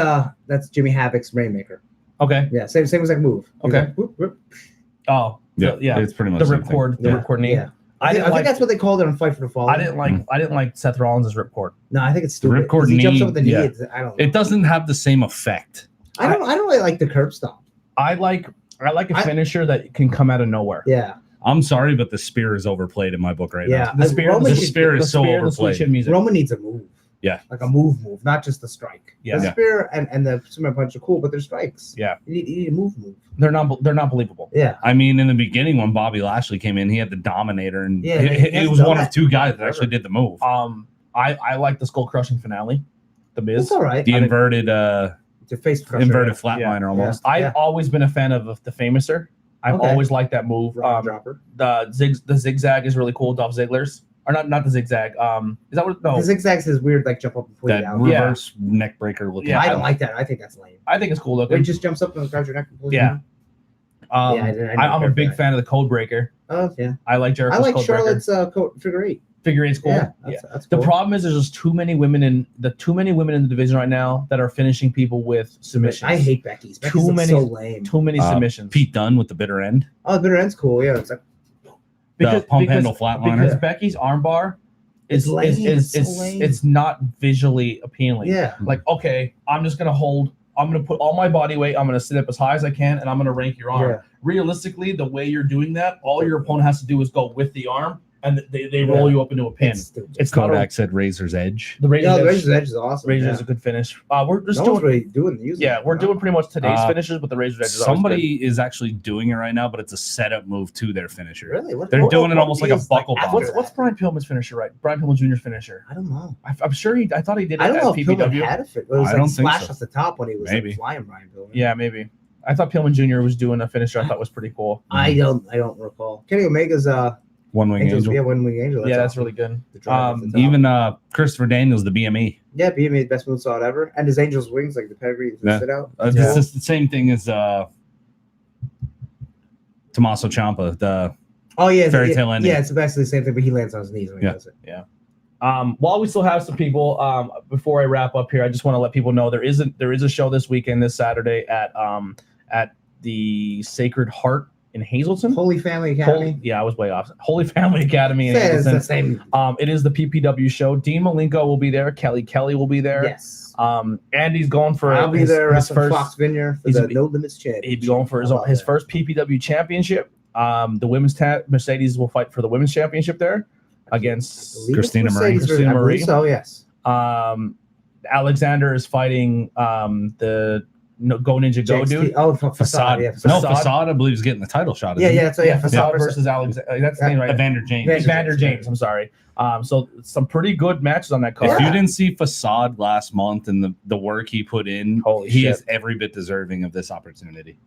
S1: Jimmy Havoc's Rainmaker.
S2: Okay.
S1: Yeah, same exact move. He's
S2: Okay.
S1: like, whoop, whoop.
S2: Oh,
S3: Yeah, it's pretty much
S2: the
S3: the same
S2: ripcord. The
S1: Yeah.
S2: ripcord knee.
S1: Yeah. I think that's what they called it on Fight for the Fallen.
S2: I didn't like Seth Rollins' ripcord.
S1: No, I think it's
S3: The
S1: stupid.
S3: ripcord
S1: 'Cause he jumps
S3: knee,
S1: up with the knee.
S3: yeah.
S1: I don't know.
S3: It doesn't have the same effect.
S1: I don't really like the curb stomp.
S2: I like a finisher that can come out of nowhere.
S1: Yeah.
S3: I'm sorry, but the spear is overplayed in my book right
S1: Yeah.
S3: now.
S2: The spear,
S1: Roman
S3: The
S1: should-
S3: spear is so
S2: the
S3: overplayed.
S2: switch in music.
S1: Roman needs a move.
S3: Yeah.
S1: Like a move, not just the strike.
S2: Yeah.
S1: The
S3: Yeah.
S1: spear and the Superman punch are cool, but they're strikes.
S2: Yeah.
S1: You need a move.
S2: They're not believable.
S1: Yeah.
S3: I mean, in the beginning when Bobby Lashley came in, he had the Dominator, and
S1: Yeah,
S3: it,
S1: he
S3: it
S1: hasn't
S3: was
S1: done
S3: one
S1: that
S3: of two guys that
S1: forever.
S3: actually did the move.
S2: I like the skull crushing finale. The Miz.
S1: It's all right.
S3: The
S2: I think-
S3: inverted
S1: It's a face crusher.
S3: inverted
S2: Yeah.
S3: flatliner almost.
S2: I've always been a fan of the Famouser. I've
S1: Okay.
S2: always liked that move.
S1: Rock dropper.
S2: The zigzag is really cool. Dolph Ziggler's, or not the zigzag. Is that what? No,
S1: The zigzags is weird, like jump up and pull you
S3: That
S1: down.
S3: reverse neck breaker looking.
S2: Yeah,
S1: I don't like that. I think that's lame.
S2: I think it's cool
S1: When
S2: looking.
S1: he just jumps up and grabs your neck and pulls you
S2: Yeah.
S1: down.
S2: I'm a big fan of the code breaker.
S1: Oh yeah.
S2: I like Jericho's
S1: I like
S2: code
S1: Charlotte's figure eight.
S2: breaker. Figure eight's cool.
S1: Yeah,
S2: Yeah.
S1: that's
S2: The
S1: cool.
S2: problem is there's just too many women in the division right now that are finishing people with submissions.
S1: I hate Becky's. Becky's
S2: Too
S1: looks
S2: many-
S1: so lame.
S2: too many submissions.
S3: Pete Dunne with the bitter end.
S1: Oh, the bitter end's cool. Yeah, it's like
S3: The pump handle flatliner.
S2: Because Becky's armbar
S1: It's lame.
S2: is
S1: It's so lame.
S2: it's not visually appealing.
S1: yeah.
S2: Like, okay, I'm gonna put all my body weight, I'm gonna sit up as high as I can, and I'm gonna rank your arm.
S1: Yeah.
S2: Realistically, the way you're doing that, all your opponent has to do is go with the arm, and they roll you up into a pin.
S1: It's stupid.
S2: It's not
S3: Kodak said Razor's Edge.
S2: the Razor's
S1: Yeah, the
S2: Edge.
S1: Razor's Edge is awesome.
S2: Razor's
S1: yeah.
S2: is a good finish. We're just
S1: No
S2: doing
S1: one's really doing the using.
S2: we're doing pretty much today's
S3: Uh,
S2: finishes, but the Razor's Edge is always
S3: Somebody is actually doing it right now, but it's a setup move to their finisher.
S1: Really. What,
S3: They're
S1: what-
S3: doing it
S1: what
S3: almost like a
S1: is,
S3: buckle
S1: after
S3: bomb.
S2: good.
S1: that?
S2: What's Brian Pillman's finisher, right? Brian Pillman Jr.'s finisher.
S1: I don't know.
S2: I'm sure I thought he did it
S1: I don't
S2: at
S1: know if Pillman
S2: PPW.
S1: had a fit. It was
S3: I
S1: like
S3: don't think
S1: splash
S3: so.
S1: off the top when he was
S3: Maybe.
S1: like flying Brian Pillman.
S2: Yeah, maybe. I thought Pillman Jr. was doing a finisher I thought was pretty cool.
S1: I don't recall. Kenny Omega's
S3: One wing
S1: Angels.
S3: angel.
S1: Yeah, One Wing Angel.
S2: That's
S1: awesome.
S2: really good.
S1: The drive off the top.
S3: Even Christopher Daniels, the BME.
S1: Yeah, BMA's best moonsault ever, and his Angel's wings, like the pedigree,
S3: Yeah.
S1: sit out.
S3: This is the same thing as Tommaso Ciampa. The
S1: Oh yeah,
S3: Fairy
S1: yeah,
S3: tale ending.
S1: Yeah, it's basically the same thing, but he lands on his knees when he
S3: Yeah.
S1: does it.
S2: While we still have some people, before I wrap up here, I just want to let people know there is a show this weekend, this Saturday at the Sacred Heart in Hazleton.
S1: Holy Family Academy.
S2: I was way off. Holy Family Academy in
S1: It's the
S2: Hazleton.
S1: same.
S2: It is the PPW show. Dean Malenko will be there. Kelly will be there.
S1: Yes.
S2: Andy's going for
S1: I'll be
S2: his,
S1: there
S2: his
S1: at
S2: first.
S1: Fox Vineyard for
S2: he's
S1: the
S2: be-
S1: No Limits Championship.
S2: He'd be going for his
S1: How about that?
S2: first PPW championship. The women's Mercedes will fight for the women's championship there against
S1: Believe it's
S3: Christina Marie.
S1: Mercedes,
S2: Christina
S1: I believe
S2: Marie.
S1: So yes.
S2: Alexander is fighting the Go Ninja Go
S1: JXT
S2: dude.
S1: Oh,
S3: Facade.
S1: facade. Yeah,
S3: No,
S2: Facade.
S3: Facade, I believe, is getting the title shot.
S1: yeah,
S3: isn't
S1: yeah. So yeah,
S2: Facade
S1: facade
S2: versus Alexander. That's the name, right?
S3: Evander James.
S1: Evander
S2: Evander James. I'm sorry. So some pretty good matches on that card.
S3: If you didn't see Facade last month and the work he put in,
S2: Holy
S3: he
S2: shit.
S3: is every bit deserving of this opportunity.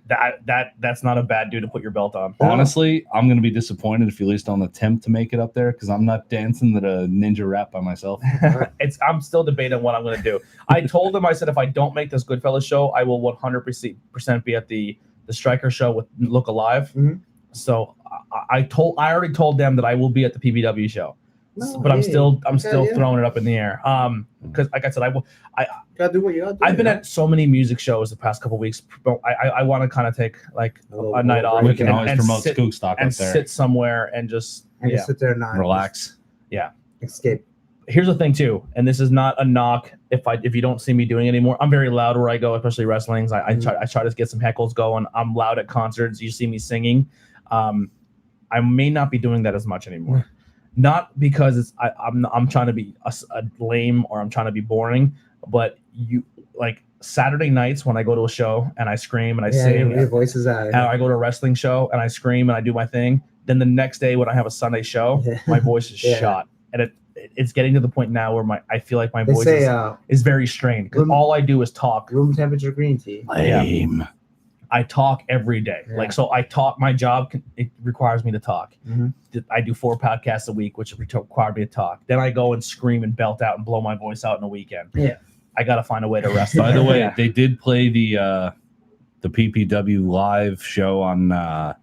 S2: That's not a bad dude to put your belt on.
S3: Honestly, I'm going to be disappointed if you at least don't attempt to make it up there because I'm not dancing to the ninja rap by myself.
S2: I'm still debating what I'm going to do. I told him, I said, if I don't make this Goodfellas show, I will 100% be at the Striker show with Look Alive.
S1: Mhm.
S2: So I already told them that I will be at the PPW show,
S1: No,
S2: but I'm
S1: hey,
S2: still
S1: yeah.
S2: throwing it up in the air. Because like I said,
S1: gotta do what you gotta do.
S2: I've been
S1: you know?
S2: at so many music shows the past couple of weeks. I want to kind of take like a night off.
S3: We can
S2: and-
S3: always
S2: and
S3: promote
S2: sit-
S3: Skook Stock up
S2: and
S3: there.
S2: sit somewhere and just
S1: and just sit there and not
S3: Relax.
S1: escape.
S2: Here's the thing too, and this is not a knock. If you don't see me doing it anymore, I'm very loud where I go, especially wrestlings. I try to get some heckles going. I'm loud at concerts. You see me singing. I may not be doing that as much anymore. Not because I'm trying to be a lame or I'm trying to be boring, but you like Saturday nights when I go to a show and I scream and I sing,
S1: Your voice is out.
S2: and I go to a wrestling show and I scream and I do my thing. Then the next day when I have a Sunday show,
S1: Yeah.
S2: my voice is
S1: Yeah.
S2: shot, and it's getting to the point now where I feel like my
S1: They
S2: voice
S1: say
S2: is very strained because
S1: room-
S2: all I do is talk.
S1: room temperature green tea.
S3: Lame.
S2: I talk every day.
S1: Yeah.
S2: Like, so I talk, my job, it requires me to talk.
S1: Mhm.
S2: I do 4 podcasts a week, which require me to talk. Then I go and scream and belt out and blow my voice out in a weekend.
S1: Yeah.
S2: I got to find a way to rest.
S3: By the way,
S2: Yeah.
S3: they did play the PPW live show on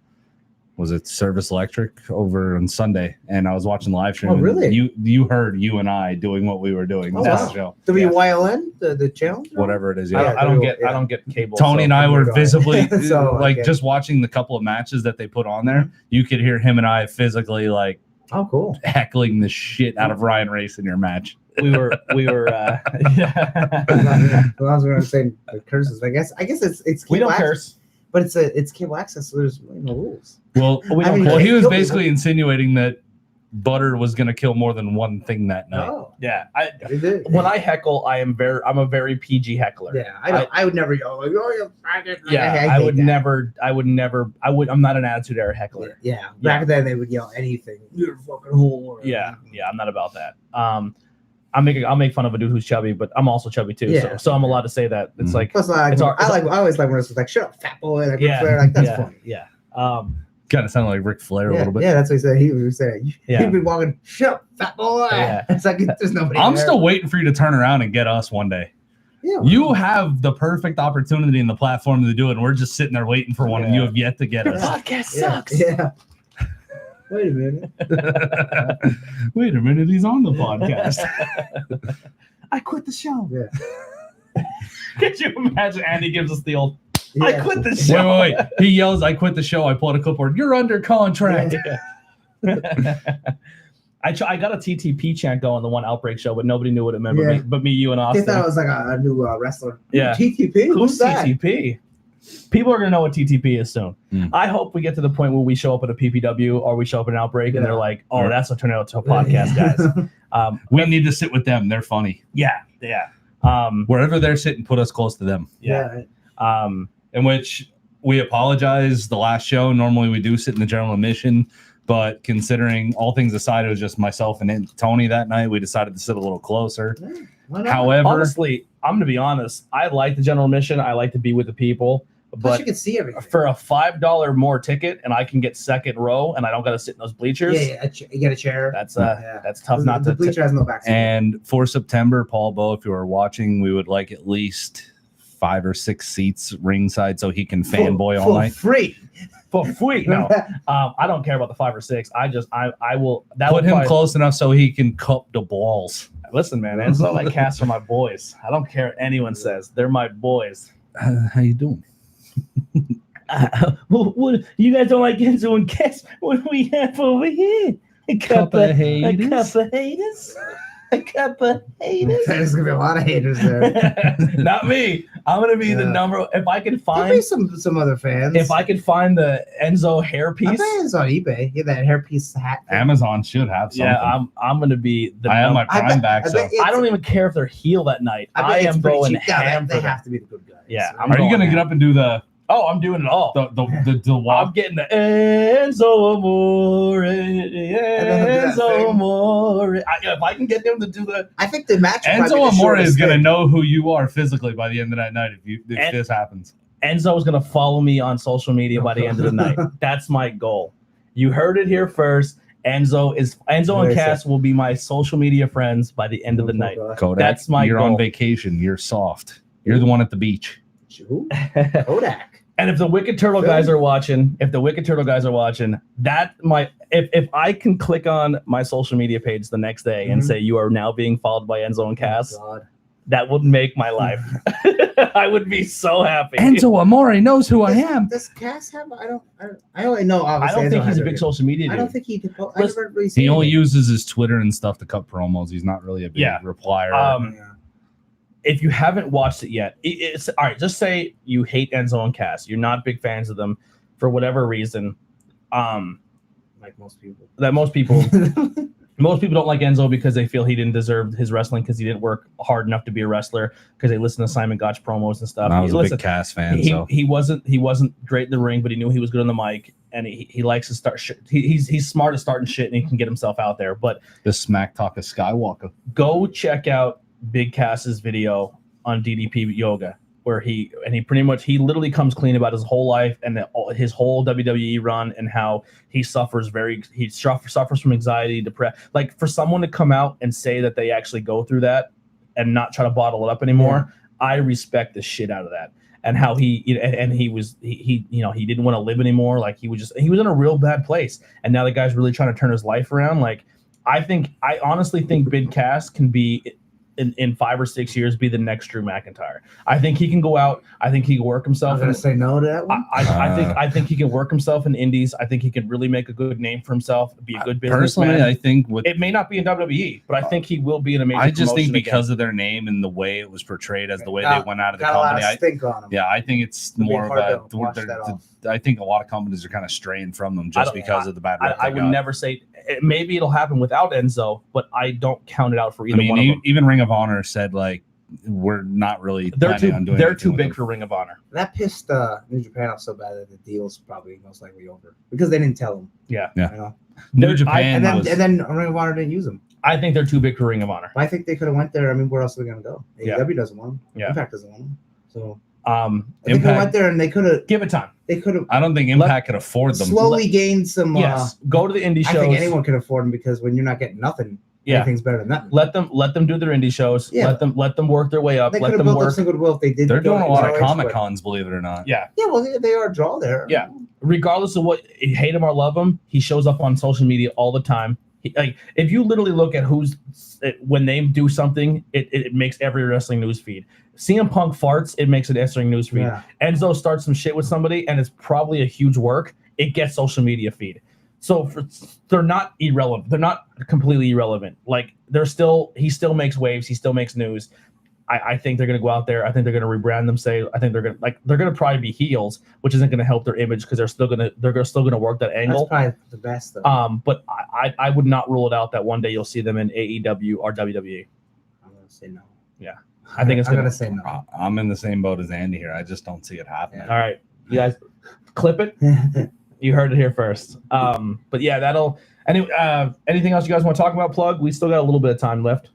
S3: was it Service Electric over on Sunday, and I was watching the live stream.
S1: Oh, really?
S3: You heard you and I doing what we were doing.
S1: Oh,
S3: That's
S1: wow.
S3: the show.
S1: WYLN, the channel?
S3: Whatever it is.
S2: I
S3: Yeah.
S2: don't get cable.
S3: Tony and I
S1: I'm
S3: were
S1: good on it.
S3: visibly
S1: So,
S3: like
S1: okay.
S3: just watching the couple of matches that they put on there. You could hear him and I physically like
S1: Oh, cool.
S3: heckling the shit out of Ryan Race in your match.
S2: we were yeah.
S1: Well, I was going to say the curses. I guess it's
S2: We don't
S1: cable
S2: curse.
S1: but it's cable access, so there's really no rules.
S3: Well,
S2: We don't
S3: well,
S2: curse.
S3: he was
S1: Kill
S3: basically insinuating that Butter was going to kill more than one thing that night.
S1: Oh,
S2: Yeah.
S1: they did.
S2: When I heckle, I'm a very PG heckler.
S1: Yeah, I would never yell like, "Oh, you faggot." Like,
S2: Yeah,
S1: I
S2: I
S1: hate
S2: would
S1: that.
S2: never. I'm not an attitude era heckler.
S1: Yeah, back then they would yell anything. You're a fucking whore.
S2: Yeah, I'm not about that. I'll make fun of a dude who's chubby, but I'm also chubby too.
S1: Yeah.
S2: So I'm allowed to say that. It's
S3: Mhm.
S2: like,
S1: Plus, I
S2: It's our-
S1: always like when it's like, "Shut up, fat boy." Like,
S2: yeah,
S1: Flair, like that's
S2: yeah,
S1: funny.
S2: yeah.
S3: Kind of sounded like Ric Flair a
S1: Yeah,
S3: little bit.
S1: yeah, that's what he said. He would say,
S2: Yeah.
S1: "He'd be walking, shut up, fat boy."
S2: Yeah.
S1: It's like there's nobody.
S3: I'm
S1: there.
S3: still waiting for you to turn around and get us one day.
S1: Yeah,
S3: You have the perfect opportunity in the platform to do it, and we're just sitting there waiting for one, and you
S2: Yeah.
S3: have yet to get us.
S2: Podcast
S1: yeah,
S2: sucks.
S1: Yeah. Wait a minute.
S3: Wait a minute, he's on the podcast.
S2: I quit the show.
S1: Yeah.
S2: Could you imagine Andy gives us the old I
S1: Yeah.
S2: quit the
S3: Wait,
S2: show?
S3: wait, wait. He yells, I quit the show. I pull out a clipboard. You're under contract.
S2: I got a TTP chant going, the one Outbreak show, but nobody knew what it meant
S1: Yeah.
S2: but me, you, and
S1: They
S2: Austin.
S1: thought it was like a new wrestler.
S2: Yeah.
S1: TTP.
S2: Who's
S1: that?
S2: TTP? People are going to know what TTP is soon.
S3: Mm.
S2: I hope we get to the point where we show up at a PPW or we show up at an Outbreak and
S1: Yeah.
S2: they're like, oh, that's what turned out to a podcast, guys.
S3: We need to sit with them. They're funny.
S2: Yeah.
S3: Wherever they're sitting, put us close to them.
S2: Yeah.
S3: In which we apologize. The last show, normally we do sit in the general admission, but considering all things aside, it was just myself and Tony that night. We decided to sit a little closer.
S1: Why not?
S3: However,
S2: Honestly, I'm going to be honest. I like the general admission. I like to be with the people.
S1: Plus
S2: But
S1: you can see everything.
S2: for a $5 more ticket and I can get second row and I don't got to sit in those bleachers,
S1: you get a chair.
S2: that's
S1: Yeah.
S2: that's tough not
S1: the
S2: to.
S1: bleacher has no back seat.
S3: and for September, Paul Bo, if you are watching, we would like at least 5 or 6 seats ringside so he can fanboy all
S1: for
S3: night.
S1: free.
S2: For free. No, I don't care about the 5 or 6. I will. That
S3: Put
S2: would
S3: him
S2: probably-
S3: close enough so he can cup the balls.
S2: Listen, man, Enzo and Cass are my boys. I don't care what anyone says. They're my boys.
S3: How you doing?
S2: What you guys don't like Enzo and Cass? What do we have over here? A
S3: Cup of haters.
S2: A cup of haters. A cup of haters.
S1: There's gonna be a lot of haters there.
S2: Not me. I'm gonna be the
S1: Yeah.
S2: number. If I can
S1: There'll be
S2: find,
S1: some other fans.
S2: if I can find the Enzo
S1: I
S2: hairpiece,
S1: bet it's on eBay. Get that hairpiece hat. thing.
S3: Amazon should have something.
S2: yeah, I'm gonna be the.
S3: I have my
S1: I
S3: Prime
S1: bet-
S3: back,
S1: I
S3: so.
S1: bet it's-
S2: I don't even care if they're heel that night.
S1: I bet
S2: I
S1: it's
S2: am
S1: pretty
S2: going
S1: cheap. Yeah,
S2: ham
S1: they
S2: for them.
S1: have to be the good guys.
S2: Yeah,
S1: So-
S2: I'm
S3: Are you
S2: going
S3: gonna get
S2: ham.
S3: up and do the
S2: Oh, I'm doing it all.
S3: the walk?
S2: I'm getting the Enzo Amore,
S1: that
S2: Enzo
S1: thing.
S2: Amore. If I can get them to do that,
S1: I think the match. will probably be
S3: Enzo
S1: the
S3: Amore
S1: shortest
S3: is gonna
S1: thing.
S3: know who you are physically by the end of that night if
S2: And-
S3: this happens.
S2: Enzo is going to follow me on social media by the end of the night. That's my goal. You heard it here first. Enzo and Cass will be my social media friends by the end of the night.
S3: Kodak,
S2: That's my
S3: you're
S2: goal.
S3: on vacation. You're soft. You're the one at the beach.
S1: Who? Kodak.
S2: And if the Wicked Turtle guys are watching, that might if I can click on my social media page the next day and
S1: Mhm.
S2: say you are now being followed by Enzo and Cass,
S1: Oh, God.
S2: that would make my life. I would be so happy.
S3: Enzo Amore knows who I am.
S1: Does Cass have? I only know.
S2: I
S1: Obviously,
S2: don't think
S1: Enzo
S2: he's
S1: has
S2: a big
S1: it.
S2: social media dude.
S1: I don't think he. I
S2: Listen,
S1: never really seen
S3: He only
S1: it.
S3: uses his Twitter and stuff to cut promos. He's not really a big
S2: Yeah.
S3: replier.
S1: Yeah.
S2: If you haven't watched it yet, it's all right. Just say you hate Enzo and Cass. You're not big fans of them for whatever reason.
S1: Like most people.
S2: That most people don't like Enzo because they feel he didn't deserve his wrestling because he didn't work hard enough to be a wrestler because they listen to Simon Gotch promos and stuff.
S3: And I was a
S2: Listen,
S3: big Cass fan,
S2: he,
S3: so
S2: he wasn't great in the ring, but he knew he was good on the mic, and he likes to start shit. He's smart at starting shit, and he can get himself out there. But
S3: the smack talk of Skywalker.
S2: go check out Big Cass's video on DDP Yoga, where he pretty much he literally comes clean about his whole life and his whole WWE run and how he suffers from anxiety, depression. Like for someone to come out and say that they actually go through that and not try to bottle it up anymore, I respect the shit out of that. And how he didn't want to live anymore. Like he was in a real bad place, and now the guy's really trying to turn his life around. Like I honestly think Big Cass can be in 5 or 6 years be the next Drew McIntyre. I think he can go out. I think he can work himself.
S1: I'm gonna say no to that one.
S2: I think he can work himself in indies. I think he can really make a good name for himself, be a good businessman.
S3: Personally, I think
S2: it may not be in WWE, but I think he will be in a major.
S3: I just think
S2: promotion
S3: because
S2: again.
S3: of their name and the way it was portrayed as the way they went out of the
S1: Got a lot
S3: company.
S1: of stink on him.
S3: Yeah, I think it's
S1: It'll be
S3: more of
S1: hard to wash that off.
S3: I think a lot of companies are kind of straying from them just because of the bad rep.
S2: I would never say maybe it'll happen without Enzo, but I don't count it out for either one of them.
S3: Even Ring of Honor said like we're not really.
S2: They're too big
S3: them.
S2: for Ring of Honor.
S1: That pissed New Japan off so bad that the deal's probably most likely over because they didn't tell them.
S2: Yeah.
S1: You know?
S3: New Japan
S1: and then Ring of Honor didn't use them.
S2: I think they're too big for Ring of Honor.
S1: I think they could have went there. I mean, where else are they gonna go?
S2: Yeah.
S1: AEW doesn't want them.
S2: Yeah.
S1: Impact doesn't want them. So
S2: I
S1: think they went there and they could have.
S2: give it time.
S1: They could have.
S3: I don't think Impact could afford them.
S1: Slowly gained some.
S2: Yes, go to the indie shows.
S1: I think anyone can afford them because when you're not getting nothing, anything's better than nothing.
S2: Let them do their indie shows.
S1: Yeah.
S2: Let them work their way up.
S1: They
S2: Let
S1: could have
S2: them
S1: built up
S2: work.
S1: some goodwill if they did.
S3: They're doing a lot of
S1: ROH,
S3: Comic
S1: but-
S3: Cons, believe it or not.
S2: Yeah.
S1: Yeah, well, they are a draw there.
S2: Yeah. Regardless of what, hate him or love him, he shows up on social media all the time. Like if you literally look at when they do something, it makes every wrestling news feed. CM Punk farts, it makes an wrestling news feed.
S1: Yeah.
S2: Enzo starts some shit with somebody, and it's probably a huge work. It gets social media feed. So they're not irrelevant. They're not completely irrelevant. Like he still makes waves. He still makes news. I think they're gonna go out there. I think they're gonna rebrand them. I think they're gonna probably be heels, which isn't gonna help their image because they're still gonna work that angle.
S1: That's probably the best though.
S2: But I would not rule it out that one day you'll see them in AEW or WWE.
S1: I'm gonna say no.
S2: Yeah, I think
S1: I'm gonna say no.
S3: I'm in the same boat as Andy here. I just don't see it happening.
S2: All right, you guys, clip it. You heard it here first. But yeah, that'll. Anything else you guys want to talk about? Plug. We still got a little bit of time left.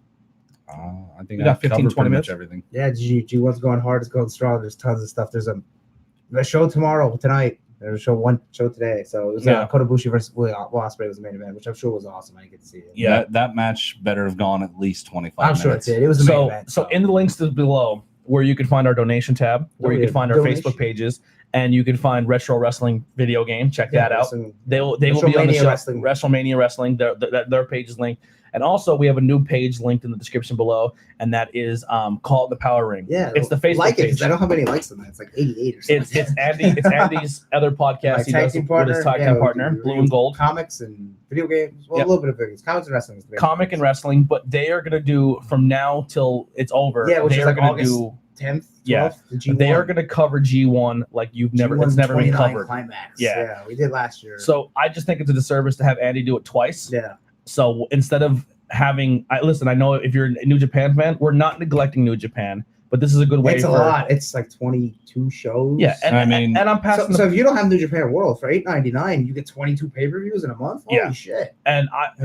S3: I think
S2: We got
S3: I've
S2: 15,
S3: covered
S2: 20
S3: pretty
S2: minutes.
S3: much everything.
S1: Yeah, G1's going hard. It's going strong. There's tons of stuff. There's a show tonight. There's one show today. So it was Kota Ibushi versus Will Ospreay was the main event, which I'm sure was awesome. I didn't get to see it.
S3: Yeah, that match better have gone at least 25
S1: I'm
S3: minutes.
S1: sure it did. It was the main event.
S2: So in the links below, where you can find our donation tab, where you can find our
S1: Donation.
S2: Facebook pages, and you can find Retro Wrestling Video Game. Check that out. They will be on the
S1: WrestleMania
S2: show.
S1: Wrestling.
S2: WrestleMania Wrestling. Their page is linked. And also, we have a new page linked in the description below, and that is Call It the Power Ring.
S1: Yeah,
S2: it's the Facebook
S1: like it,
S2: page.
S1: 'cause I don't have any likes on that. It's like 88 or something.
S2: It's Andy's other podcast.
S1: My
S2: He
S1: tag
S2: does
S1: team
S2: with
S1: partner,
S2: his tag
S1: yeah,
S2: team
S1: we
S2: partner,
S1: do
S2: Blue and Gold.
S1: Comics and video games. Well,
S2: Yep.
S1: a little bit of video games. Comics and wrestling. Is the main
S2: Comic and wrestling, but they are gonna do from now till it's over.
S1: Yeah, which
S2: they
S1: is
S2: are
S1: like
S2: gonna
S1: August
S2: do.
S1: 10th. 12th,
S2: Yeah,
S1: the G1.
S2: They are gonna cover G1 like it's never been
S1: 29
S2: covered.
S1: Climax.
S2: Yeah.
S1: We did last year.
S2: So I just think it's a disservice to have Andy do it twice.
S1: yeah.
S2: So instead of having, I know if you're a New Japan fan, we're not neglecting New Japan, but this is a good way.
S1: It's a lot. It's like 22 shows.
S2: Yeah, and I'm passing.
S1: So if you don't have New Japan World for $8.99, you get 22 pay-per-views in a month.
S2: Yeah.
S1: Holy shit!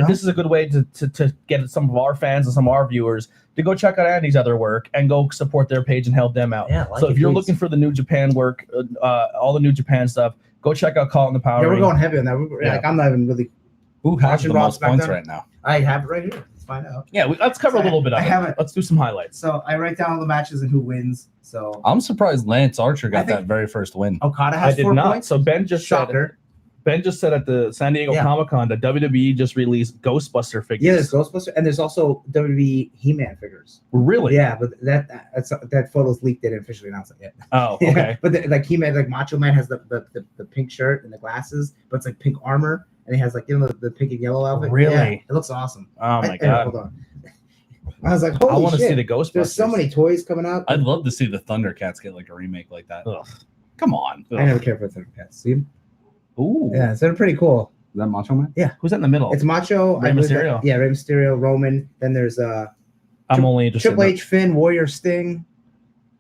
S2: This is a good way to get some of our fans and some of our viewers to go check out Andy's other work and go support their page and help them out.
S1: Yeah,
S2: so if you're looking for the New Japan work, all the New Japan stuff, go check out Call It the Power
S1: we're
S2: Ring.
S1: going heavy on that. Like I'm not even really.
S3: Who has
S1: Watching
S3: the
S1: Raw
S3: most points
S1: SmackDown?
S3: right now?
S1: I have it right here. Let's find out.
S2: Yeah, let's cover a little bit of
S1: I
S2: it.
S1: haven't-
S2: Let's do some highlights.
S1: So I write down all the matches and who wins. So
S3: I'm surprised Lance Archer
S1: I
S3: got
S1: think-
S3: that very first win.
S1: Okada
S2: I
S1: has
S2: did
S1: 4
S2: not.
S1: points.
S2: So Ben just said at the San Diego
S1: Yeah.
S2: Comic-Con that WWE just released Ghostbuster figures.
S1: Yeah, there's Ghostbuster, and there's also WWE He-Man figures.
S2: Really?
S1: Yeah, but that photo's leaked. They didn't officially announce it yet.
S2: Oh, okay.
S1: But like He-Man, like Macho Man has the pink shirt and the glasses, but it's like pink armor, and he has like the pink and yellow outfit.
S2: Really?
S1: Yeah, it looks awesome.
S2: Oh my
S1: Hold
S2: god.
S1: on. I was like, holy
S2: I want to
S1: shit.
S2: see the Ghostbusters.
S1: There's so many toys coming out.
S3: I'd love to see the Thundercats get like a remake like that.
S2: Ugh.
S3: Come on.
S1: I never cared for Thundercats. See 'em?
S2: Ooh.
S1: Yeah, so they're pretty cool.
S3: Is that Macho Man?
S2: Who's that in the middle?
S1: It's Macho,
S2: Rey
S1: I believe
S2: Mysterio.
S1: Rey Mysterio, Roman. Then there's
S2: I'm only interested.
S1: Triple H, Finn, Warrior, Sting.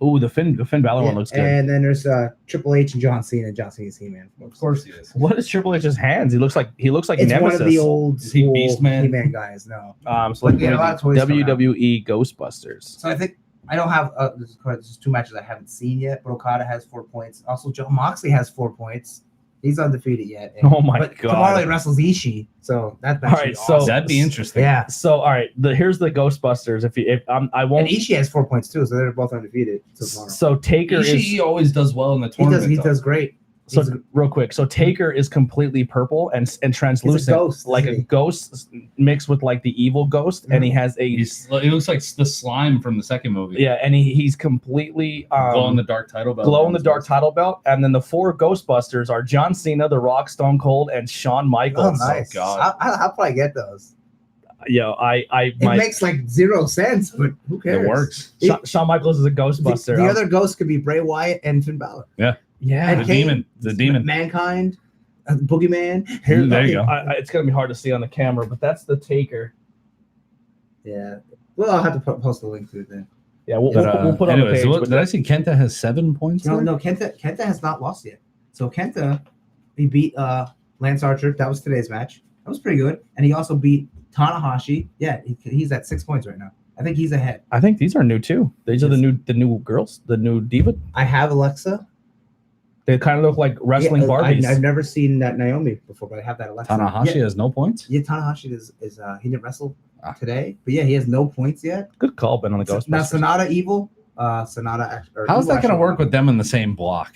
S2: Ooh, the Finn Balor
S1: Yeah,
S2: one looks good.
S1: And then there's Triple H and John Cena. John Cena's He-Man.
S3: Of course he is.
S2: What is Triple H's hands? He looks like
S1: It's
S2: Nemesis.
S1: one of the old
S3: Is he
S1: school
S3: Beastman?
S1: He-Man guys. No.
S2: So like
S1: Yeah, a lot of toys coming out.
S2: WWE Ghostbusters.
S1: So I think I don't have there's just 2 matches I haven't seen yet, but Okada has 4 points. Also, Joe Moxley has 4 points. He's undefeated yet.
S2: Oh my
S1: but
S2: God.
S1: Tomorrow he wrestles Ishii, so that
S2: All right, so
S3: That'd be interesting.
S1: yeah.
S2: So all right, here's the Ghostbusters. If I
S1: And
S2: won't.
S1: Ishii has 4 points too, so they're both undefeated. Tomorrow.
S2: So Taker
S3: Ishii
S2: is
S3: always does well in the
S1: He
S3: tournament.
S1: does great.
S2: so real quick. So Taker is completely purple and translucent,
S1: ghost,
S2: like
S1: isn't
S2: a
S1: he?
S2: ghost mixed with like the evil ghost, and he has a
S3: He looks like the slime from the second movie.
S2: yeah, and he's completely
S3: Glow in the dark title belt.
S2: glow in the dark title belt, and then the 4 Ghostbusters are John Cena, The Rock, Stone Cold, and Shawn
S1: Oh,
S2: Michaels.
S1: nice.
S3: God.
S1: I'll probably get those.
S2: Yo,
S1: It makes like 0 sense, but who cares?
S3: It works.
S2: Shawn Michaels is a Ghostbuster.
S1: The other ghosts could be Bray Wyatt and Finn Balor.
S2: yeah.
S1: and
S3: The
S1: Kane,
S3: demon. The demon.
S1: Mankind, Boogeyman.
S2: Here,
S3: There you go.
S2: It's gonna be hard to see on the camera, but that's the Taker.
S1: Yeah. Well, I'll have to post a link to it then.
S2: Yeah, we'll put on
S3: anyways,
S2: the page.
S3: did I see Kenta has 7 points?
S1: No,
S3: there?
S1: no, Kenta has not lost yet. So Kenta, he beat Lance Archer. That was today's match. That was pretty good. And he also beat Tanahashi. Yeah, he's at 6 points right now. I think he's ahead.
S2: I think these are new too. These are the new girls, the new diva.
S1: I have Alexa.
S2: They kind of look like wrestling Barbies.
S1: I've never seen that Naomi before, but I have that Alexa.
S3: Tanahashi
S1: Yeah,
S3: has no points.
S1: yeah, Tanahashi is he didn't wrestle today, but yeah, he has no points yet.
S2: Good call, Ben, on the
S1: Now
S2: Ghostbusters.
S1: Sonata Evil, Sonata.
S3: How's that going to work with them in the same block?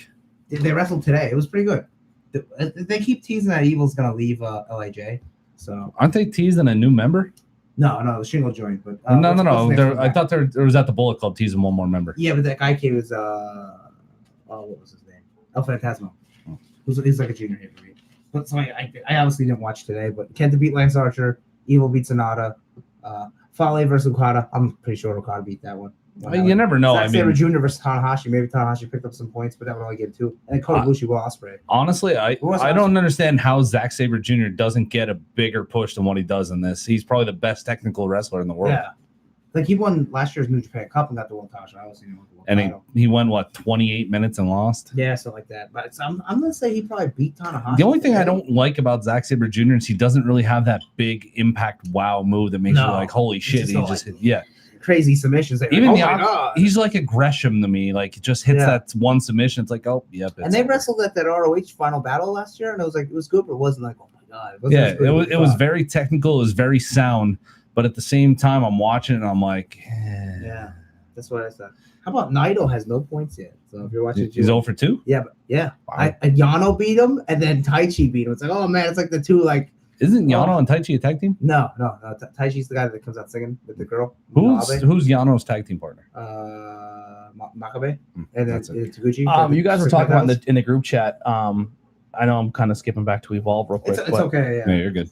S1: They wrestled today. It was pretty good. They keep teasing that Evil's gonna leave LAJ. So
S3: Aren't they teasing a new member?
S1: no, Shingle joined, but
S3: No.
S1: what's the name of
S3: I
S1: that?
S3: thought there was at the Bullet Club teasing one more member.
S1: Yeah, but that guy came was what was his name? El Fantasma. He's like a junior here for me. But so I obviously didn't watch today, but Kenta beat Lance Archer, Evil beat Sonata, Fale versus Okada. I'm pretty sure Okada beat that one.
S3: I mean, you never know.
S1: Zack
S3: I
S1: Sabre
S3: mean,
S1: Jr. versus Tanahashi. Maybe Tanahashi picked up some points, but that would only get 2. And then Kota Ibushi will Ospreay.
S3: honestly, I
S1: Who was
S3: don't understand how Zack Sabre Jr. doesn't get a bigger push than what he does in this. He's probably the best technical wrestler in the world.
S1: Yeah. Like he won last year's New Japan Cup and got the world title. I obviously knew the world
S3: And
S1: title.
S3: he won, what, 28 minutes and lost?
S1: Yeah, something like that. But I'm gonna say he probably beat Tanahashi.
S3: The only thing I don't like about Zack Sabre Jr. is he doesn't really have that big impact wow move that makes you
S1: No.
S3: like, holy shit.
S1: just
S3: He
S1: don't
S3: just,
S1: like-
S3: yeah.
S1: crazy submissions. They're
S3: Even
S1: like,
S3: the
S1: oh my god.
S3: He's like a Gresham to me. Like, it just hits
S1: Yeah.
S3: that one submission. It's like, oh, yep.
S1: And they wrestled at that ROH final battle last year, and it was good, but it wasn't like, oh my god. It wasn't as good as we
S3: it was
S1: thought.
S3: very technical. It was very sound. But at the same time, I'm watching it and I'm like,
S1: Yeah, that's what I said. How about Naito has no points yet? So if you're watching,
S3: He's 0 for 2?
S1: Yeah, but yeah,
S3: Wow.
S1: Yano beat him, and then Taichi beat him. It's like, oh man, it's like the two like.
S3: Isn't Yano and Taichi a tag team?
S1: No. Taichi's the guy that comes out singing with the girl.
S3: Who's Yano's tag team partner?
S1: Makabe, and then
S3: That's okay.
S1: Taguchi.
S2: You guys were talking about in the group chat. I know I'm kind of skipping back to Evolve real quick.
S1: It's
S2: but,
S1: okay.
S3: Yeah, you're good.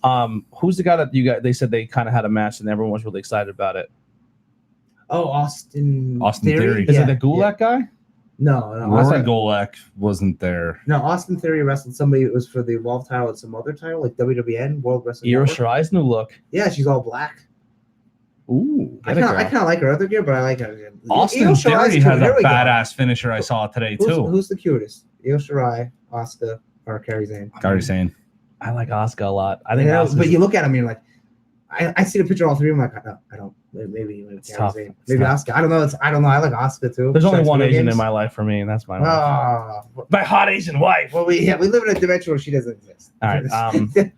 S2: Who's the guy that you got? They said they kind of had a match and everyone was really excited about it.
S1: Oh, Austin
S3: Theory.
S2: Is
S1: Yeah,
S2: it the Gulak guy?
S1: No,
S3: Rory
S1: Austin,
S3: Golek wasn't there.
S1: no. Austin Theory wrestled somebody. It was for the Evolve title and some other title, like WWN World Wrestling
S2: Io
S1: Network.
S2: Shirai's new look.
S1: Yeah, she's all black.
S2: Ooh,
S1: I kind of like her other gear, but I like her.
S3: Austin
S1: Io Shirai's
S3: Theory
S1: cute.
S3: has a
S1: Here we go.
S3: badass finisher I saw today, too.
S1: Who's the cutest? Io Shirai, Asuka, or Kairi Sane?
S3: Gary saying.
S2: I like Asuka a lot. I think
S1: Yeah,
S2: Asuka's
S1: but you look at him, you're like, I see the picture of all 3 of them. Like, I don't. Maybe
S2: It's
S1: Kairi
S2: tough.
S1: Sane.
S2: It's
S1: Maybe
S2: tough.
S1: Asuka. I don't know. I don't know. I like Asuka too.
S2: There's only
S1: Besides
S2: one
S1: video
S2: Asian
S1: games.
S2: in my life for me, and that's my wife.
S1: My
S2: hot Asian wife.
S1: well, we live in a dimension where she doesn't exist.
S2: All right.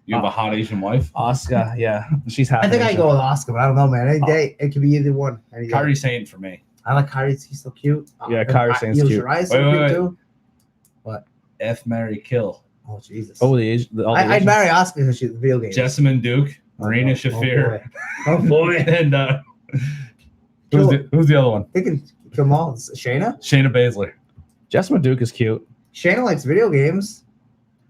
S3: You have a hot Asian wife?
S2: Asuka, yeah, she's half.
S1: I think I
S2: Asian.
S1: go with Asuka, but I don't know, man. Any day it could be either one. Any day.
S3: Kyrie saying for me.
S1: I like Kairi. He's so cute.
S2: Yeah, Kairi Sane's
S1: Io
S2: cute.
S1: Shirai's so
S3: Wait,
S1: cute
S3: wait.
S1: too.
S3: F, marry, kill.
S1: Oh Jesus.
S2: Oh, the Asian. All the
S1: I'd
S2: Asians.
S1: marry Asuka because she's a video game.
S3: Jessamine Duke, Marina Shafir,
S1: Oh boy.
S3: and who's the other one?
S1: They can kill them all. It's Shayna.
S3: Shayna Baszler.
S2: Jessica Duke is cute.
S1: Shayna likes video games.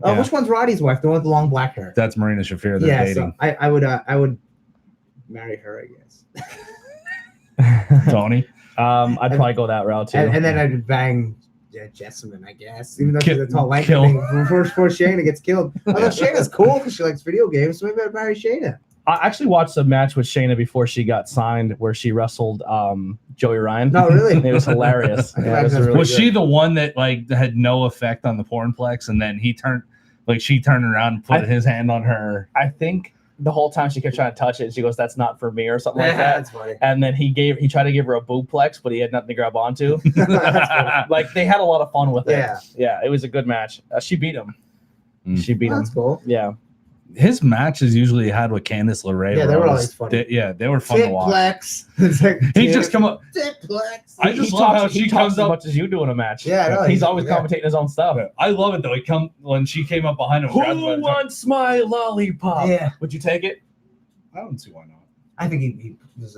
S1: Oh,
S3: Yeah.
S1: which one's Roddy's wife? The one with the long black hair.
S3: That's Marina Shafir. They're
S1: Yeah,
S3: dating.
S1: so I would marry her, I guess.
S3: Tony.
S2: I'd probably go that route too.
S1: And then I'd bang Jessamine, I guess. Even though
S3: Kill-
S1: she's a tall lanky
S3: kill.
S1: thing before Shayna gets killed. Although Shayna's cool because she likes video games, so maybe I'd marry Shayna.
S2: I actually watched a match with Shayna before she got signed, where she wrestled Joey Ryan.
S1: No, really?
S2: It was hilarious.
S1: I can
S2: Yeah, it was
S1: imagine
S2: really
S3: Was
S2: good.
S3: she the one that like had no effect on the pornplex, and then she turned around and put his hand on her?
S2: I think the whole time she kept trying to touch it. And she goes, "That's not for me," or something like that.
S1: That's funny.
S2: And then he tried to give her a booplex, but he had nothing to grab onto.
S1: That's funny.
S2: Like they had a lot of fun with it.
S1: Yeah.
S2: Yeah, it was a good match. She beat him. She beat him.
S1: That's cool.
S2: Yeah.
S3: His matches usually had with Candice LeRae.
S1: Yeah, they were always funny.
S3: They were fun to watch.
S1: Tiplex. It's like,
S3: He just come up.
S1: Tiplex.
S3: I just love how she comes
S2: as
S3: up.
S2: much as you do in a match.
S1: Yeah, I know.
S2: He's always
S1: Yeah.
S2: commentating his own stuff.
S3: I love it though. When she came up behind him. grabbed him by
S2: Who
S3: the top.
S2: wants my lollipop?
S1: Yeah.
S2: Would you take it?
S3: I don't see why not.
S1: I think he was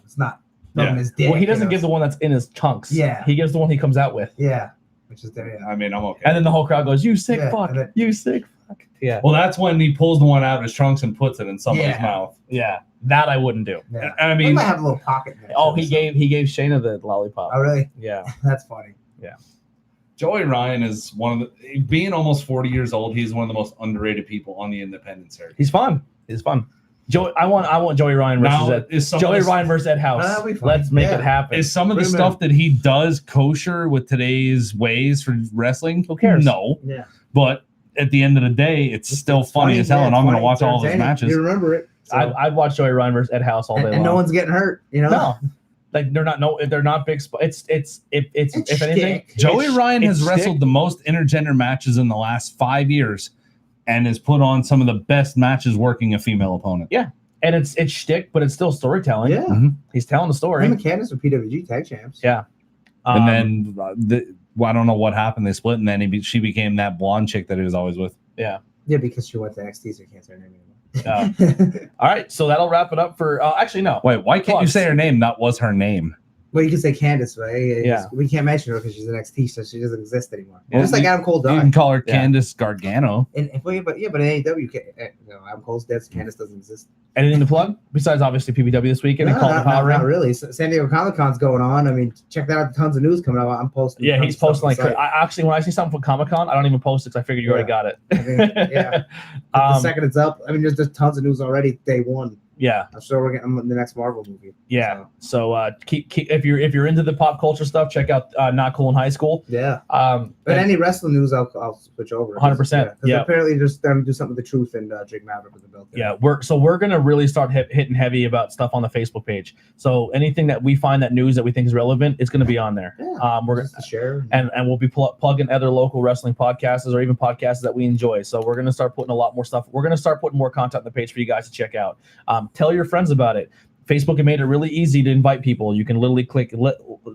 S1: it's not
S3: Yeah.
S1: his dick.
S2: Well, he doesn't
S1: you know.
S2: give the one that's in his chunks.
S1: Yeah.
S2: He gives the one he comes out with.
S1: Yeah. Which is there. Yeah.
S3: I mean, I'm okay.
S2: And then the whole crowd goes, "You sick
S1: Yeah,
S2: fuck.
S1: and then-
S2: You sick fuck." Yeah.
S3: Well, that's when he pulls the one out of his trunks and puts it in somebody's
S1: Yeah.
S3: mouth.
S2: Yeah. That I wouldn't do.
S1: Yeah.
S3: I
S1: He
S3: mean,
S1: might have a little pocket. In there,
S2: Oh,
S1: too,
S2: he
S1: so-
S2: gave Shayna the lollipop.
S1: Oh, really?
S2: Yeah.
S1: That's funny.
S3: Joey Ryan is one of the, being almost 40 years old, he's one of the most underrated people on the independent circuit.
S2: He's fun. He's fun. Joey, I want Joey Ryan versus
S3: Now,
S2: Ed.
S3: is some
S2: Joey
S3: of the,
S2: Ryan versus Ed House.
S1: That'll be fun.
S2: Let's make
S1: Yeah.
S2: it happen.
S3: Is some of the
S1: Bring him
S3: stuff that he does kosher with today's ways for wrestling?
S2: Who cares?
S3: No.
S1: Yeah.
S3: But at the end of the day, it's still funny as hell, and I'm going to watch all his matches.
S1: You remember it. So-
S2: I'd watch Joey Ryan versus Ed House all day long.
S1: and no one's getting hurt. You know.
S2: No. Like they're not big. It's if anything.
S1: shtick.
S3: Joey
S2: It's-
S3: Ryan has
S2: it's
S3: wrestled
S2: shtick.
S3: the most intergender matches in the last 5 years and has put on some of the best matches working a female opponent.
S2: Yeah. And it's shtick, but it's still storytelling.
S1: Yeah.
S3: Mhm.
S2: He's telling the story.
S1: Him and Candice were PWG tag champs.
S2: Yeah.
S3: And then I don't know what happened. They split, and then she became that blonde chick that he was always with.
S1: Yeah, because she went to NXT, so you can't say her name anymore.
S2: all right, so that'll wrap it up for. Actually, no.
S3: Wait, why can't you
S2: Plugs.
S3: say her name? That was her name.
S1: Well, you can say Candice, right?
S2: Yeah.
S1: We can't mention her because she's NXT, so she doesn't exist anymore.
S3: Well,
S1: Just like Adam Cole
S3: You can
S1: died.
S3: call her
S2: Yeah.
S3: Candice Gargano.
S1: But in AEW, Adam Cole's dead, so Candice doesn't exist.
S2: Anything to plug besides obviously PPW this weekend and
S1: No,
S2: Call the
S1: not,
S2: Power
S1: not
S2: Ring?
S1: really. San Diego Comic Con's going on. I mean, check that out. Tons of news coming out. I'm posting.
S2: Yeah,
S1: tons
S2: he's
S1: of stuff
S2: posting like
S1: on the site.
S2: I actually when I see something from Comic Con, I don't even post it because I figured you already got it.
S1: I think, yeah. The
S2: um,
S1: second it's up, I mean, there's tons of news already. Day one.
S2: yeah,
S1: I'm sure we're getting the next Marvel movie.
S2: yeah. So keep if you're into the pop culture stuff, check out Not Cool in High School.
S1: Yeah.
S2: But
S1: But any wrestling news, I'll switch over.
S2: 100%, yeah.
S1: Apparently, they're starting to do something with the Truth and Jake Maverick with the belt.
S2: yeah, we're gonna really start hitting heavy about stuff on the Facebook page. So anything that we find that news that we think is relevant, it's gonna be on there.
S1: Yeah.
S2: We're
S1: Just to share.
S2: and we'll be plugging other local wrestling podcasts or even podcasts that we enjoy. So we're gonna start putting a lot more stuff. We're gonna start putting more content on the page for you guys to check out. Tell your friends about it. Facebook has made it really easy to invite people. You can literally click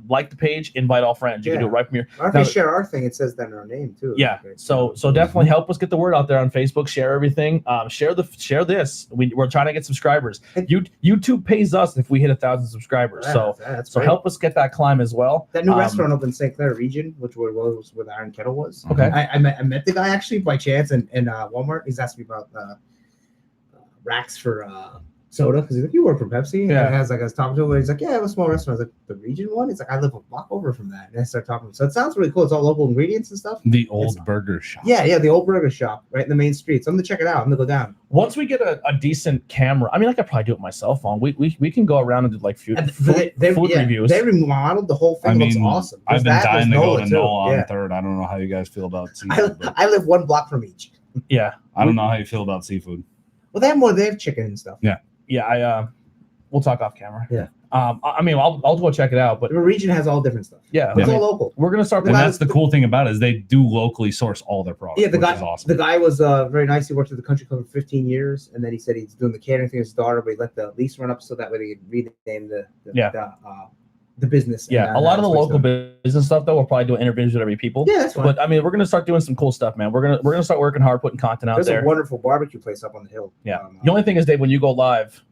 S2: like the page, invite all friends. You can do it right from your.
S1: Or if
S2: Now-
S1: they share our thing, it says that in our name too.
S2: Yeah.
S1: Okay.
S2: So definitely help us get the word out there on Facebook. Share everything. Share this. We're trying to get subscribers. YouTube pays us if we hit 1,000 subscribers.
S1: Yeah,
S2: So
S1: that's great.
S2: help us get that climb as well.
S1: That new restaurant opened in St. Clair region, which was where the Iron Kettle was.
S2: Okay.
S1: I met the guy actually by chance in Walmart. He's asked me about racks for soda because he's like, "You work for Pepsi?"
S2: Yeah.
S1: And I was talking to him, and he's like, "Yeah, I have a small restaurant." I was like, "The region one?" He's like, "I live a block over from that." And I started talking to him. So it sounds really cool. It's all local ingredients and stuff.
S3: The old burger shop.
S1: Yeah, the old burger shop right in the main street. So I'm gonna check it out. I'm gonna go down.
S2: Once we get a decent camera, I mean, I could probably do it with my cell phone. We can go around and do like food reviews.
S1: They remodeled the whole thing.
S3: I
S1: Looks
S3: mean,
S1: awesome.
S3: I've
S1: There's
S3: been
S1: that,
S3: dying to
S1: there's
S3: go
S1: Nola,
S3: to
S1: too.
S3: Noah on
S1: Yeah.
S3: 3rd. I don't know how you guys feel about seafood. But
S1: I live one block from each.
S2: Yeah.
S3: I don't know how you feel about seafood.
S1: Well, they have more. They have chicken and stuff.
S3: Yeah.
S2: Yeah. We'll talk off camera.
S1: Yeah.
S2: I mean, I'll go check it out, but
S1: The region has all different stuff.
S2: yeah,
S1: It's
S2: I mean,
S1: all local.
S2: we're gonna start.
S3: And
S1: guy
S3: that's the cool thing about it is they do locally source all their products.
S1: Yeah, the
S3: which
S1: guy.
S3: is awesome.
S1: The guy was very nice. He worked at the country club for 15 years, and then he said he's doing the catering thing with his daughter, but he let the lease run up so that way they could rename the business.
S2: Yeah,
S1: and,
S2: a lot of the
S1: that's what
S2: local
S1: he's doing.
S2: business stuff though, we'll probably do interviews with every people.
S1: Yeah, that's fine.
S2: But I mean, we're gonna start doing some cool stuff, man. We're gonna start working hard, putting content out
S1: There's
S2: there.
S1: a wonderful barbecue place up on the hill.
S2: Yeah. The only thing is, Dave, when you go live,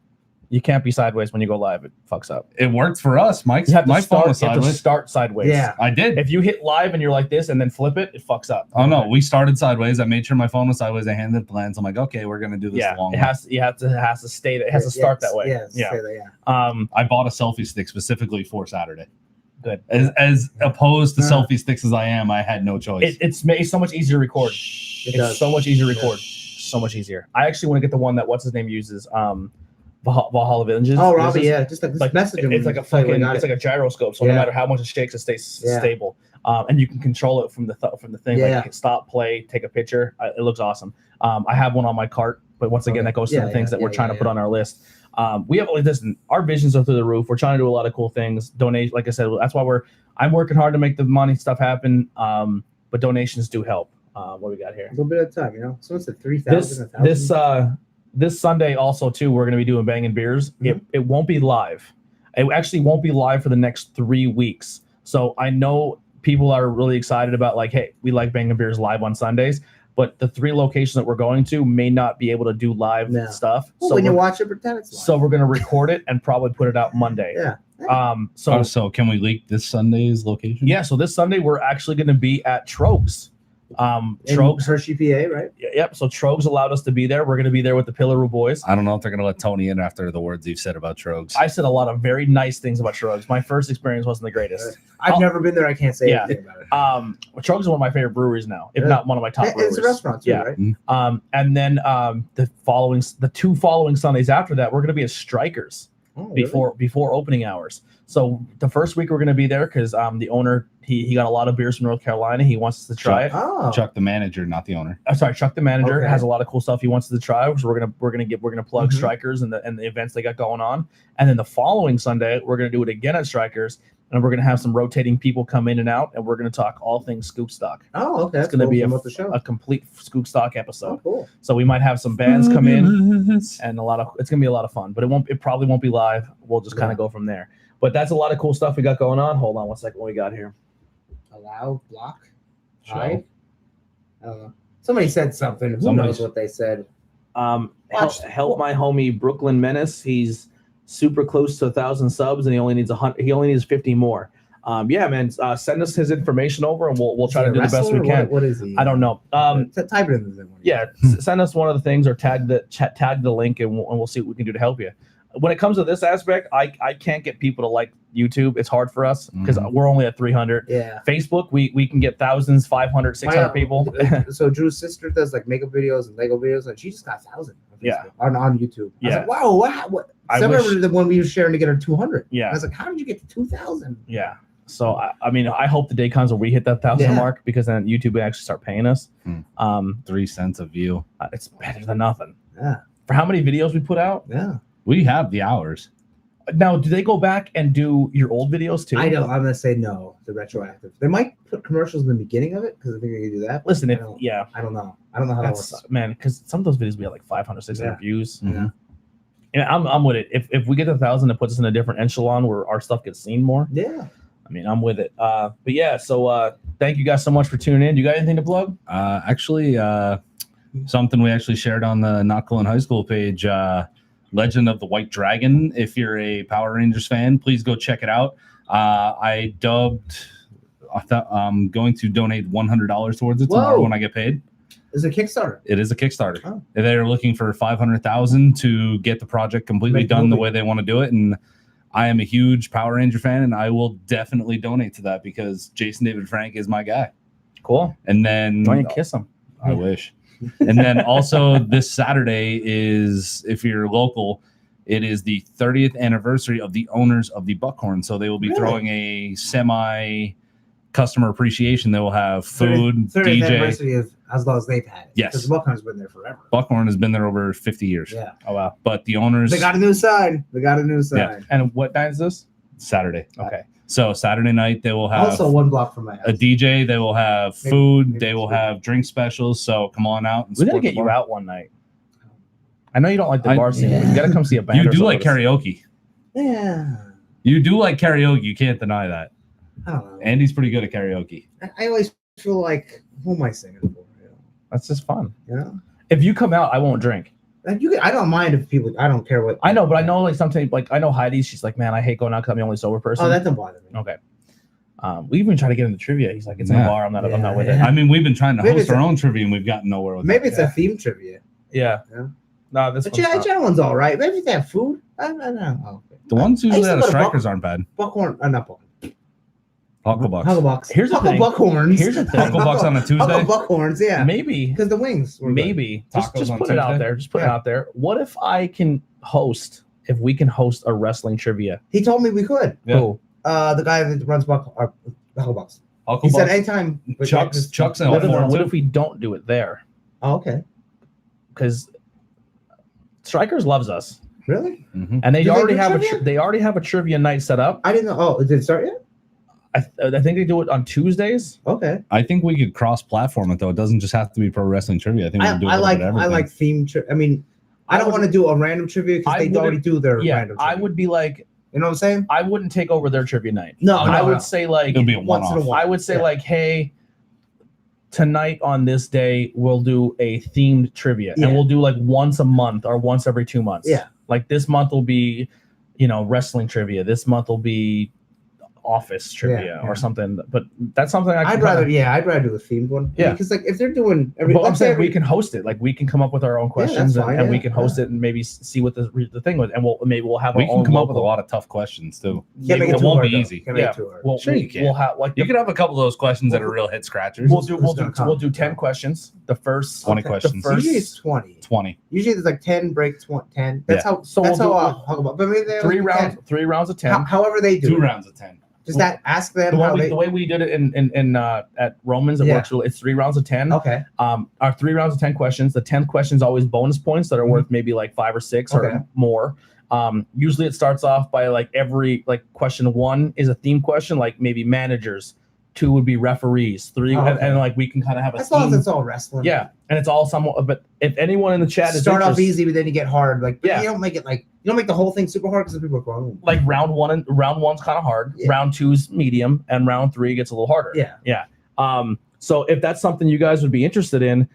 S2: you can't be sideways when you go live. It fucks up.
S3: It worked for us. Mike's
S2: You have to
S3: my phone was
S2: start. You have to
S3: sideways.
S2: start sideways.
S1: Yeah.
S3: I did.
S2: If you hit live and you're like this and then flip it, it fucks up.
S3: Oh no, we started sideways. I made sure my phone was sideways. I handed the plans. I'm like, okay, we're gonna do this
S2: Yeah.
S3: long.
S2: It has to stay. It has to start that way.
S1: Yeah.
S2: Yeah.
S1: Say that, yeah.
S3: I bought a selfie stick specifically for Saturday.
S2: Good.
S3: As opposed to
S1: Yeah.
S3: selfie sticks as I am, I had no choice.
S2: It's so much easier to record.
S1: It
S2: It's
S1: does.
S2: so much easier to record. So much easier. I actually want to get the one that what's his name uses. Valhalla Villages.
S1: Oh, Robbie,
S2: uses.
S1: yeah. Just like
S2: Like
S1: message him.
S2: it's like a
S1: and tell you when
S2: fucking
S1: you got
S2: it's
S1: it.
S2: like a gyroscope. So no
S1: Yeah.
S2: matter how much it shakes, it stays
S1: Yeah.
S2: stable. And you can control it from the thing.
S1: Yeah.
S2: Like you can stop, play, take a picture. It looks awesome. I have one on my cart But once again,
S1: Okay.
S2: that goes to
S1: Yeah,
S2: the things that
S1: yeah,
S2: we're trying
S1: yeah,
S2: to put on our list. We have listen, our visions are through the roof. We're trying to do a lot of cool things. Donate, like I said, that's why I'm working hard to make the money stuff happen. But donations do help. What we got here?
S1: A little bit of time, you know. Someone said 3,000.
S2: This Sunday also too, we're going to be doing Bangin' Beers.
S1: Mhm.
S2: It won't be live. It actually won't be live for the next 3 weeks. So I know people are really excited about like, hey, we like Bangin' Beers live on Sundays, but the 3 locations that we're going to may not be able to do live stuff.
S1: Well,
S2: so
S1: when you watch it, pretend it's live.
S2: So we're going to record it and probably put it out Monday.
S1: Yeah.
S3: So can we leak this Sunday's location?
S2: Yeah. So this Sunday we're actually going to be at Trogs. Trogs,
S1: Hershey, PA, right?
S2: Yep. So Trogs allowed us to be there. We're going to be there with the Pillaroo boys.
S3: I don't know if they're going to let Tony in after the words you've said about Trogs.
S2: I said a lot of very nice things about Trogs. My first experience wasn't the greatest.
S1: I've never been there. I can't say anything about it.
S2: Trogs is one of my favorite breweries now, if not one of my top breweries.
S1: It's a restaurant too, right?
S2: And then the 2 following Sundays after that, we're going to be at Strikers before opening hours. So the first week we're going to be there because the owner he got a lot of beers from North Carolina. He wants us to try it.
S3: Chuck the manager, not the owner.
S2: Sorry, Chuck the manager has a lot of cool stuff he wants us to try. So we're gonna plug Strikers and the events they got going on. And then the following Sunday we're gonna do it again at Strikers, and we're gonna have some rotating people come in and out, and we're gonna talk all things Scoop Stock.
S1: Oh, okay.
S2: It's gonna be a complete Scoop Stock episode.
S1: Oh, cool.
S2: So we might have some bands come in, and it's gonna be a lot of fun. But it probably won't be live. We'll just kind of go from there. But that's a lot of cool stuff we got going on. Hold on one second. What we got here?
S1: Allow block. I don't know. Somebody said something. Who knows what they said?
S2: Help my homie Brooklyn Menace. He's super close to 1,000 subs, and he only needs 100. He only needs 50 more. Yeah, man. Send us his information over, and we'll try to do the best we can.
S1: What is he?
S2: I don't know.
S1: Type it in.
S2: Yeah, send us one of the things or tag the link, and we'll see what we can do to help you. When it comes to this aspect, I can't get people to like YouTube. It's hard for us because we're only at 300.
S1: Yeah.
S2: Facebook, we can get thousands, 500, 600 people.
S1: So Drew's sister does like makeup videos and Lego videos, and she just got 1,000.
S2: Yeah.
S1: On YouTube.
S2: Yeah.
S1: I was like, wow, what? I remember the one we were sharing to get her 200.
S2: Yeah.
S1: I was like, how did you get to 2,000?
S2: Yeah. So I mean, I hope the day comes where we hit that 1,000 mark, because then YouTube will actually start paying us.
S3: 3 cents a view.
S2: It's better than nothing.
S1: Yeah.
S2: For how many videos we put out?
S1: Yeah.
S3: We have the hours.
S2: Now, do they go back and do your old videos too?
S1: I don't. I'm gonna say no. The retroactive. They might put commercials in the beginning of it because I think they can do that.
S2: Listen,
S1: I don't know. I don't know how that works.
S2: Man, because some of those videos we had like 500, 600 views.
S3: Mm-hmm.
S2: Yeah, I'm with it. If we get to 1,000, it puts us in a different echelon where our stuff gets seen more.
S1: Yeah.
S2: I mean, I'm with it. But yeah, so thank you guys so much for tuning in. You got anything to plug?
S3: Actually, something we actually shared on the Not Cool in High School page. Legend of the White Dragon. If you're a Power Rangers fan, please go check it out. I'm going to donate $100 towards it tomorrow when I get paid.
S1: Is it a Kickstarter?
S3: It is a Kickstarter.
S1: Oh.
S3: They're looking for $500,000 to get the project completely done the way they want to do it. And I am a huge Power Ranger fan, and I will definitely donate to that because Jason David Frank is my guy.
S2: Cool.
S3: And then
S2: why don't you kiss him?
S3: I wish. And then also this Saturday is, if you're local, it is the 30th anniversary of the owners of the Buckhorn. So they will be throwing a semi customer appreciation. They will have food,
S1: 30th
S3: DJ.
S1: anniversary of as long as they've had it.
S3: Yes.
S1: Because the Buckhorn's been there forever.
S3: Buckhorn has been there over 50 years.
S1: Yeah.
S2: Oh, wow.
S3: But the owners.
S1: They got a new sign.
S3: Yeah.
S2: And what night is this?
S3: Saturday.
S2: Okay.
S3: So Saturday night they will have
S1: also 1 block from my house.
S3: a DJ. They will have food. They will have drink specials. So come on out. And
S2: we gotta get you out one night. I know you don't like the bar scene. But you gotta come see a band.
S3: You do like karaoke.
S1: Yeah.
S3: You do like karaoke. You can't deny that.
S1: I don't know.
S3: Andy's pretty good at karaoke.
S1: I always feel like, who am I singing for? You know?
S2: That's just fun.
S1: You know?
S2: If you come out, I won't drrink.
S1: Like I don't mind if people. I don't care what.
S2: I know, but I know like sometimes, like I know Heidi. She's like, man, I hate going out because I'm the only sober person.
S1: Oh, that don't bother me.
S2: Okay. We even try to get into trivia. He's like, it's in a bar. I'm not with it.
S3: I mean, we've been trying to
S1: Maybe
S3: host our own trivia and we've gotten nowhere with
S1: maybe
S3: that.
S1: it's a theme trivia.
S2: Yeah. No, this
S1: one's all right. Maybe if they have food. I don't know. Oh, okay.
S3: The ones usually out of Strikers aren't bad.
S1: Buckhorn, not Buckhorn.
S3: Hucklebucks.
S2: Here's the thing.
S1: Buckhorns.
S2: Here's the thing.
S3: Hucklebucks on a Tuesday.
S1: Buckhorns, yeah.
S2: Maybe
S1: because the wings.
S2: Maybe just
S3: on
S2: put it out
S3: Tuesday?
S2: there. Just put it out there. What if I can host? If we can host a wrestling trivia?
S1: He told me we could.
S3: Yeah.
S2: Who?
S1: The guy that runs Hucklebucks.
S3: Hucklebucks.
S1: He said anytime.
S3: Chuck's in
S2: What
S3: Elkhorn
S2: if
S3: too.
S2: we don't do it there?
S1: Oh, okay.
S2: Because Strikers loves us,
S1: Really?
S3: Mhm.
S2: and they
S1: Do they
S2: already
S1: do
S2: have
S1: trivia?
S2: they already have a trivia night set up.
S1: I didn't know. Oh, did it start yet?
S2: I think they do it on Tuesdays.
S1: Okay.
S3: I think we could cross-platform it though. It doesn't just have to be pro wrestling trivia. I think we can do a little bit of everything.
S1: I like theme. I mean, I don't want to do a random trivia because they already do their random.
S2: I
S1: Trivia.
S2: would be like,
S1: You know what I'm saying?
S2: I wouldn't take over their trivia night.
S1: No,
S2: I
S1: no,
S2: would
S1: no.
S2: say like
S3: It'll be a
S1: Once in a
S3: one-off.
S1: while.
S2: I would say
S1: Yeah.
S2: like, hey, tonight on this day we'll do a themed trivia,
S1: Yeah.
S2: and we'll do like once a month or once every 2 months.
S1: Yeah.
S2: Like this month will be, wrestling trivia. This month will be office trivia
S1: Yeah.
S2: or something. But that's something
S1: I'd rather do a themed one.
S2: Yeah.
S1: Because like if they're doing
S2: But I'm saying we can host it. Like we can come up with our own questions,
S1: that's fine,
S2: and we
S1: yeah,
S2: can host it and maybe see what the thing was, and we'll have
S3: We
S2: our
S3: can
S2: own
S3: come up with a
S2: local-
S3: lot of tough questions too.
S1: Can't make
S3: It
S1: it too
S3: won't
S1: hard,
S3: be
S1: though.
S3: easy.
S1: Can't make
S2: Yeah.
S1: it too hard.
S2: Well,
S3: Sure you can.
S2: We'll have like
S3: You could have a couple of those questions that are real head scratchers.
S2: we'll do 10 questions. The first
S3: 20
S1: Okay.
S3: questions.
S2: The
S1: Usually it's 20.
S3: 20.
S1: Usually there's like 10 break 10. That's
S3: Yeah.
S1: how.
S2: So
S1: that's
S2: we'll
S1: how.
S2: do-
S1: I'll about. But maybe they
S2: three
S1: only do 10.
S2: rounds of 10.
S1: However they do.
S3: 2
S1: it.
S3: rounds of 10.
S1: Just that. Ask them
S2: The
S1: how they.
S2: way we did it in at Romans, it
S1: Yeah.
S2: works really. It's 3 rounds of 10.
S1: Okay.
S2: Our 3 rounds of 10 questions. The 10th question is always bonus points that are worth maybe like 5 or 6
S1: Okay.
S2: or more. Usually it starts off by like every question 1 is a theme question, like maybe managers. 2 would be referees. 3
S1: Oh, okay.
S2: and like we can kind of have a
S1: As long as
S2: theme.
S1: it's all wrestling.
S2: Yeah, and it's all somewhat. But if anyone in the chat is
S1: Start off
S2: interested-
S1: easy, but then you get hard. Like, but
S2: Yeah.
S1: you don't make it like you don't make the whole thing super hard because people are going.
S2: like round 1's kind of hard.
S1: Yeah.
S2: Round 2's medium, and round 3 gets a little harder.
S1: Yeah.
S2: So if that's something you guys would be interested in,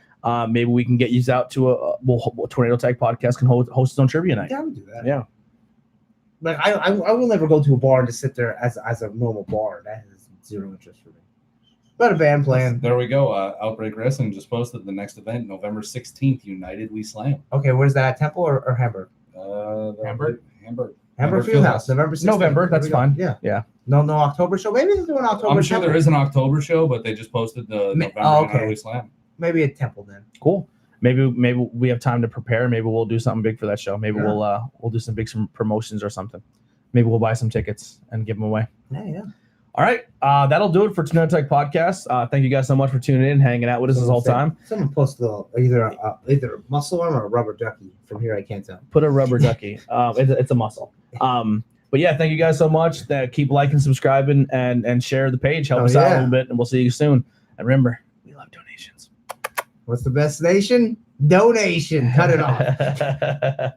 S2: maybe we can get you out to a Tornado Tag Podcast can host its own trivia night.
S1: Yeah, I would do that.
S2: Yeah.
S1: Like I will never go to a bar and just sit there as a normal bar. That has zero interest for me. But a band playing.
S3: There we go. Outbreak Wrestling just posted the next event, November 16th. United We Slam.
S1: Okay, where's that at? Temple or Hamburg?
S2: Hamburg?
S1: Hamburg Fieldhouse, November 16th.
S2: November, that's
S1: There we go.
S2: fine.
S1: Yeah.
S2: Yeah.
S1: No October show. Maybe they're doing October.
S3: I'm sure
S1: Temple.
S3: there is an October show, but they just posted the November
S1: okay.
S3: United We Slam.
S1: Maybe a Temple then.
S2: Cool. Maybe we have time to prepare. Maybe we'll do something big for that show. Maybe
S1: Yeah.
S2: we'll do some promotions or something. Maybe we'll buy some tickets and give them away.
S1: Yeah.
S2: All right. That'll do it for Tornado Tech Podcast. Thank you guys so much for tuning in, hanging out with us this whole time.
S1: Someone posted either a muscle arm or a rubber ducky. From here, I can't tell.
S2: Put a rubber ducky. It's a muscle. But yeah, thank you guys so much. Keep liking, subscribing, and share the page. Help us out a little bit, and we'll see you soon. And remember, we love donations.
S1: What's the best nation? Donation. Cut it off.